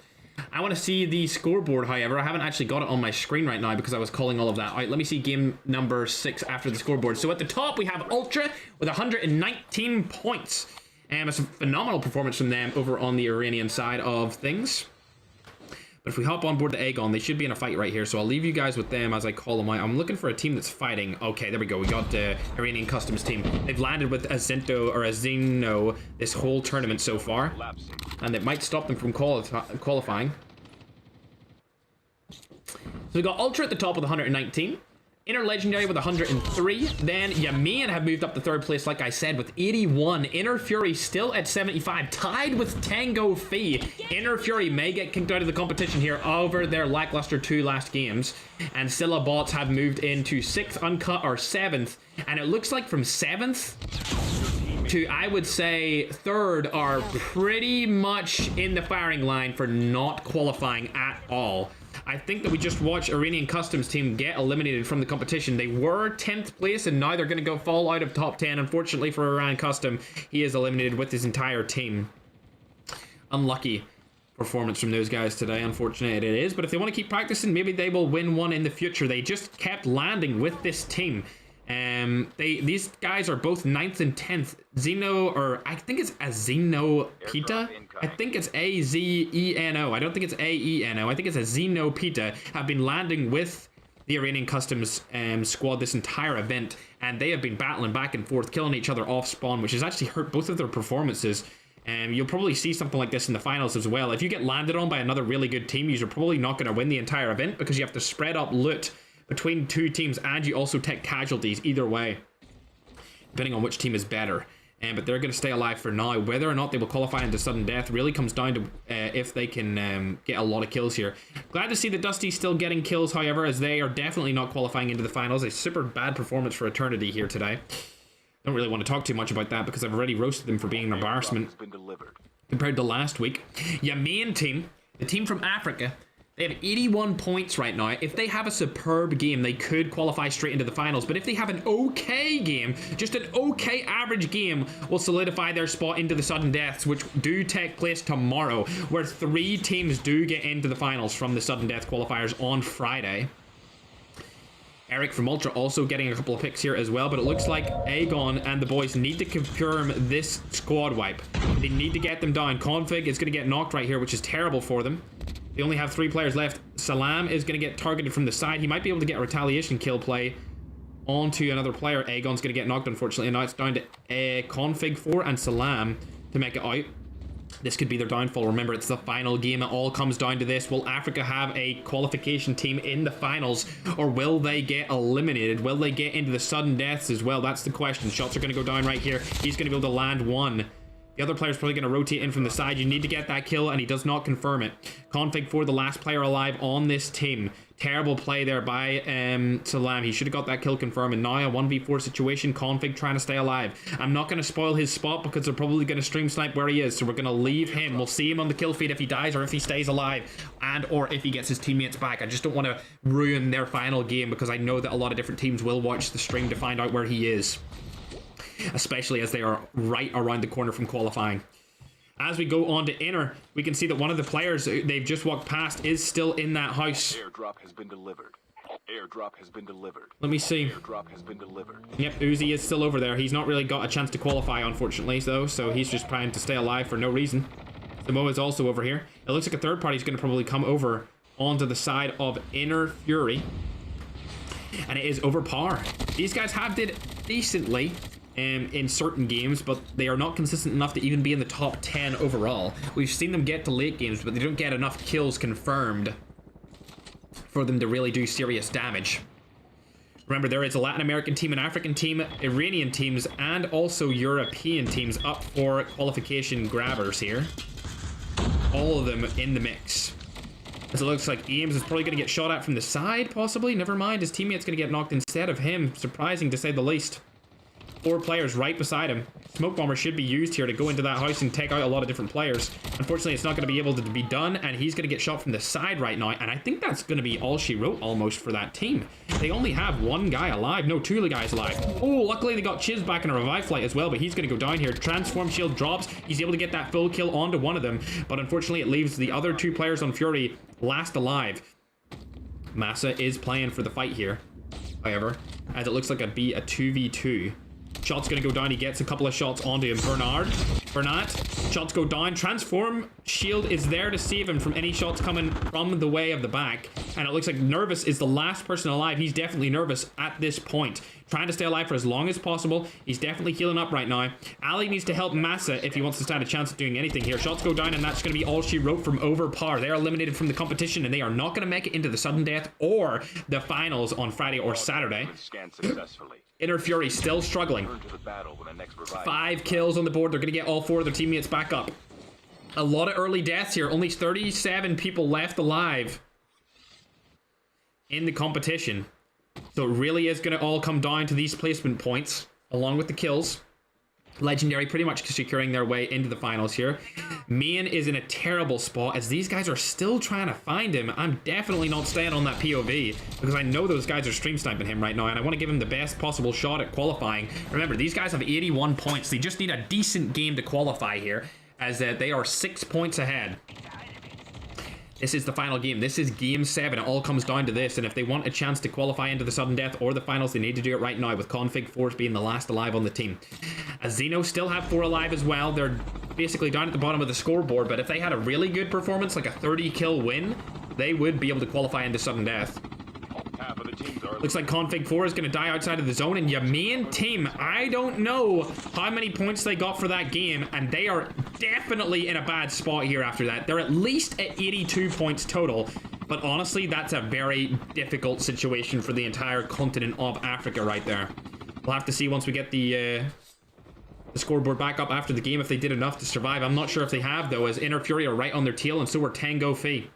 I want to see the scoreboard, however. I haven't actually got it on my screen right now because I was calling all of that out. Let me see game number 6 after the scoreboard. So at the top, we have Ultra with 119 points. And it's a phenomenal performance from them over on the Iranian side of things. But if we hop on board the Aegon, they should be in a fight right here. So I'll leave you guys with them as I call them out. I'm looking for a team that's fighting. Okay, there we go. We got the Iranian Customs team. They've landed with a Zeno this whole tournament so far. Collapsing. And it might stop them from qualifying. So we got Ultra at the top with 119. Inner Legendary with 103. Then Yamin have moved up to third place, like I said, with 81. Inner Fury still at 75, tied with Tango Fee. Inner Fury may get kicked out of the competition here over their lackluster 2 last games. And Scylla Bots have moved into 6th, Uncut, or 7th. And it looks like from 7th to, I would say, 3rd are pretty much in the firing line for not qualifying at all. I think that we just watched Iranian Customs team get eliminated from the competition. They were 10th place, and now they're going to go fall out of top 10. Unfortunately for Iran Custom, he is eliminated with his entire team. Unlucky performance from those guys today. Unfortunate it is, but if they want to keep practicing, maybe they will win one in the future. They just kept landing with this team. These guys are both 9th and 10th. Zeno, or I think it's Azeno Pita. I think it's A-Z-E-N-O. I don't think it's A-E-N-O. I think it's a Zeno Pita. Have been landing with the Iranian Customs squad this entire event, and they have been battling back and forth, killing each other off spawn, which has actually hurt both of their performances. You'll probably see something like this in the finals as well. If you get landed on by another really good team, you're probably not going to win the entire event because you have to spread up loot between 2 teams, and you also take casualties either way, depending on which team is better. But they're going to stay alive for now. Whether or not they will qualify into sudden death really comes down to if they can get a lot of kills here. Glad to see that Dusty's still getting kills, however, as they are definitely not qualifying into the finals. A super bad performance for Eternity here today. Don't really want to talk too much about that because I've already roasted them for being an embarrassment compared to last week. Yamin team, the team from Africa, they have 81 points right now. If they have a superb game, they could qualify straight into the finals. But if they have an okay game, just an okay average game, will solidify their spot into the sudden deaths, which do take place tomorrow, where 3 teams do get into the finals from the sudden death qualifiers on Friday. Eric from Ultra also getting a couple of picks here as well, but it looks like Aegon and the boys need to confirm this squad wipe. They need to get them down. Config is going to get knocked right here, which is terrible for them. They only have 3 players left. Salam is going to get targeted from the side. He might be able to get a retaliation kill play onto another player. Aegon's going to get knocked, unfortunately, and now it's down to Config 4 and Salam to make it out. This could be their downfall. Remember, it's the final game. It all comes down to this. Will Africa have a qualification team in the finals, or will they get eliminated? Will they get into the sudden deaths as well? That's the question. Shots are going to go down right here. He's going to be able to land 1. The other player's probably going to rotate in from the side. You need to get that kill, and he does not confirm it. Config 4, the last player alive on this team. Terrible play there by Salam. He should have got that kill confirmed. And now a 1v4 situation. Config trying to stay alive. I'm not going to spoil his spot because they're probably going to stream snipe where he is. So we're going to leave him. We'll see him on the kill feed if he dies or if he stays alive. And or if he gets his teammates back. I just don't want to ruin their final game because I know that a lot of different teams will watch the stream to find out where he is, especially as they are right around the corner from qualifying. As we go on to inner, we can see that one of the players they've just walked past is still in that house. Airdrop has been delivered. Airdrop has been delivered. Let me see. Airdrop has been delivered. Yep, Uzi is still over there. He's not really got a chance to qualify, unfortunately, though, so he's just trying to stay alive for no reason. Samoa is also over here. It looks like a third party is going to probably come over onto the side of Inner Fury. And it is over par. These guys have did decently in certain games, but they are not consistent enough to even be in the top 10 overall. We've seen them get to late games, but they don't get enough kills confirmed for them to really do serious damage. Remember, there is a Latin American team, an African team, Iranian teams, and also European teams up for qualification grabbers here. All of them in the mix. As it looks like Ames is probably going to get shot at from the side, possibly. Never mind, his teammate's going to get knocked instead of him. Surprising, to say the least. 4 players right beside him. Smoke bomber should be used here to go into that house and take out a lot of different players. Unfortunately, it's not going to be able to be done, and he's going to get shot from the side right now, and I think that's going to be all she wrote almost for that team. They only have 1 guy alive. No, 2 guys alive. Oh, luckily they got Chiz back in a revive flight as well, but he's going to go down here. Transform shield drops. He's able to get that full kill onto one of them, but unfortunately it leaves the other 2 players on Fury last alive. Massa is playing for the fight here, however, as it looks like it'd be a 2v2. Shot's going to go down. He gets a couple of shots onto him. Bernard Bernat, shots go down. Transform shield is there to save him from any shots coming from the way of the back. And it looks like Nervous is the last person alive. He's definitely nervous at this point. Trying to stay alive for as long as possible. He's definitely healing up right now. Ali needs to help Massa if he wants to stand a chance of doing anything here. Shots go down, and that's going to be all she wrote from Overpower. They are eliminated from the competition, and they are not going to make it into the sudden death or the finals on Friday or Saturday. Scanned successfully. Inner Fury still struggling. Return to the battle when the next revive. 5 kills on the board. They're going to get all 4 of their teammates back up. A lot of early deaths here. Only 37 people left alive in the competition. So it really is going to all come down to these placement points, along with the kills. Legendary pretty much securing their way into the finals here. Main is in a terrible spot as these guys are still trying to find him. I'm definitely not staying on that POV because I know those guys are stream sniping him right now and I want to give him the best possible shot at qualifying. Remember, these guys have 81 points. They just need a decent game to qualify here as they are 6 points ahead. This is the final game. This is game 7. It all comes down to this. And if they want a chance to qualify into the sudden death or the finals, they need to do it right now with Config Force being the last alive on the team. Xeno still have 4 alive as well. They're basically down at the bottom of the scoreboard. But if they had a really good performance, like a 30 kill win, they would be able to qualify into sudden death. Half of the teams are Looks like Config 4 is going to die outside of the zone. And your main team, I don't know how many points they got for that game. And they are definitely in a bad spot here after that. They're at least at 82 points total. But honestly, that's a very difficult situation for the entire continent of Africa right there. We'll have to see once we get the scoreboard back up after the game if they did enough to survive. I'm not sure if they have, though, as Inner Fury are right on their tail, and so are Tango Fee.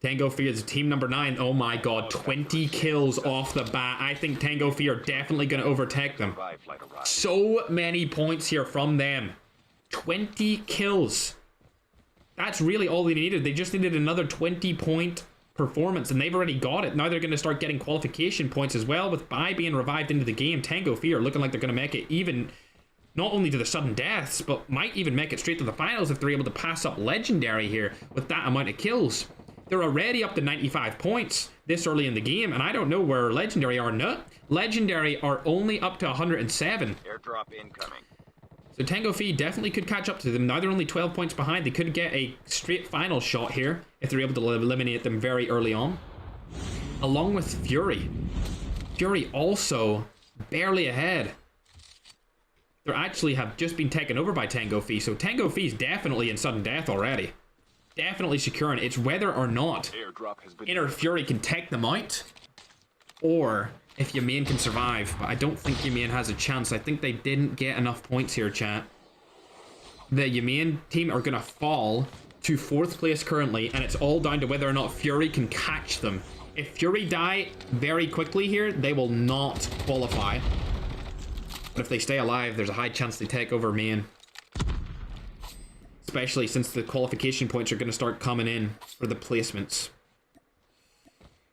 Tango Fee is team number 9. Oh my god, 20 kills off the bat. I think Tango Fee are definitely going to overtake them. So many points here from them. 20 kills. That's really all they needed. They just needed another 20-point performance, and they've already got it. Now they're going to start getting qualification points as well, with Bai being revived into the game. Tango Fee are looking like they're going to make it even, not only to the sudden deaths, but might even make it straight to the finals if they're able to pass up Legendary here with that amount of kills. They're already up to 95 points this early in the game, and I don't know where Legendary are. No, Legendary are only up to 107. airdrop incoming. So Tango Fee definitely could catch up to them. Now they're only 12 points behind. They could get a straight final shot here if they're able to eliminate them very early on. Along with Fury. Fury also barely ahead. They actually have just been taken over by Tango Fee. So Tango Fee's definitely in sudden death already. Definitely securing. It's whether or not Airdrop has been Inner Fury can take them out, or if Yamin can survive. But I don't think Yamin has a chance. I think they didn't get enough points here, chat. The Yamin team are going to fall to 4th place currently, and it's all down to whether or not Fury can catch them. If Fury die very quickly here, they will not qualify. But if they stay alive, there's a high chance they take over main. Especially since the qualification points are going to start coming in for the placements.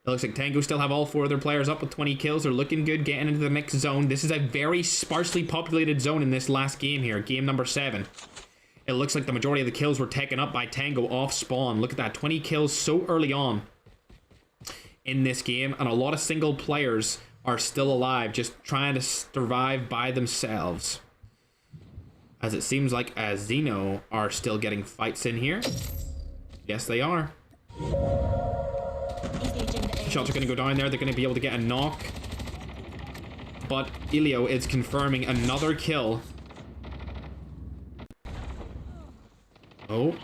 It looks like Tango still have all 4 of their players up with 20 kills. They're looking good getting into the mixed zone. This is a very sparsely populated zone in this last game here. Game number 7. It looks like the majority of the kills were taken up by Tango off spawn. Look at that. 20 kills so early on in this game. And a lot of single players are still alive, just trying to survive by themselves. As it seems like Xeno are still getting fights in here. Yes, they are. Shots are going to go down there. They're going to be able to get a knock. But Elio is confirming another kill. Oh.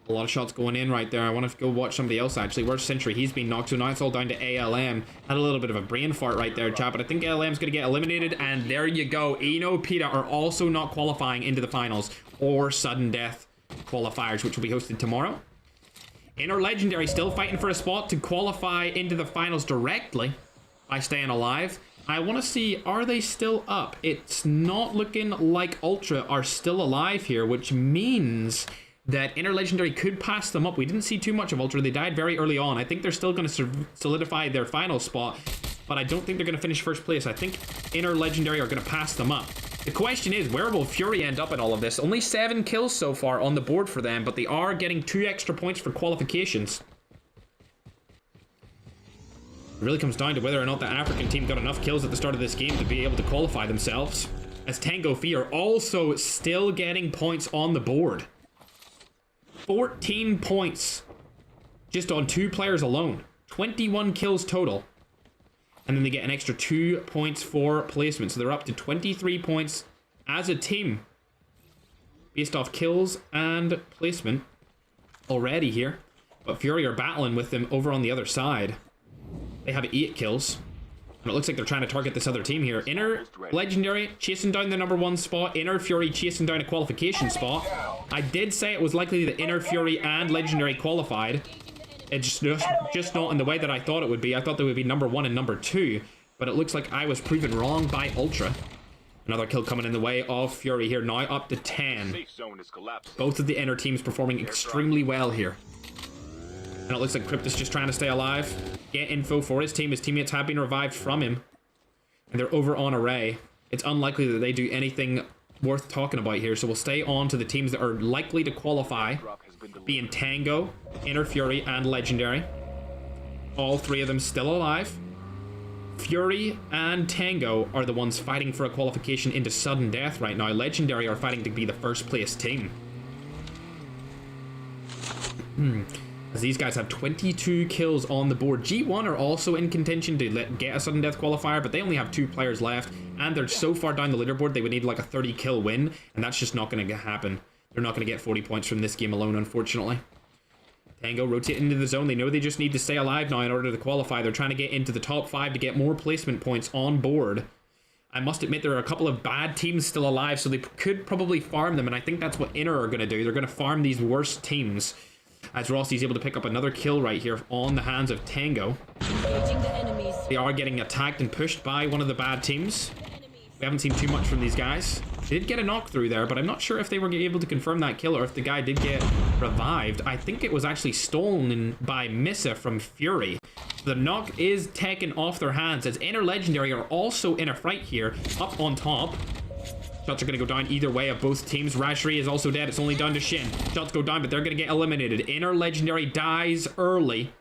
A lot of shots going in right there. I want to go watch somebody else, actually. Where's Sentry? He's been knocked, so now it's all down to ALM. Had a little bit of a brain fart right there, chat, but I think ALM's going to get eliminated, and there you go. Eno, Peta are also not qualifying into the finals or sudden death qualifiers, which will be hosted tomorrow. Inner Legendary still fighting for a spot to qualify into the finals directly by staying alive. I want to see, are they still up? It's not looking like Ultra are still alive here, which means that Inner Legendary could pass them up. We didn't see too much of Ultra. They died very early on. I think they're still going to solidify their final spot, but I don't think they're going to finish first place. I think Inner Legendary are going to pass them up. The question is, where will Fury end up in all of this? Only 7 kills so far on the board for them, but they are getting 2 extra points for qualifications. It really comes down to whether or not the African team got enough kills at the start of this game to be able to qualify themselves. as Tango Fear also still getting points on the board. 14 points just on 2 players alone. 21 kills total. And then they get an extra 2 points for placement. So they're up to 23 points as a team based off kills and placement already here. But Fury are battling with them over on the other side. They have 8 kills. And it looks like they're trying to target this other team here. Inner Legendary chasing down the #1 spot. Inner Fury chasing down a qualification spot. I did say it was likely that Inner Fury and Legendary qualified. It's just not in the way that I thought it would be. I thought they would be #1 and #2. But it looks like I was proven wrong by Ultra. Another kill coming in the way of Fury here. Now up to 10. Safe zone is collapsing. Both of the inner teams performing extremely well here. And it looks like Cryptus just trying to stay alive. Get info for his team. His teammates have been revived from him. And they're over on Array. It's unlikely that they do anything worth talking about here. So we'll stay on to the teams that are likely to qualify. Being Tango, Inner Fury, and Legendary. All 3 of them still alive. Fury and Tango are the ones fighting for a qualification into sudden death right now. Legendary are fighting to be the first place team. As these guys have 22 kills on the board. G1 are also in contention to get a sudden death qualifier, but they only have 2 players left, and they're so far down the leaderboard they would need like a 30 kill win, and that's just not going to happen. They're not going to get 40 points from this game alone, unfortunately. Tango rotate into the zone. They know they just need to stay alive now in order to qualify. They're trying to get into the top 5 to get more placement points on board. I must admit there are a couple of bad teams still alive, so they could probably farm them, and I think that's what Inner are going to do. They're going to farm these worst teams. As Rossi's able to pick up another kill right here on the hands of Tango. Engaging the enemies. They are getting attacked and pushed by one of the bad teams. We haven't seen too much from these guys. They did get a knock through there, but I'm not sure if they were able to confirm that kill or if the guy did get revived. I think it was actually stolen by Missa from Fury. The knock is taken off their hands as Inner Legendary are also in a fight here, up on top. Shots are going to go down either way of both teams. Rashri is also dead. It's only down to Shin. Shots go down, but they're going to get eliminated. Inner Legendary dies early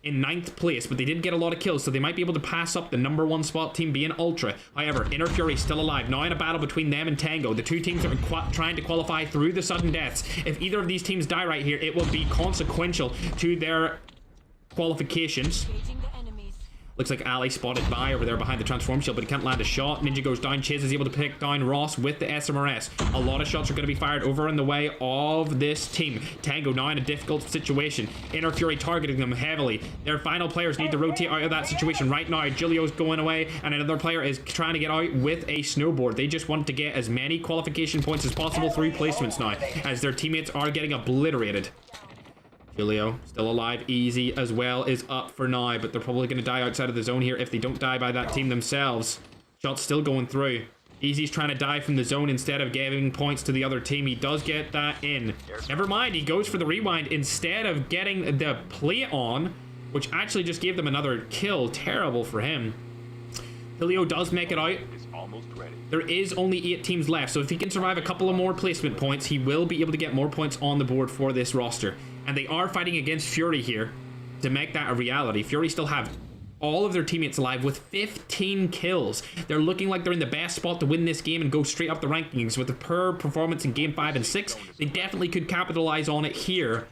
in 9th place, but they did get a lot of kills, so they might be able to pass up the #1 spot team being Ultra. However, Inner Fury still alive. Now in a battle between them and Tango. The 2 teams are trying to qualify through the sudden deaths. If either of these teams die right here, it will be consequential to their qualifications. Engaging the enemies. Looks like Ali spotted by over there behind the transform shield, but he can't land a shot. Ninja goes down. Chase is able to pick down Ross with the SMRS. A lot of shots are going to be fired over in the way of this team. Tango now in a difficult situation. Inner Fury targeting them heavily. Their final players need to rotate out of that situation right now. Julio's going away, and another player is trying to get out with a snowboard. They just want to get as many qualification points as possible through placements now, as their teammates are getting obliterated. Julio, still alive. Easy as well is up for now, but they're probably going to die outside of the zone here if they don't die by that team themselves. Shots still going through. Easy's trying to die from the zone instead of giving points to the other team. He does get that in. Never mind, he goes for the rewind instead of getting the play on, which actually just gave them another kill. Terrible for him. Julio does make it out. Almost ready. There is only 8 teams left, so if he can survive a couple of more placement points, he will be able to get more points on the board for this roster. And they are fighting against Fury here to make that a reality. Fury still have all of their teammates alive with 15 kills. They're looking like they're in the best spot to win this game and go straight up the rankings. With the poor performance in Game 5 and 6, they definitely could capitalize on it here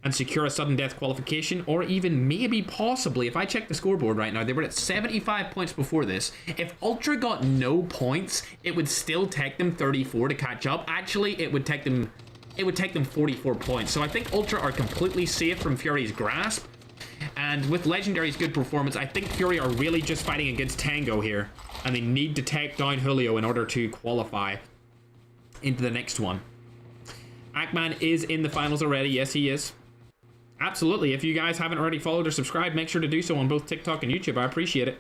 and secure a sudden death qualification, or even maybe possibly, if I check the scoreboard right now, they were at 75 points before this. If Ultra got no points, it would still take them 34 to catch up. Actually, it would take them 44 points. So I think Ultra are completely safe from Fury's grasp. And with Legendary's good performance, I think Fury are really just fighting against Tango here, and they need to take down Julio in order to qualify into the next one. Ackman is in the finals already. Yes, he is. Absolutely. If you guys haven't already followed or subscribed, make sure to do so on both TikTok and YouTube. I appreciate it.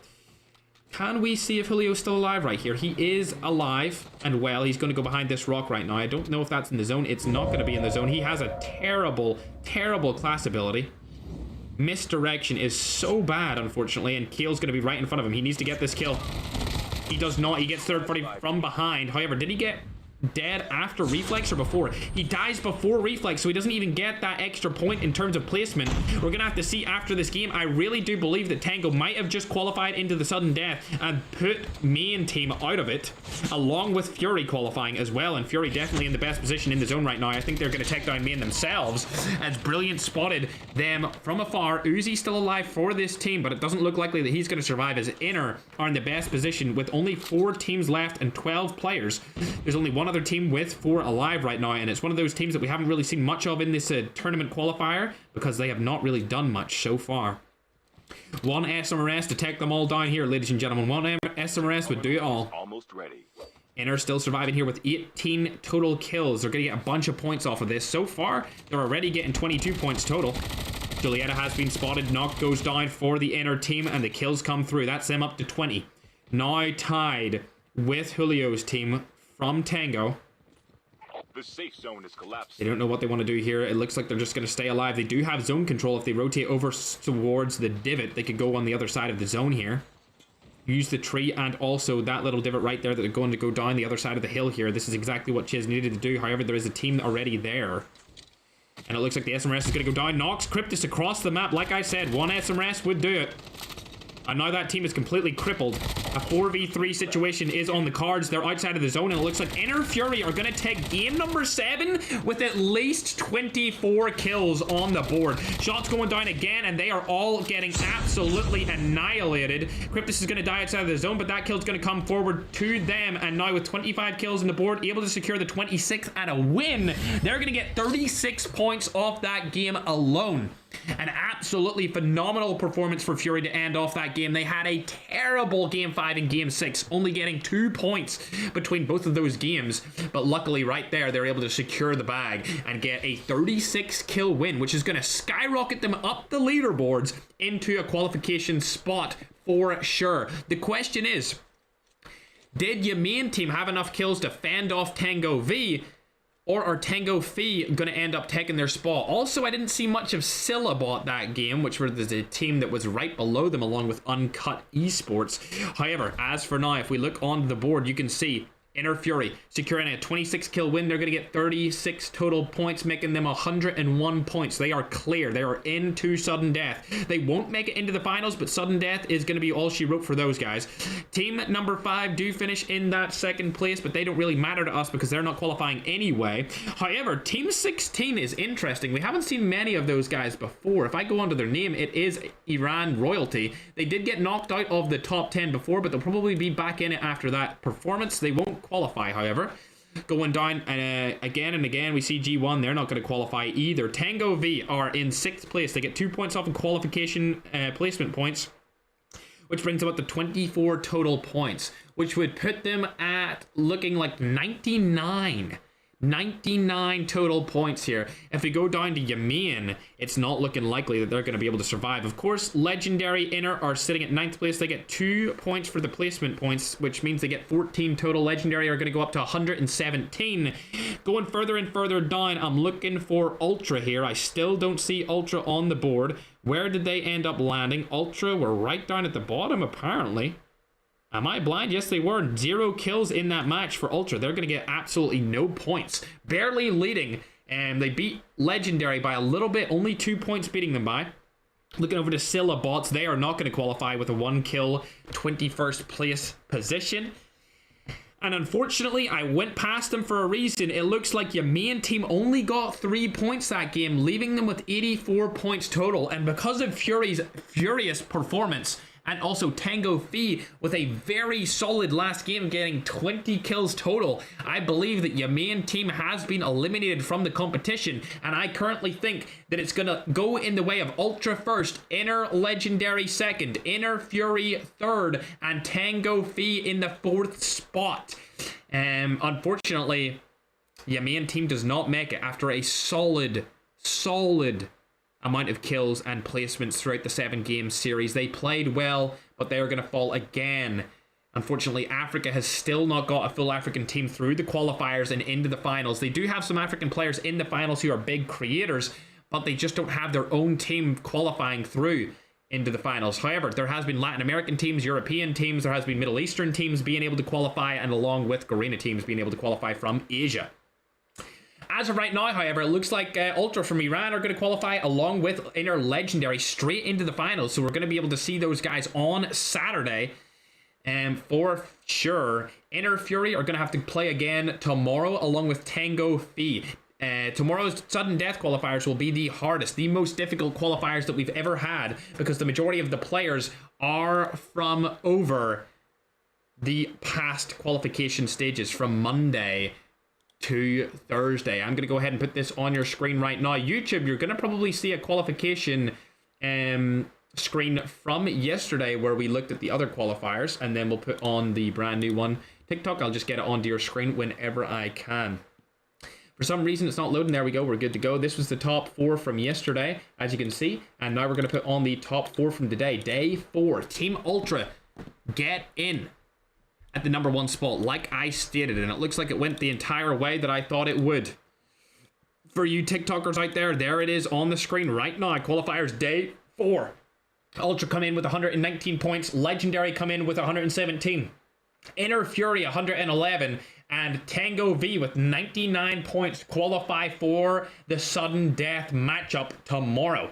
Can we see if Julio's still alive right here? He is alive and well. He's going to go behind this rock right now. I don't know if that's in the zone. It's not going to be in the zone. He has a terrible, terrible class ability. Misdirection is so bad, unfortunately, and Keel's going to be right in front of him. He needs to get this kill. He does not. He gets third party from behind. However, did he get dead after reflex or before? He dies before reflex, so he doesn't even get that extra point in terms of placement. We're gonna have to see after this game. I really do believe that Tango might have just qualified into the sudden death and put main team out of it, along with Fury qualifying as well. And Fury definitely in the best position in the zone right now. I think they're gonna take down main themselves, as Brilliant spotted them from afar. Uzi's still alive for this team, but it doesn't look likely that he's gonna survive, as Inner are in the best position with only 4 teams left and 12 players. There's only one other team with 4 alive right now, and it's one of those teams that we haven't really seen much of in this tournament qualifier, because they have not really done much so far. One SMRS to take them all down here, ladies and gentlemen. One SMRS would do it all. Almost ready. Inner still surviving here with 18 total kills. They're going to get a bunch of points off of this. So far, they're already getting 22 points total. Julieta has been spotted. Knock goes down for the Inner team, and the kills come through. That's them up to 20. Now tied with Julio's team from Tango. The safe zone is collapsed. They don't know what they want to do here. It looks like they're just going to stay alive. They do have zone control. If they rotate over towards the divot, they could go on the other side of the zone here. Use the tree and also that little divot right there that are going to go down the other side of the hill here. This is exactly what Chiz needed to do. However, there is a team already there. And it looks like the SMRS is going to go down. Knocks Cryptus across the map. Like I said, one SMRS would do it. And now that team is completely crippled. A 4v3 situation is on the cards. They're outside of the zone, and it looks like Inner Fury are going to take game number 7 with at least 24 kills on the board. Shots going down again, and they are all getting absolutely annihilated. Cryptus is going to die outside of the zone, but that kill's going to come forward to them. And now with 25 kills on the board, able to secure the 26th and a win. They're going to get 36 points off that game alone. An absolutely phenomenal performance for Fury to end off that game. They had a terrible Game 5 and Game 6, only getting 2 points between both of those games. But luckily, right there, they're able to secure the bag and get a 36 kill win, which is going to skyrocket them up the leaderboards into a qualification spot for sure. The question is, did your main team have enough kills to fend off Tango V? Or are Tango Fi going to end up taking their spot? Also, I didn't see much of Syllabot that game, which was the team that was right below them along with Uncut Esports. However, as for now, if we look on the board, you can see Inner Fury securing a 26 kill win. They're going to get 36 total points, making them 101 points. They are clear. They are into sudden death. They won't make it into the finals, but sudden death is going to be all she wrote for those guys. Team number 5 do finish in that second place, but they don't really matter to us because they're not qualifying anyway. However, Team 16 is interesting. We haven't seen many of those guys before. If I go onto their name, it is Iran Royalty. They did get knocked out of the top 10 before, but they'll probably be back in it after that performance. They won't qualify, however. Going down again and again, we see G1. They're not going to qualify either. Tango V are in 6th place. They get 2 points off of qualification placement points, which brings them up to 24 total points, which would put them at looking like 99 total points here. If we go down to Yamin, it's not looking likely that they're going to be able to survive. Of course, Legendary Inner are sitting at 9th place. They get 2 points for the placement points, which means they get 14 total. Legendary are going to go up to 117. Going further and further down, I'm looking for Ultra here. I still don't see Ultra on the board. Where did they end up landing? Ultra were right down at the bottom, apparently. Am I blind? Yes, they were. 0 kills in that match for Ultra. They're going to get absolutely no points. Barely leading. And they beat Legendary by a little bit. Only 2 points beating them by. Looking over to Syllabots. They are not going to qualify with a 1 kill, 21st place position. And unfortunately, I went past them for a reason. It looks like your main team only got 3 points that game, leaving them with 84 points total. And because of Fury's furious performance, and also Tango Fi with a very solid last game, getting 20 kills total, I believe that your main team has been eliminated from the competition. And I currently think that it's going to go in the way of Ultra first, Inner Legendary second, Inner Fury third, and Tango Fi in the 4th spot. Unfortunately, your main team does not make it after a solid amount of kills and placements throughout the 7-game series. They played well, but they are going to fall again. Unfortunately, Africa has still not got a full African team through the qualifiers and into the finals. They do have some African players in the finals who are big creators, but they just don't have their own team qualifying through. into the finals. However, there has been Latin American teams, European teams, there has been Middle Eastern teams being able to qualify, and along with Garena teams being able to qualify from Asia. As of right now, however, it looks like Ultra from Iran are going to qualify along with Inner Legendary straight into the finals. So we're going to be able to see those guys on Saturday. For sure. Inner Fury are going to have to play again tomorrow along with Tango Fee. Tomorrow's sudden death qualifiers will be the hardest, the most difficult qualifiers that we've ever had, because the majority of the players are from over the past qualification stages from Monday to Thursday. I'm going to go ahead and put this on your screen right now. YouTube, you're going to probably see a qualification screen from yesterday where we looked at the other qualifiers, and then we'll put on the brand new one. TikTok, I'll just get it onto your screen whenever I can. For some reason, it's not loading. There we go. We're good to go. This was the top 4 from yesterday, as you can see. And now we're going to put on the top 4 from today. Day 4. Team Ultra, get in at the number 1 spot, like I stated. And it looks like it went the entire way that I thought it would. For you TikTokers out there it is on the screen right now. Qualifiers day 4. Ultra come in with 119 points. Legendary come in with 117. Inner Fury 111, and Tango V with 99 points qualify for the sudden death matchup tomorrow.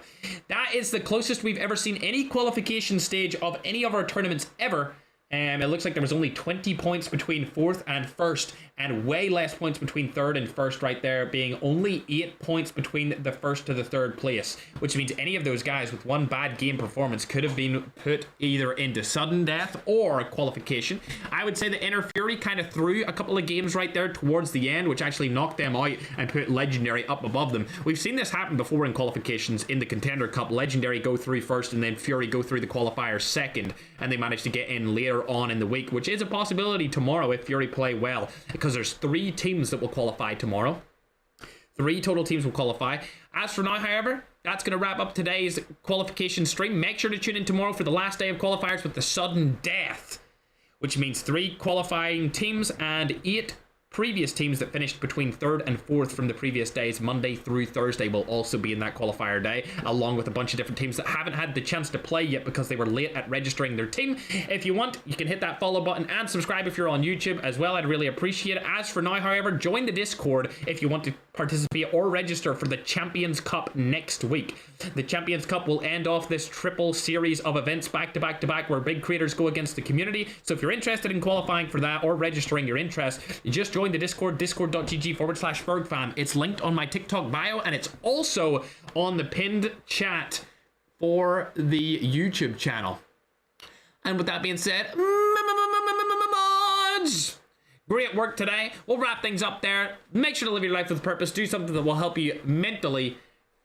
That is the closest we've ever seen any qualification stage of any of our tournaments ever. It looks like there was only 20 points between 4th and 1st, and way less points between 3rd and 1st right there, being only 8 points between the 1st to the 3rd place, which means any of those guys with one bad game performance could have been put either into sudden death or qualification. I would say the Inner Fury kind of threw a couple of games right there towards the end, which actually knocked them out and put Legendary up above them. We've seen this happen before in qualifications in the Contender Cup. Legendary go through first, and then Fury go through the qualifiers second, and they manage to get in later on in the week, which is a possibility tomorrow if Fury play well, because there's 3 teams that will qualify tomorrow. 3 total teams will qualify. As for now, however, that's going to wrap up today's qualification stream. Make sure to tune in tomorrow for the last day of qualifiers with the sudden death, which means 3 qualifying teams and 8 previous teams that finished between 3rd and 4th from the previous days, Monday through Thursday, will also be in that qualifier day, along with a bunch of different teams that haven't had the chance to play yet because they were late at registering their team. If you want, you can hit that follow button and subscribe if you're on YouTube as well. I'd really appreciate it. As for now, however, join the Discord if you want to participate or register for the Champions Cup next week. The Champions Cup will end off this triple series of events back to back to back where big creators go against the community. So if you're interested in qualifying for that or registering your interest, you just join the Discord, discord.gg/FergFam. It's linked on my TikTok bio, and it's also on the pinned chat for the YouTube channel. And with that being said, mods, great work today. We'll wrap things up there. Make sure to live your life with purpose. Do something that will help you mentally,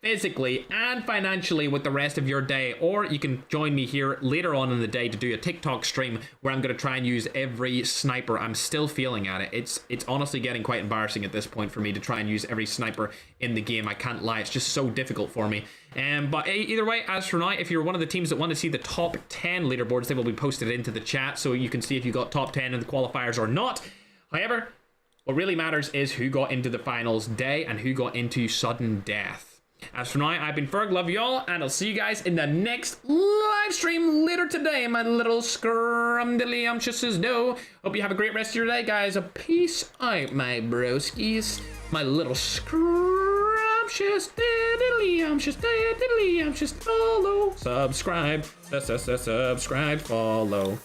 physically, and financially with the rest of your day. Or you can join me here later on in the day to do a TikTok stream where I'm going to try and use every sniper. I'm still feeling at it. It's honestly getting quite embarrassing at this point for me to try and use every sniper in the game. I can't lie. It's just so difficult for me. But either way, as for now, if you're one of the teams that want to see the top 10 leaderboards, they will be posted into the chat so you can see if you got top 10 in the qualifiers or not. However, what really matters is who got into the finals day and who got into sudden death. As for now, I've been Ferg, love y'all, and I'll see you guys in the next live stream later today, my little scrumdiddlyumptiouses do. Hope you have a great rest of your day, guys. Peace out, my broskies. My little scrumptious diddlyumptious follow. Subscribe, subscribe, follow.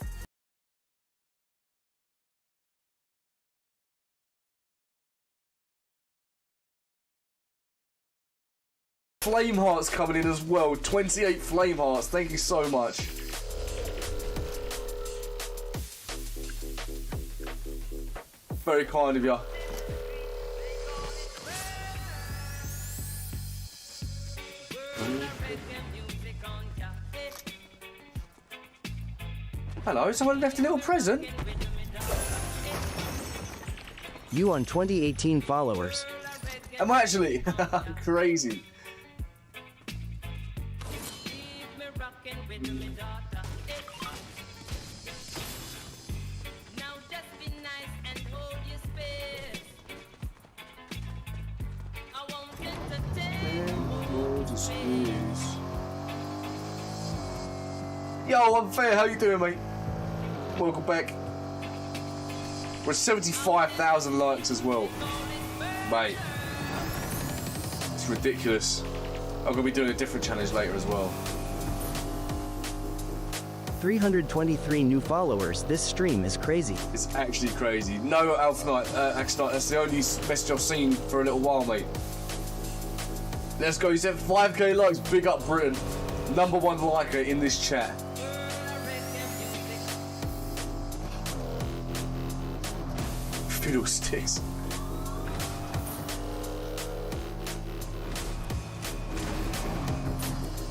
Flame hearts coming in as well. 28 flame hearts. Thank you so much. Very kind of you. Hello, someone left a little present. You on 2018 followers. I'm actually crazy. Yo, Unfair, how you doing, mate? Welcome back. We're 75,000 likes as well. Mate. It's ridiculous. I'm going to be doing a different challenge later as well. 323 new followers. This stream is crazy. It's actually crazy. No, Alpha Knight, Axe Knight, that's the only message I've seen for a little while, mate. Let's go, you said 5k likes, big up Britain. #1 liker in this chat. Fiddlesticks.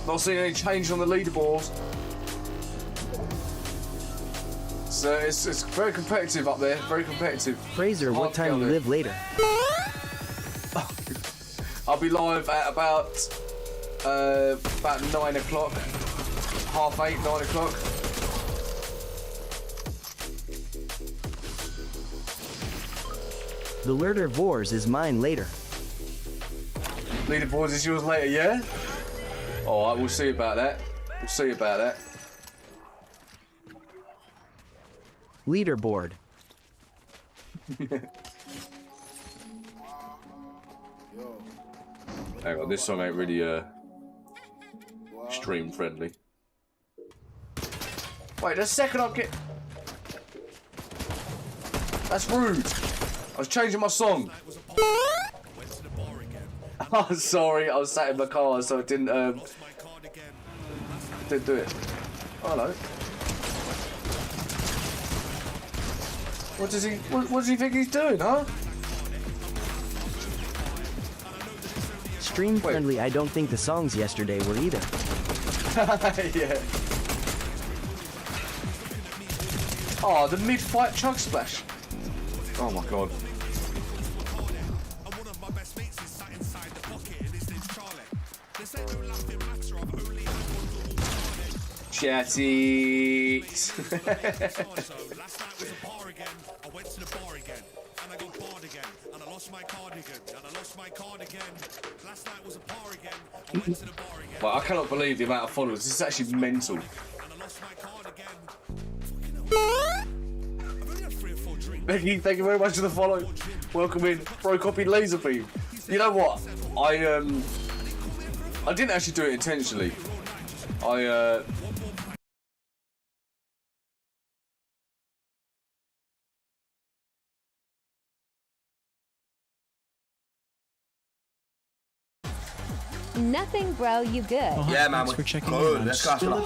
Not seeing any change on the leaderboards. So it's very competitive up there, very competitive. Fraser, what time you live later? I'll be live at about 9 o'clock, 8:30, 9 o'clock. The Lurder Vors is mine later. Leaderboards is yours later, yeah? Alright, we'll see about that. We'll see about that. Leaderboard. Hang on, this song ain't really stream friendly. Wait a second, I'll get. That's rude. I was changing my song. Oh, sorry, I was sat in my car, so it didn't do it. Oh, hello. What does he think he's doing, huh? Stream friendly. I don't think the songs yesterday were either. Yeah. Oh, the mid-fight chug splash. Oh my god. Chatty. Well, I cannot believe the amount of followers. This is actually mental. Becky, thank you very much for the follow. Welcome in. Bro copied laser beam. You know what? I didn't actually do it intentionally. Nothing, bro. You good? Yeah, man. We're good. Let's go.